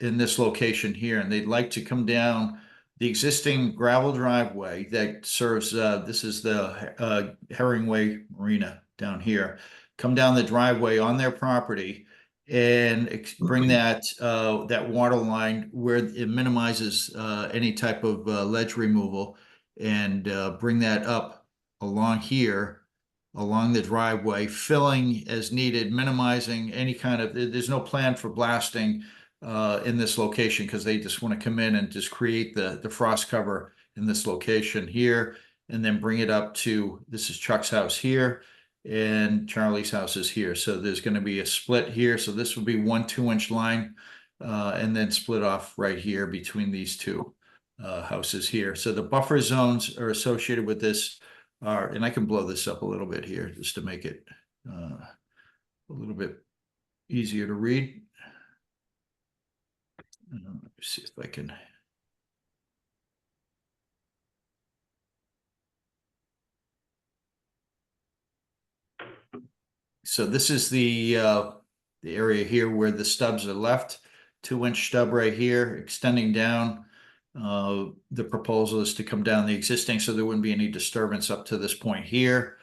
in this location here. And they'd like to come down the existing gravel driveway that serves, this is the Herringway Marina down here. Come down the driveway on their property and bring that water line where it minimizes any type of ledge removal, and bring that up along here, along the driveway, filling as needed, minimizing any kind of, there's no plan for blasting in this location because they just want to come in and just create the frost cover in this location here, and then bring it up to, this is Chuck's house here and Charlie's house is here. So there's going to be a split here. So this will be 1 2-inch line and then split off right here between these 2 houses here. So the buffer zones are associated with this are, and I can blow this up a little bit here just to make it a little bit easier to read. Let me see if I can. So this is the area here where the stubs are left. 2-inch stub right here, extending down. The proposal is to come down the existing, so there wouldn't be any disturbance up to this point here.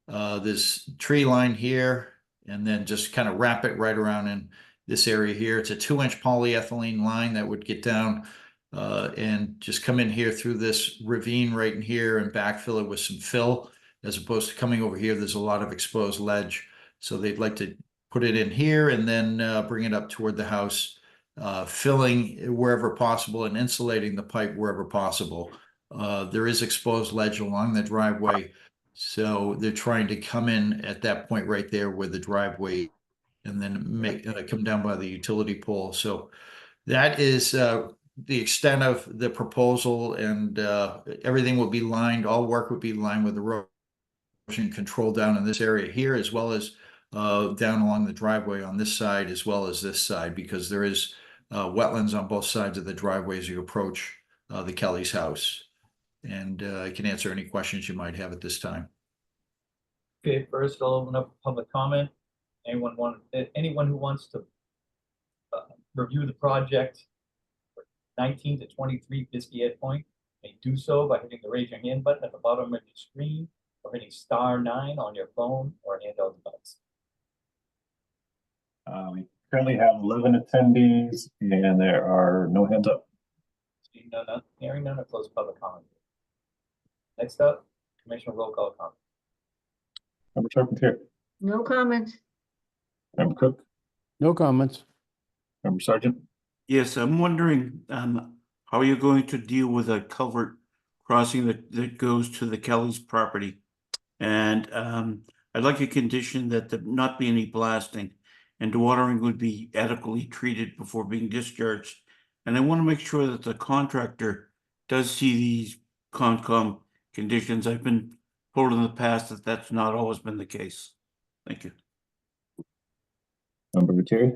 This tree line here, and then just kind of wrap it right around in this area here. It's a 2-inch polyethylene line that would get down and just come in here through this ravine right in here and backfill it with some fill, as opposed to coming over here. There's a lot of exposed ledge. So they'd like to put it in here and then bring it up toward the house, filling wherever possible and insulating the pipe wherever possible. There is exposed ledge along the driveway. So they're trying to come in at that point right there where the driveway, and then come down by the utility pole. So that is the extent of the proposal, and everything will be lined, all work would be lined with the erosion control down in this area here, as well as down along the driveway on this side, as well as this side, because there is wetlands on both sides of the driveway as you approach the Kelly's house. And I can answer any questions you might have at this time. Okay, first I'll open up public comment. Anyone who wants to review the project 19 to 23 Biskie Ed Point may do so by hitting the raise your hand button at the bottom of your screen, or hitting *9 on your phone or handheld device. We currently have 11 attendees and there are no hands up. Seeing none, hearing none, I'll close public comment. Next up, Commissioner roll call comment. Member Charpentier, No comments. Member Cook, No comments. Member Sergeant. Yes, I'm wondering, how you're going to deal with a culvert crossing that goes to the Kelly's property. And, I'd like a condition that there not be any blasting and the watering would be adequately treated before being discharged. And I want to make sure that the contractor does see these Concom conditions. I've been told in the past that that's not always been the case. Thank you. Member Gutierrez.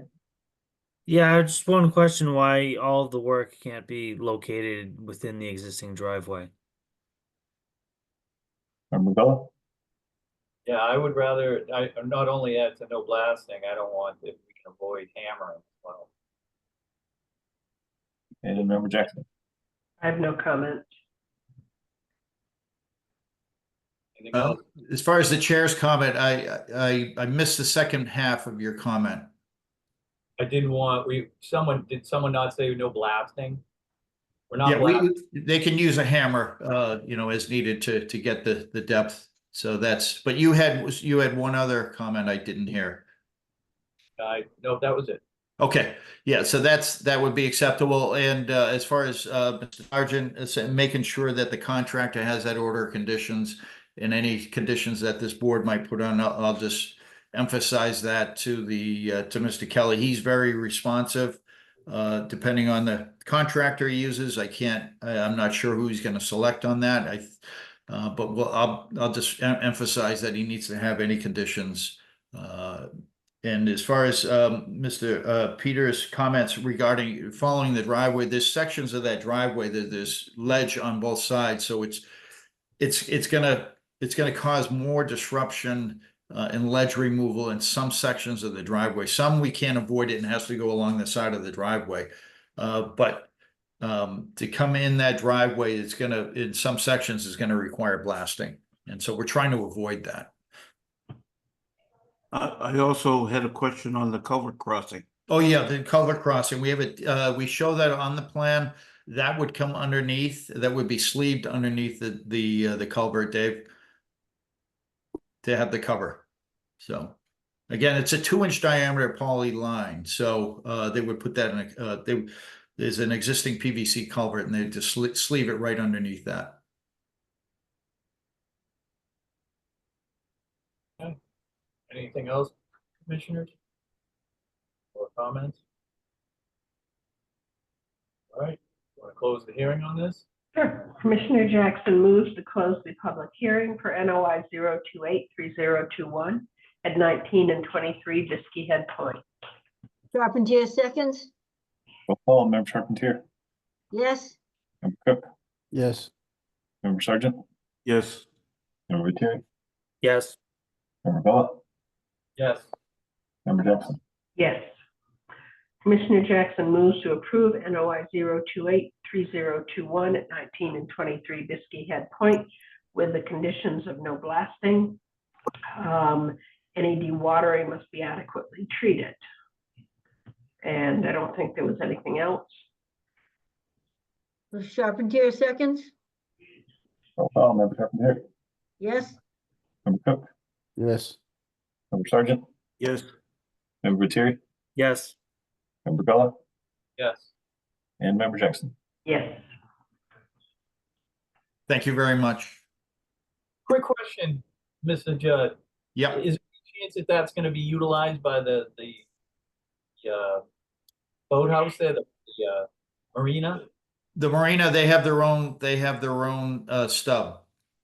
Yeah, just one question, why all of the work can't be located within the existing driveway? Member Bella. Yeah, I would rather, I not only add to no blasting, I don't want, if we can avoid hammering as well. And Member Jackson. I have no comment. Anything else? As far as the chair's comment, I missed the second half of your comment. I didn't want, did someone not say no blasting? We're not Yeah, blasting. they can use a hammer, you know, as needed to get the depth. So that's, but you had one other comment I didn't hear. No, that was it. Okay, yeah, so that would be acceptable. And as far as Mr. Sergeant, making sure that the contractor has that order of conditions and any conditions that this board might put on, I'll just emphasize that to Mr. Kelly. He's very responsive. Depending on the contractor he uses, I'm not sure who he's going to select on that. But I'll just emphasize that he needs to have any conditions. And as far as Mr. Peters' comments regarding following the driveway, there's sections of that driveway that there's ledge on both sides, so it's gonna cause more disruption and ledge removal in some sections of the driveway. Some we can't avoid it and has to go along the side of the driveway, but to come in that driveway, it's gonna, in some sections, is gonna require blasting, and so we're trying to avoid that. I also had a question on the culvert crossing. Oh, yeah, the culvert crossing, we have it, we show that on the plan. That would come underneath, that would be sleeved underneath the culvert, Dave, to have the cover. So again, it's a 2-inch diameter poly line, so they would put that in there's an existing PVC culvert and they just sleeve it right underneath that. Okay. Anything else, commissioners? Or comments? All right, want to close the hearing on this? Sure. Commissioner Jackson moves to close the public hearing for NOI 0283021 at 19 and 23 Biskie Head Point. Charpentier seconds. Roll call. Member Charpentier, Yes. Member Cook, Yes. Member Sergeant, Yes. Member Gutierrez, Yes. Member Bella, Yes. Member Jackson. Yes. Commissioner Jackson moves to approve NOI 0283021 at 19 and 23 Biskie Head Point with the conditions of no blasting. Any dewatering must be adequately treated. And I don't think there was anything else. Charpentier seconds. Roll call. Member Charpentier, Yes. Member Cook, Yes. Member Sergeant, Yes. Member Gutierrez, Yes. Member Bella, Yes. and Member Jackson. Yes. Thank you very much. Quick question, Mr. Judd. Yeah. Is there a chance that that's going to be utilized by the boathouse there, the marina? The marina, they have their own stub.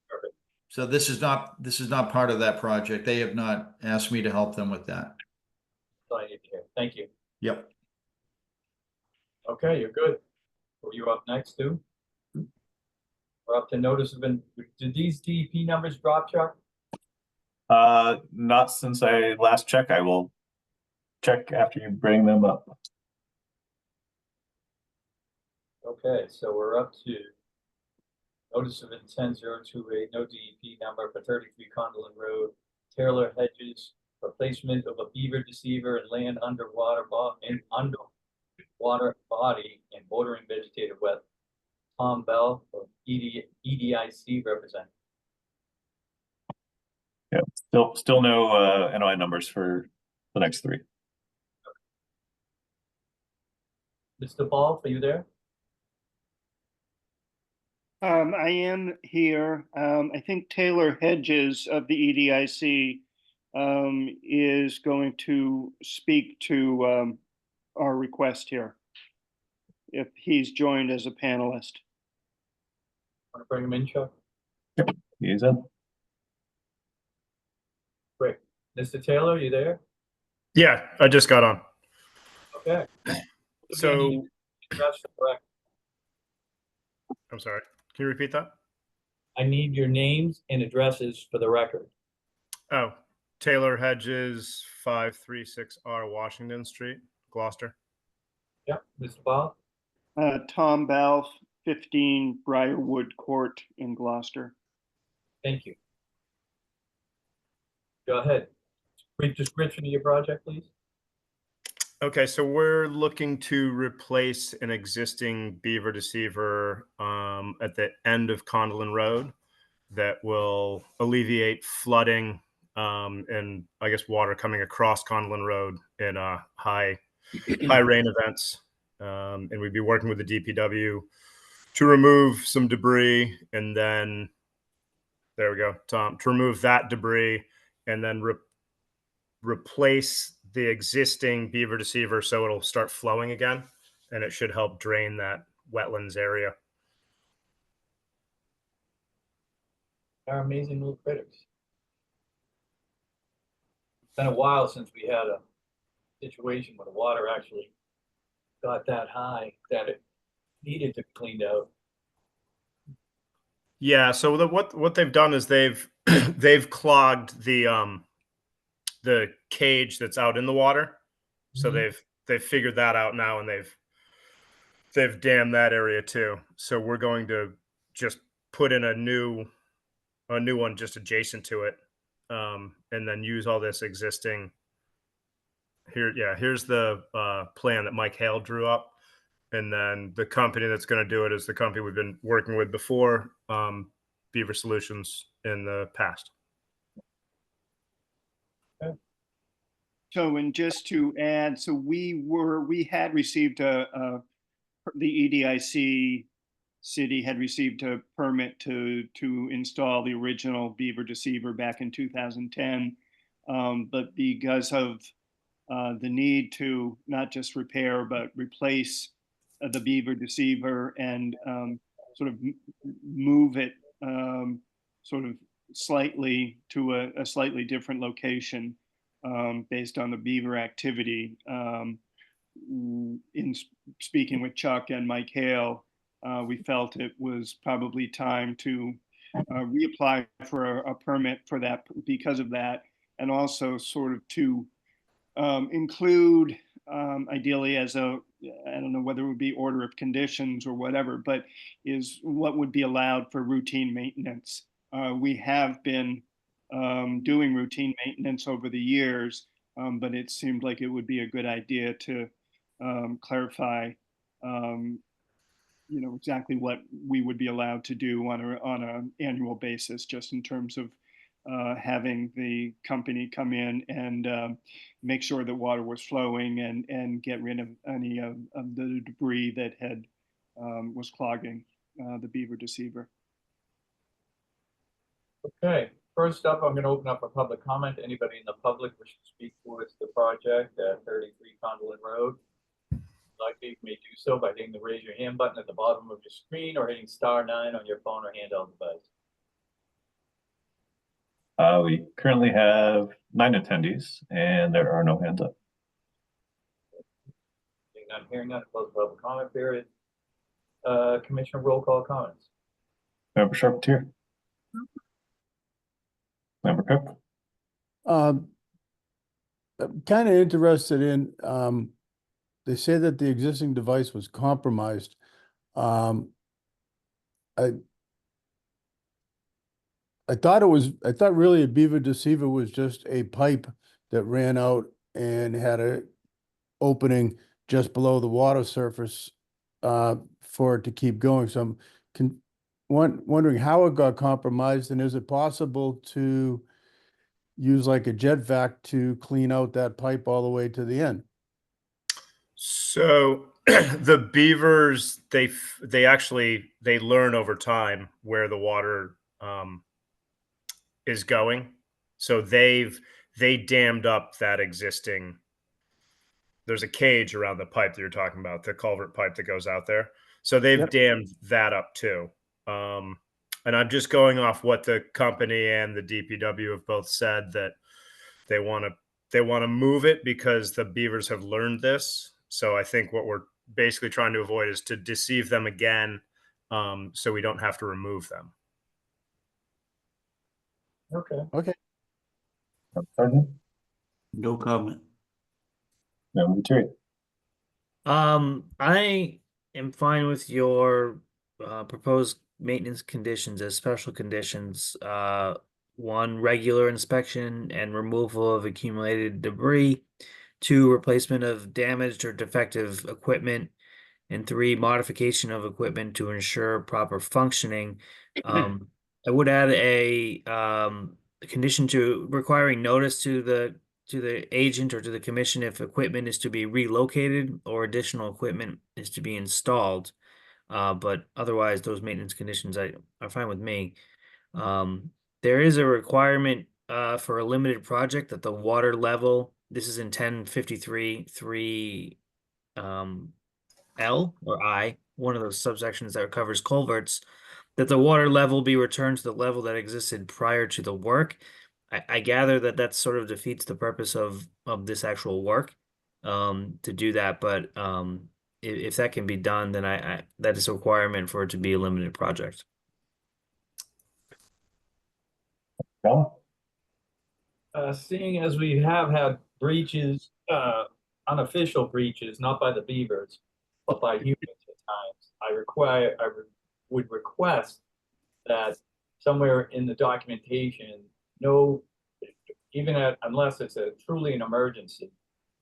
Perfect. So this is not part of that project. They have not asked me to help them with that. That's all I need to hear. Thank you. Yep. Okay, you're good. Were you up next too? We're up to notice of, did these DEP numbers drop, Chuck? Not since I last checked. I will check after you bring them up. Okay, so we're up to notice of intent 028, no DEP number for 33 Condon Road, Taylor Hedges, replacement of a beaver deceiver and land underwater body and bordering vegetated wet. Tom Bell of EDIC representative. Yeah, still no NOI numbers for the next three. Mr. Ball, are you there? I am here. I think Taylor Hedges of the EDIC is going to speak to our request here, if he's joined as a panelist. Want to bring him in, Chuck? Yep, he's in. Great. Mr. Taylor, are you there? Yeah, I just got on. Okay. So, Address the record. I'm sorry. Can you repeat that? I need your names and addresses for the record. Oh, Taylor Hedges, 536R Washington Street, Gloucester. Yep, Mr. Ball. Tom Balfe, 15 Briarwood Court in Gloucester. Thank you. Go ahead. Brief description of your project, please. Okay, so we're looking to replace an existing beaver deceiver at the end of Condon Road that will alleviate flooding and I guess water coming across Condon Road in high rain events. And we'd be working with the DPW to remove some debris, and then there we go, Tom, to remove that debris and then replace the existing beaver deceiver so it'll start flowing again, and it should help drain that wetlands area. They're amazing little critters. It's been a while since we had a situation where the water actually got that high that it needed to be cleaned out. Yeah, so what they've done is they've they've clogged the cage that's out in the water. So they've figured that out now, and they've dammed that area too. So we're going to just put in a new one just adjacent to it, and then use all this existing here. Yeah, here's the plan that Mike Hale drew up, and then the company that's going to do it is the company we've been working with before, Beaver Solutions in the past. So, and just to add, so we had received the EDIC city had received a permit to install the original beaver deceiver back in 2010. But because of the need to not just repair, but replace the beaver deceiver and sort of move it sort of slightly to a slightly different location, based on the beaver activity. In speaking with Chuck and Mike Hale, we felt it was probably time to reapply for a permit for that because of that, and also sort of to include, ideally as a, I don't know whether it would be order of conditions or whatever, but is what would be allowed for routine maintenance. We have been doing routine maintenance over the years, but it seemed like it would be a good idea to clarify, exactly what we would be allowed to do on an annual basis, just in terms of having the company come in and make sure that water was flowing and get rid of any of the debris that had was clogging the beaver deceiver. Okay, first up, I'm going to open up a public comment. Anybody in the public wish to speak towards the project at 33 Condon Road? Likely, you may do so by hitting the raise your hand button at the bottom of your screen or hitting *9 on your phone or handheld device. We currently have 9 attendees, and there are no hands up. I'm hearing none. Close the public comment period. Commissioner roll call comments. Member Charpentier. Member Cook. I'm kind of interested in, they say that the existing device was compromised. I thought really a beaver deceiver was just a pipe that ran out and had a opening just below the water surface for it to keep going. So I'm wondering how it got compromised, and is it possible to use like a jet vac to clean out that pipe all the way to the end? So the beavers, they actually they learn over time where the water is going. So they dammed up that existing. There's a cage around the pipe that you're talking about, the culvert pipe that goes out there. So they've Yep. dammed that up too. And I'm just going off what the company and the DPW have both said, that they want to move it because the beavers have learned this. So I think what we're basically trying to avoid is to deceive them again, so we don't have to remove them. Okay. Okay. Sergeant? No comment. Member Terry? I am fine with your proposed maintenance conditions as special conditions. One, regular inspection and removal of accumulated debris. Two, replacement of damaged or defective equipment. And three, modification of equipment to ensure proper functioning. I would add a condition to requiring notice to the agent or to the commission if equipment is to be relocated or additional equipment is to be installed. But otherwise, those maintenance conditions are fine with me. There is a requirement for a limited project that the water level, this is in 1053 L or I, one of those subsections that covers culverts, that the water level be returned to the level that existed prior to the work. I gather that sort of defeats the purpose of this actual work to do that, but if that can be done, then I that is a requirement for it to be a limited project. Seeing as we have had breaches, unofficial breaches, not by the beavers, but by humans at times, I would request that somewhere in the documentation, unless it's truly an emergency,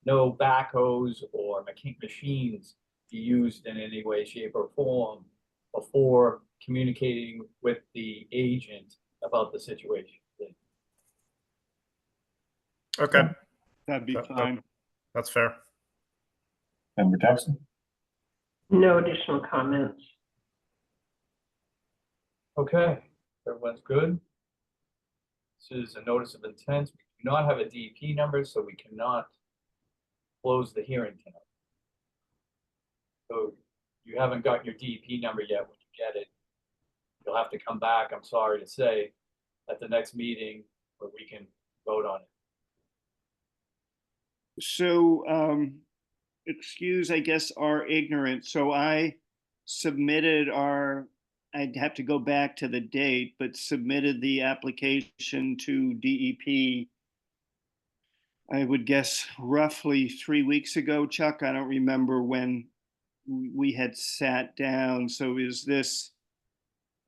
no backhoes or machines be used in any way, shape, or form before communicating with the agent about the situation. Okay. That'd be fine. That's fair. Member Jackson? No additional comments. Okay, everyone's good. This is a notice of intent. We do not have a DEP number, so we cannot close the hearing tonight. So you haven't got your DEP number yet. When you get it, you'll have to come back, I'm sorry to say, at the next meeting where we can vote on it. So, excuse, I guess, our ignorance. So I submitted I'd have to go back to the date, but submitted the application to DEP, I would guess roughly 3 weeks ago, Chuck. I don't remember when we had sat down. So is this,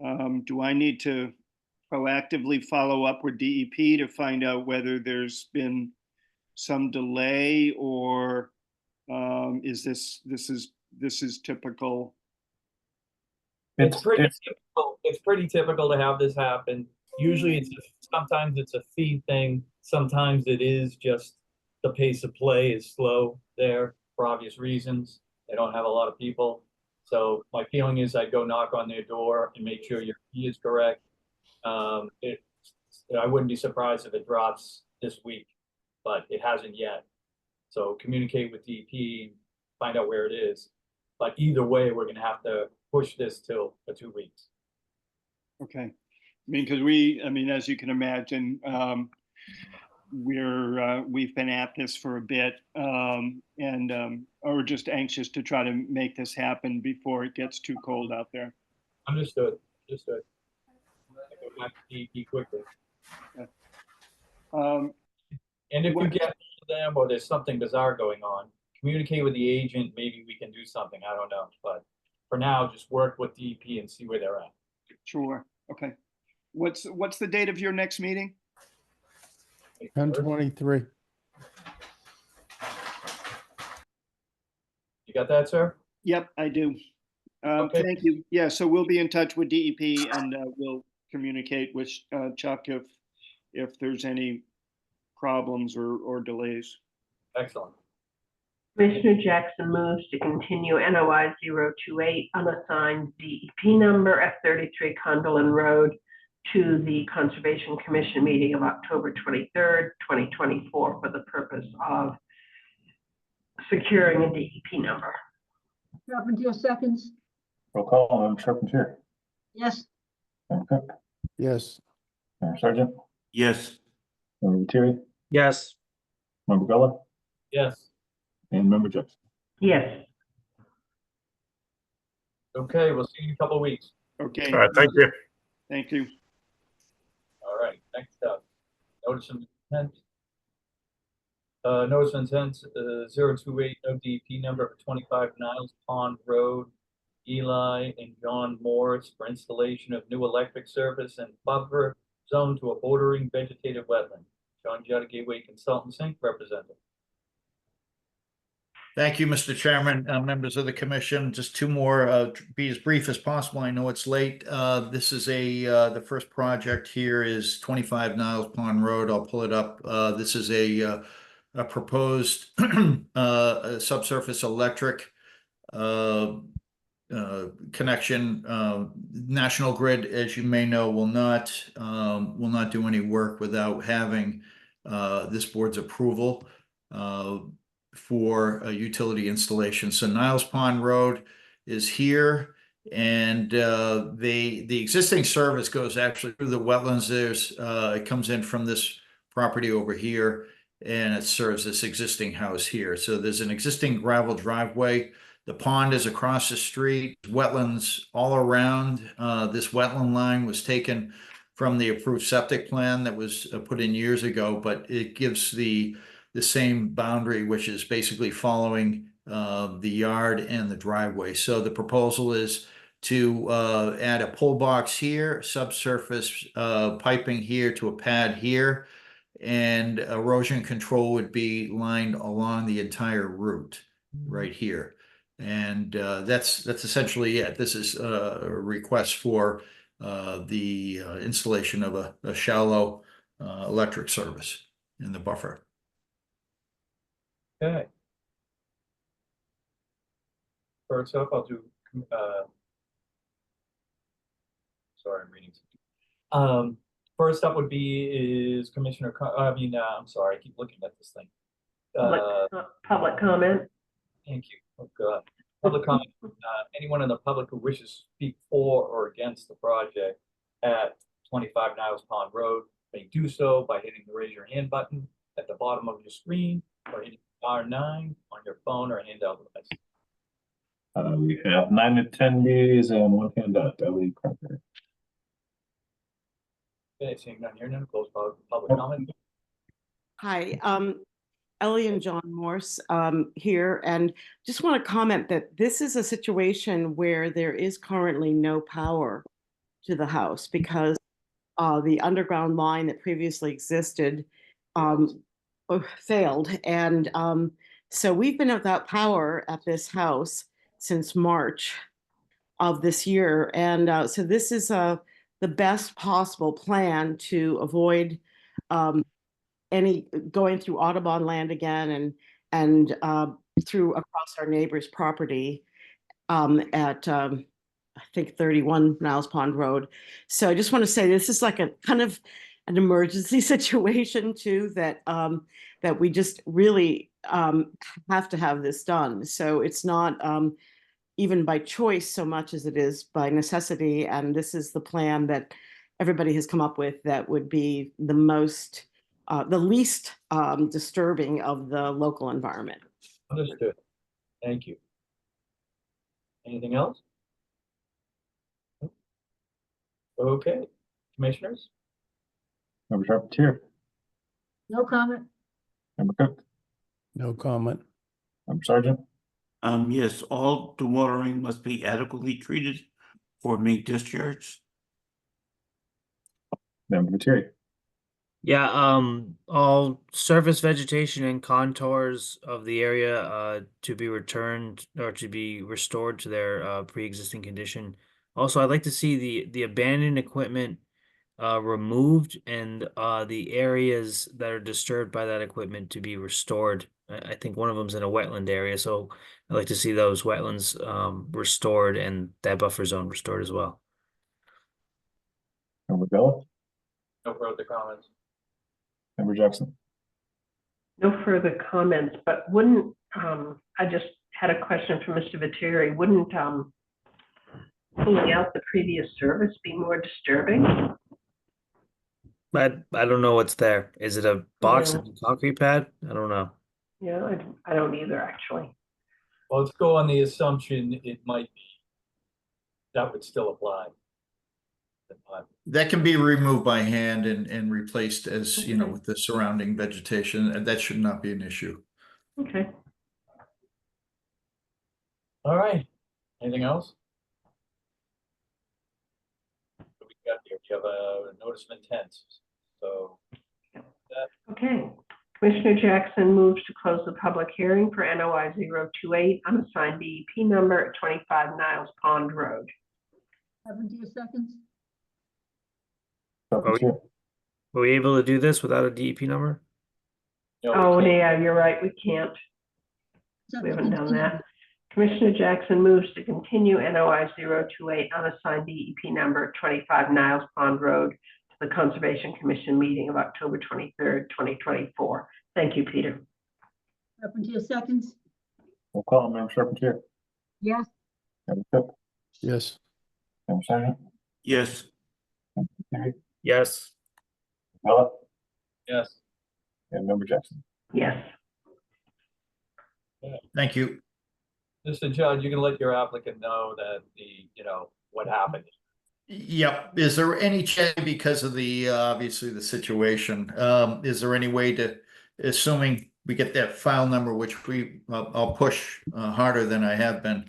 do I need to proactively follow up with DEP to find out whether there's been some delay, or is this is typical? It's pretty typical to have this happen. Usually sometimes it's a fee thing. Sometimes it is just the pace of play is slow there for obvious reasons. They don't have a lot of people. So my feeling is I'd go knock on their door and make sure your fee is correct. I wouldn't be surprised if it drops this week, but it hasn't yet. So communicate with DEP, find out where it is. But either way, we're gonna have to push this till for 2 weeks. Okay. I mean, because as you can imagine, we've been at this for a bit, and are just anxious to try to make this happen before it gets too cold out there. Understood. Go back to DEP quickly. Yeah. And if you get them or there's something bizarre going on, communicate with the agent. Maybe we can do something. I don't know, but for now, just work with DEP and see where they're at. Sure. Okay. What's the date of your next meeting? 10/23. You got that, sir? Yep, I do. Okay. Thank you. Yeah, so we'll be in touch with DEP, and we'll communicate with Chuck if there's any problems or delays. Excellent. Commissioner Jackson moves to continue NOI 028 unassigned DEP number at 33 Condolin Road to the Conservation Commission meeting of October 23rd, 2024 for the purpose of securing a DEP number. Carpentier seconds. Roll call, Member Charpentier, Yes. Member Cook, Yes. Member Sargent, Yes. Member Lettieri, Yes. Member Bella, Yes. and Member Jackson. Yes. Okay, we'll see you in a couple of weeks. Okay. All right, thank you. Thank you. All right, next up, notice of intent. Notice of intent, 028, no DEP number for 25 Niles Pond Road, Eli and John Morris for installation of new electric service and buffer zone to a bordering vegetative wetland. John Jutta, Gateway Consultants Inc., representative. Thank you, Mr. Chairman, members of the commission. Just two more, be as brief as possible. I know it's late. This is the first project here is 25 Niles Pond Road. I'll pull it up. This is a proposed subsurface electric connection. National Grid, as you may know, will not do any work without having this board's approval for a utility installation. So Niles Pond Road is here, and the existing service goes actually through the wetlands. It comes in from this property over here, and it serves this existing house here. So there's an existing gravel driveway. The pond is across the street, wetlands all around. This wetland line was taken from the approved septic plan that was put in years ago, but it gives the same boundary, which is basically following the yard and the driveway. So the proposal is to add a pull box here, subsurface piping here to a pad here, and erosion control would be lined along the entire route right here. And that's essentially it. This is a request for the installation of a shallow electric service in the buffer. Okay. First up, I'll do, sorry, I'm reading something. First up would be is Commissioner, I'm sorry, I keep looking at this thing. Public comment. Thank you. Oh, God. Public comment. Anyone in the public who wishes to speak for or against the project at 25 Niles Pond Road may do so by hitting the raise your hand button at the bottom of your screen or hitting R9 on your phone or handheld device. We have 9 attendees and 1 hand up. Ellie Crocker. Okay, seeing none here, none, close public comment. Hi, Ellie and John Morse here, and just want to comment that this is a situation where there is currently no power to the house because the underground line that previously existed failed, and so we've been without power at this house since March of this year, and so this is the best possible plan to avoid any going through Audubon land again and through across our neighbor's property at I think 31 Niles Pond Road. So I just want to say this is like a kind of an emergency situation too, that that we just really have to have this done. So it's not even by choice so much as it is by necessity. And this is the plan that everybody has come up with that would be the most, the least disturbing of the local environment. Understood. Thank you. Anything else? Okay, commissioners? Member Charpentier, No comment. Member Cook, No comment. Member Sargent, Yes, all dewatering must be adequately treated for being discharged. Member Lettieri. Yeah, all surface vegetation and contours of the area to be returned or to be restored to their pre-existing condition. Also, I'd like to see the abandoned equipment removed and the areas that are disturbed by that equipment to be restored. I think one of them's in a wetland area, so I'd like to see those wetlands restored and that buffer zone restored as well. Member Bella, No further comments. Member Jackson. No further comments, but wouldn't, I just had a question for Mr. Viteri. Wouldn't, pulling out the previous service be more disturbing? I don't know what's there. Is it a box Yeah. and a concrete pad? I don't know. Yeah, I don't either, actually. Well, let's go on the assumption it might be. That would still apply. That can be removed by hand and replaced as, you know, with the surrounding vegetation, and that should not be an issue. Okay. All right. Anything else? What we got here? We have a notice of intent. So Okay. Commissioner Jackson moves to close the public hearing for NOI 028 unassigned DEP number at 25 Niles Pond Road. 70 seconds. Were we able to do this without a DEP number? Oh, yeah, you're right, we can't. We haven't done that. Commissioner Jackson moves to continue NOI 028 unassigned DEP number 25 Niles Pond Road to the Conservation Commission meeting of October 23rd, 2024. Thank you, Peter. Carpentier seconds. We'll call Member Charpentier. Yes. Member Cook. Yes. Member Sargent. Yes. Yes. Bella. Yes. And Member Jackson. Yes. Thank you. Mr. Judge, you can let your applicant know that what happened. Yep. Is there any chance, because of the, obviously the situation, is there any way to, assuming we get that file number, which I'll push harder than I have been,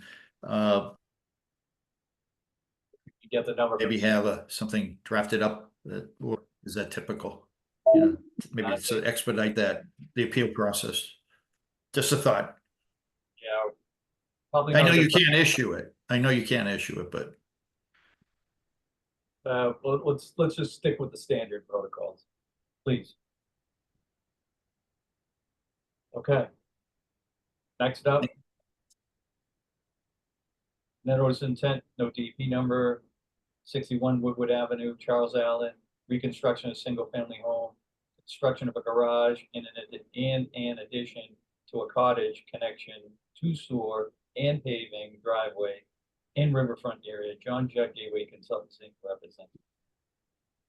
You get the number. maybe have something drafted up, or is that typical? You know, maybe to expedite the appeal process. Just a thought. Yeah. Probably I know not you the- can't issue it. I know you can't issue it, but let's just stick with the standard protocols, please. Okay. Next up. Notice intent, no DEP number, 61 Woodward Avenue, Charles Allen, reconstruction of single-family home, construction of a garage and an addition to a cottage connection to sewer and paving driveway in riverfront area. John Judd, Gateway Consultants Inc. represents.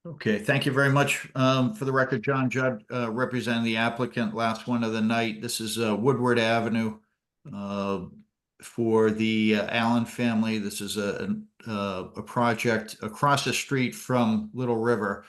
okay, thank you very much. For the record, John Judd, representing the applicant, last one of the night. This is Woodward Avenue for the Allen family. This is a project across the street from Little River.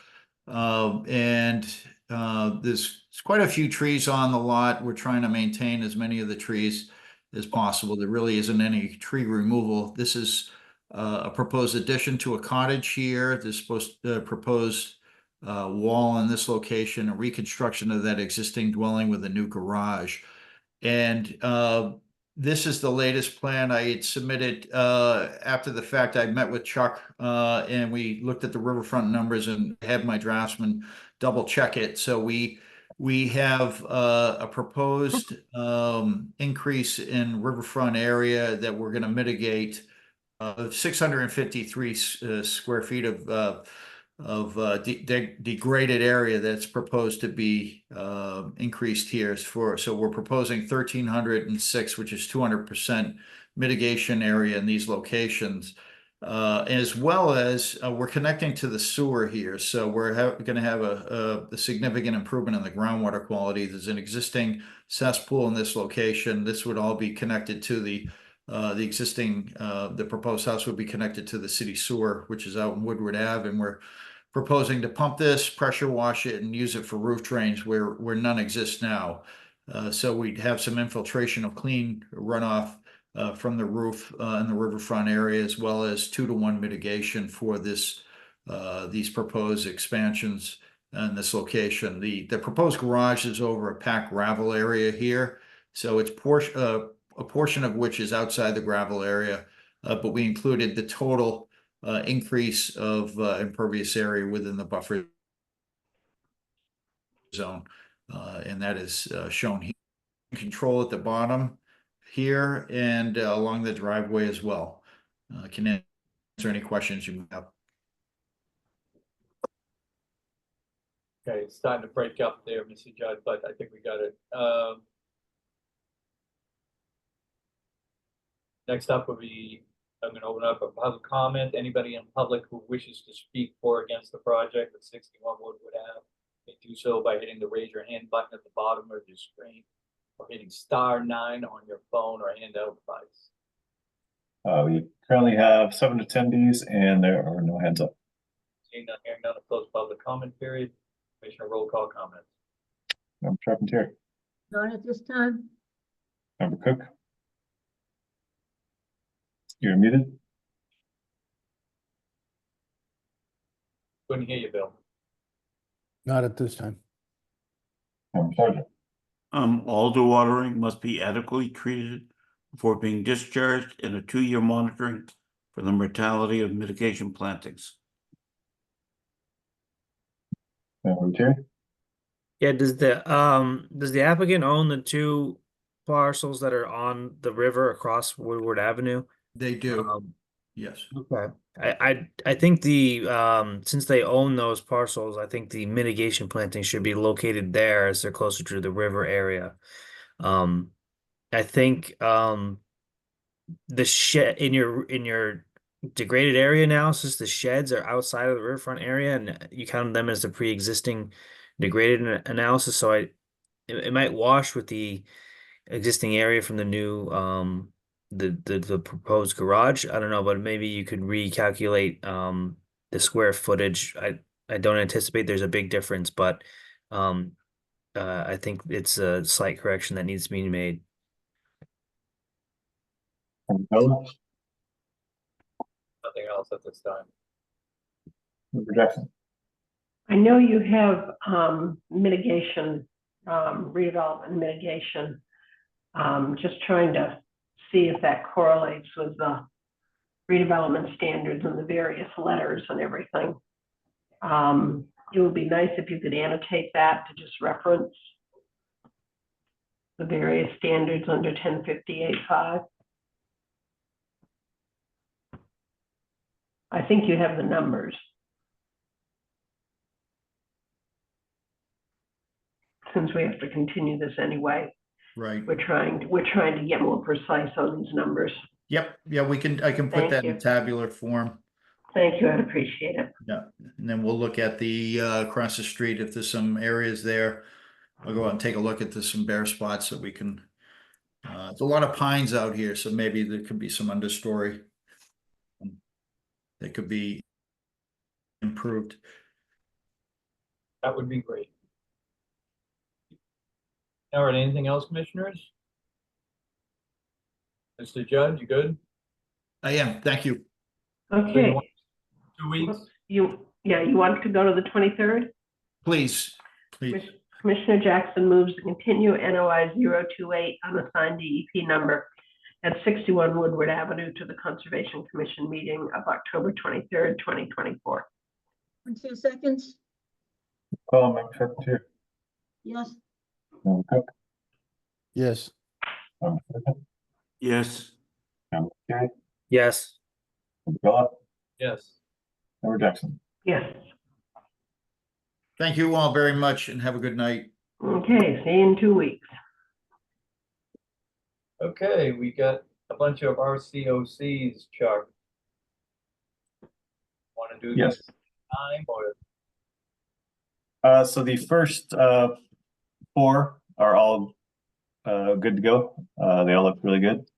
There's quite a few trees on the lot. We're trying to maintain as many of the trees as possible. There really isn't any tree removal. This is a proposed addition to a cottage here. This proposed wall in this location, a reconstruction of that existing dwelling with a new garage. And this is the latest plan I had submitted after the fact. I met with Chuck and we looked at the riverfront numbers and had my draftsman double check it. So we have a proposed increase in riverfront area that we're going to mitigate 653 square feet of degraded area that's proposed to be increased here. So we're proposing 1,306, which is 200% mitigation area in these locations. As well as we're connecting to the sewer here. So we're going to have a significant improvement in the groundwater quality. There's an existing cesspool in this location. This would all be connected to the existing, the proposed house would be connected to the city sewer, which is out in Woodward Ave. And we're proposing to pump this, pressure wash it, and use it for roof drains where none exist now. So we'd have some infiltration of clean runoff from the roof in the riverfront area, as well as 2-to-1 mitigation for this these proposed expansions in this location. The proposed garage is over a packed gravel area here, so it's a portion of which is outside the gravel area, but we included the total increase of impervious area within the buffer zone. And that is shown here. Control at the bottom here and along the driveway as well. Can answer any questions you have. Okay, it's starting to break up there, Mr. Judd, but I think we got it. Next up will be, I'm gonna open up a public comment. Anybody in public who wishes to speak for or against the project at 61 Woodward Ave, may do so by hitting the raise your hand button at the bottom of your screen or hitting *9 on your phone or handheld device. We currently have 7 attendees and there are no hands up. Seeing none, hearing none, close public comment period. Commissioner roll call comments. Member Charpentier, Not at this time. Member Cook. You're muted. Couldn't hear you, Bill. Not at this time. Member Sargent. All dewatering must be adequately treated before being discharged and a 2-year monitoring for the mortality of mitigation plantings. Member Terry. Yeah, does the applicant own the 2 parcels that are on the river across Woodward Avenue? They do. Yes. Okay. I think the since they own those parcels, I think the mitigation planting should be located there as they're closer to the river area. I think the shed in your degraded area analysis, the sheds are outside of the riverfront area and you count them as the pre-existing degraded analysis. So it might wash with the existing area from the new the proposed garage. I don't know, but maybe you could recalculate the square footage. I don't anticipate there's a big difference, but I think it's a slight correction that needs to be made. Nothing else at this time. Member Jackson. I know you have mitigation, redevelopment mitigation. Just trying to see if that correlates with the redevelopment standards and the various letters and everything. It would be nice if you could annotate that to just reference the various standards under 1058.5. I think you have the numbers. Since we have to continue this anyway. Right. We're trying to get more precise on these numbers. Yep. Yeah, I can put Thank that you. in tabular form. Thank you, I'd appreciate it. Yeah, and then we'll look at the across the street if there's some areas there. I'll go out and take a look at some bare spots that we can. There's a lot of pines out here, so maybe there could be some understory that could be improved. That would be great. All right, anything else, commissioners? Mr. Judd, you good? I am, thank you. Okay. 2 weeks? You want to go to the 23rd? Please. Commissioner Jackson moves to continue NOI 028 unassigned DEP number at 61 Woodward Avenue to the Conservation Commission meeting of October 23rd, 2024. 2 seconds. Call Member Charpentier. Yes. Member Cook. Yes. Member Sargent. Yes. Member Terry. Yes. Member Bella. Yes. Member Jackson. Yes. Thank you all very much and have a good night. Okay, see you in 2 weeks. Okay, we got a bunch of RCOCs, Chuck. Want to do Yes. this time or? So the first 4 are all good to go. They all look really good.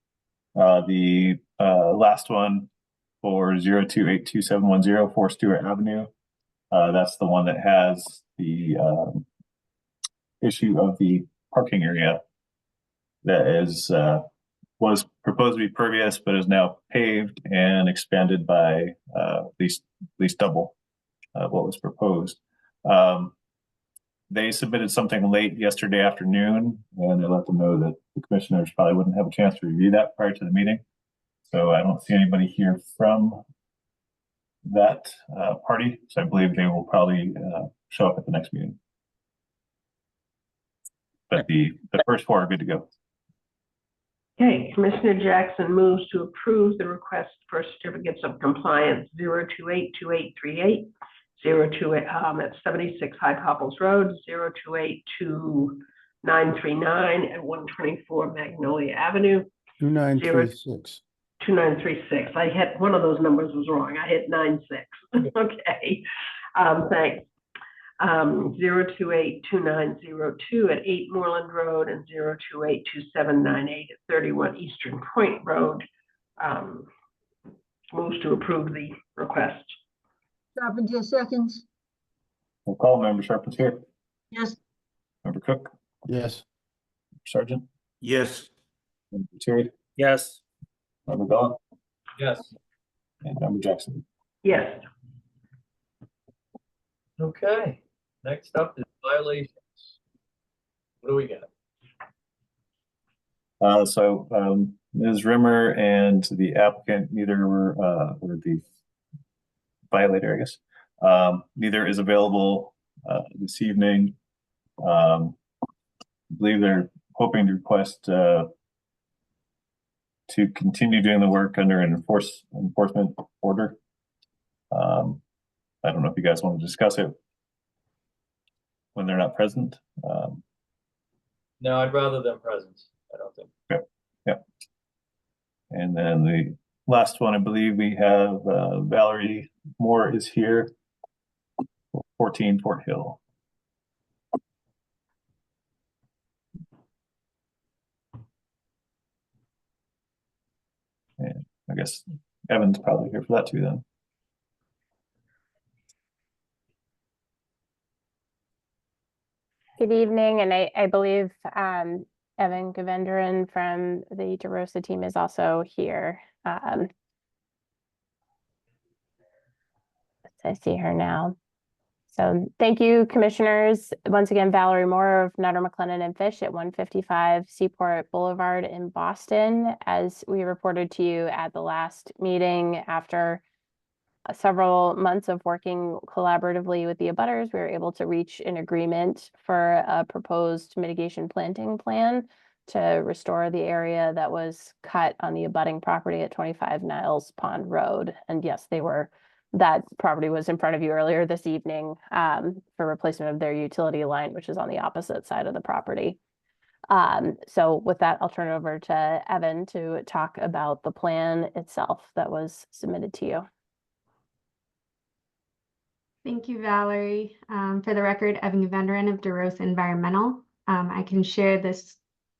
The last one for 0282710 for Stewart Avenue. That's the one that has the issue of the parking area that is was proposed to be pervious, but is now paved and expanded by at least double what was proposed. They submitted something late yesterday afternoon, and I let them know that the commissioners probably wouldn't have a chance to review that prior to the meeting. So I don't see anybody here from that party, so I believe they will probably show up at the next meeting. But the first four are good to go. Okay, Commissioner Jackson moves to approve the request for certificates of compliance 0282838, 028 at 76 High Popples Road, 0282939 and 124 Magnolia Avenue. 2936. 2936. I hit, one of those numbers was wrong. I hit 96. Okay. Thanks. 0282902 at 8 Moreland Road and 0282798 at 31 Eastern Point Road. Moves to approve the request. Carpenter seconds. We'll call Member Sharp here. Yes. Member Cook, Yes. Sergeant, Yes. Member Terry, Yes. Member Bell, Yes. and Member Jackson. Yes. Okay, next up is violations. What do we got? Ms. Rimmer and the applicant neither were or the violator, I guess. Neither is available this evening. I believe they're hoping to request to continue doing the work under an enforcement order. I don't know if you guys want to discuss it when they're not present. No, I'd rather them present. I don't think. Okay. Yeah. And then the last one, I believe we have Valerie Moore is here. 14 Fort Hill. And I guess Evan's probably here for that too then. Good evening, and I believe Evan Govendran from the DeRosa team is also here. I see her now. So thank you, commissioners. Once again, Valerie Moore of Nutter, McLennan and Fish at 155 Seaport Boulevard in Boston. As we reported to you at the last meeting, after several months of working collaboratively with the abutters, we were able to reach an agreement for a proposed mitigation planting plan to restore the area that was cut on the abutting property at 25 Niles Pond Road. And yes, that property was in front of you earlier this evening for replacement of their utility line, which is on the opposite side of the property. So with that, I'll turn it over to Evan to talk about the plan itself that was submitted to you. Thank you, Valerie. For the record, Evan Govendran of DeRosa Environmental. I can share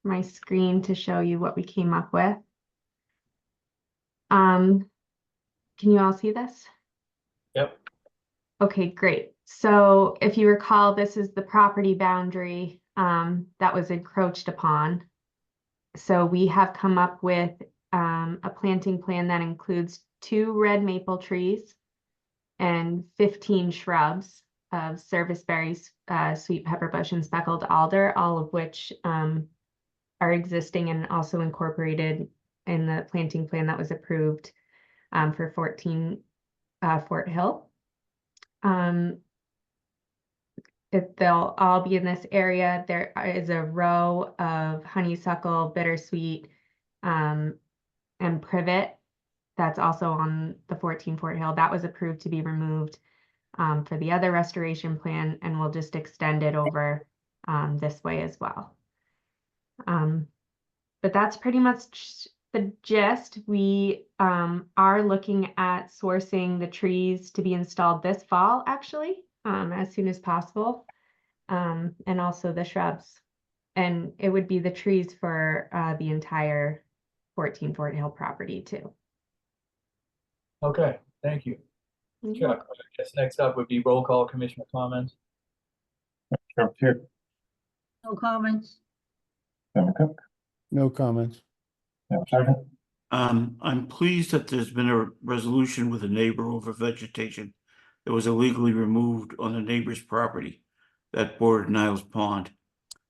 my screen to show you what we came up with. Can you all see this? Yep. Okay, great. So if you recall, this is the property boundary that was encroached upon. So we have come up with a planting plan that includes 2 red maple trees and 15 shrubs of service berries, sweet pepper bush, and speckled alder, all of which are existing and also incorporated in the planting plan that was approved for 14 Fort Hill. They'll all be in this area. There is a row of honeysuckle, bittersweet, and privet that's also on the 14 Fort Hill. That was approved to be removed for the other restoration plan, and we'll just extend it over this way as well. But that's pretty much the gist. We are looking at sourcing the trees to be installed this fall, actually, as soon as possible, and also the shrubs. And it would be the trees for the entire 14 Fort Hill property too. Okay, thank you. Chuck, I guess next up would be roll call commissioner comments. Here. No comments. Member Cook, No comments. Member Sergeant. I'm pleased that there's been a resolution with a neighbor over vegetation that was illegally removed on the neighbor's property that bordered Niles Pond.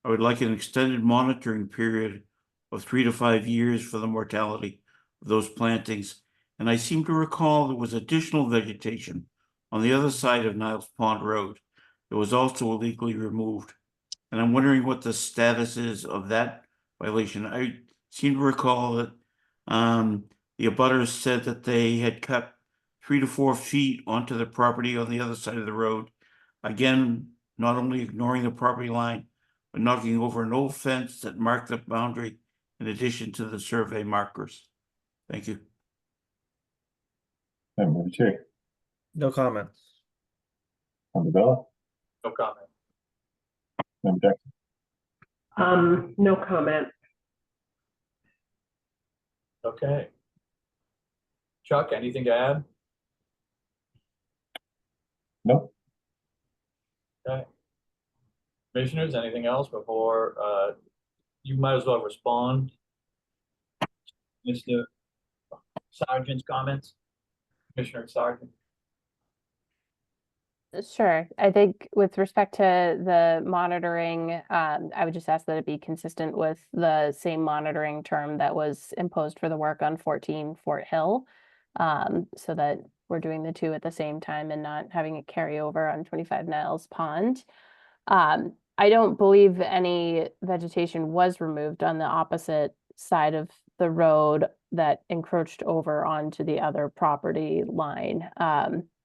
I would like an extended monitoring period of 3 to 5 years for the mortality of those plantings and I seem to recall there was additional vegetation on the other side of Niles Pond Road that was also illegally removed. And I'm wondering what the status is of that violation. I seem to recall that the abutters said that they had cut 3 to 4 feet onto the property on the other side of the road. Again, not only ignoring the property line, but knocking over an old fence that marked the boundary in addition to the survey markers. Thank you. Member Chair, No comments. Member Bella, No comment. Member Jackson. No comment. Okay. Chuck, anything to add? Nope. Okay. Commissioners, anything else before, you might as well respond. Mr. Sergeant's comments? Commissioner Sergeant? Sure. I think with respect to the monitoring, I would just ask that it be consistent with the same monitoring term that was imposed for the work on 14 Fort Hill. So that we're doing the two at the same time and not having it carry over on 25 Niles Pond. I don't believe any vegetation was removed on the opposite side of the road that encroached over onto the other property line.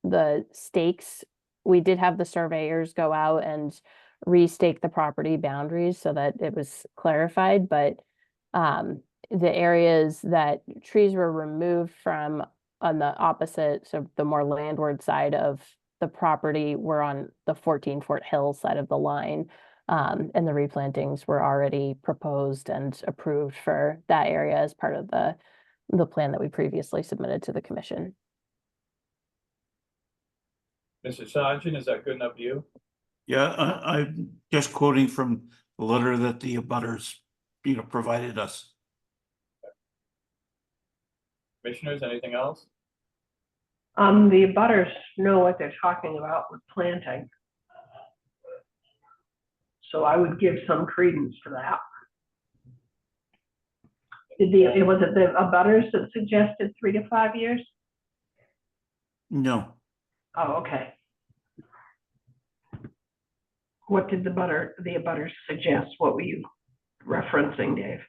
The stakes, we did have the surveyors go out and restake the property boundaries so that it was clarified, but the areas that trees were removed from on the opposite, so the more landward side of the property were on the 14 Fort Hill side of the line. And the replantings were already proposed and approved for that area as part of the plan that we previously submitted to the commission. Mr. Sergeant, is that good enough for you? Yeah, I'm just quoting from the letter that the abutters, provided us. Commissioners, anything else? The abutters know what they're talking about with planting. So I would give some credence to that. Was it the abutters that suggested 3 to 5 years? No. Oh, okay. What did the abutters suggest? What were you referencing, Dave?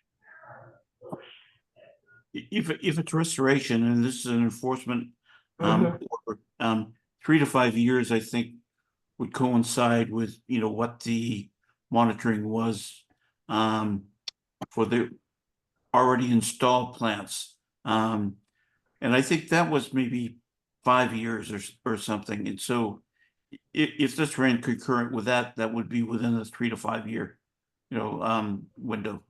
If it's restoration and this is an enforcement, order, 3 to 5 years, I think, would coincide with, what the monitoring was for the already installed plants. And I think that was maybe 5 years or something. And so if this ran concurrent with that, that would be within the 3 to 5 year, window.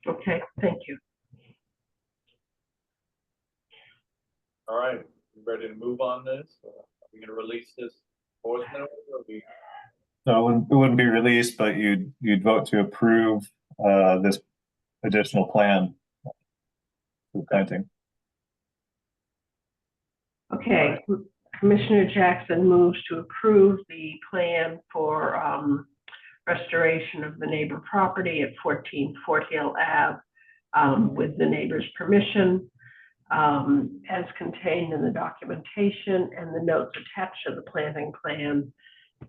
Okay, thank you. All right, we ready to move on this? Are we gonna release this enforcement order, or we? No, it wouldn't be released, but you'd vote to approve this additional plan for planting. Okay, Commissioner Jackson moves to approve the plan for restoration of the neighbor property at 14 Fort Hill Ave with the neighbor's permission as contained in the documentation and the notes attached to the planting plan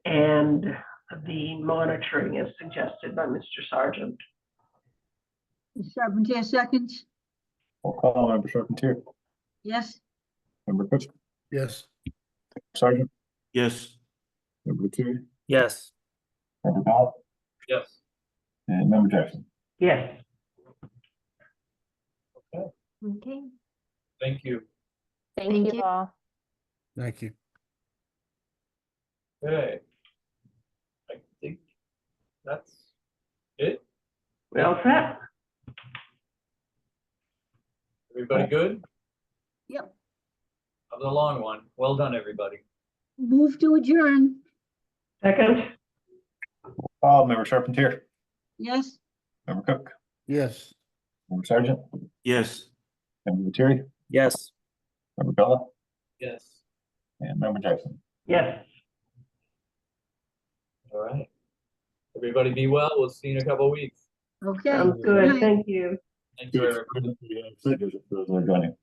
and the monitoring as suggested by Mr. Sargent. Charpentier seconds. Roll call, Member Charpentier, Yes. Member Cook, Yes. Sergeant, Yes. Member Lettieri, Yes. Member Bell, Yes. and Member Jackson. Yes. Okay. Thank you. Thank you all. Thank you. Okay. I think that's it. Well set. Everybody good? Yep. That was a long one. Well done, everybody. Move to adjourn. Second. Member Charpentier, Yes. Member Cook, Yes. Member Sergeant, Yes. Member Lettieri, Yes. Member Bella, Yes. and Member Jackson. Yes. All right. Everybody be well. We'll see you in a couple of weeks. Okay. Sounds good. Thank you. Thank you, Eric. Those are joining.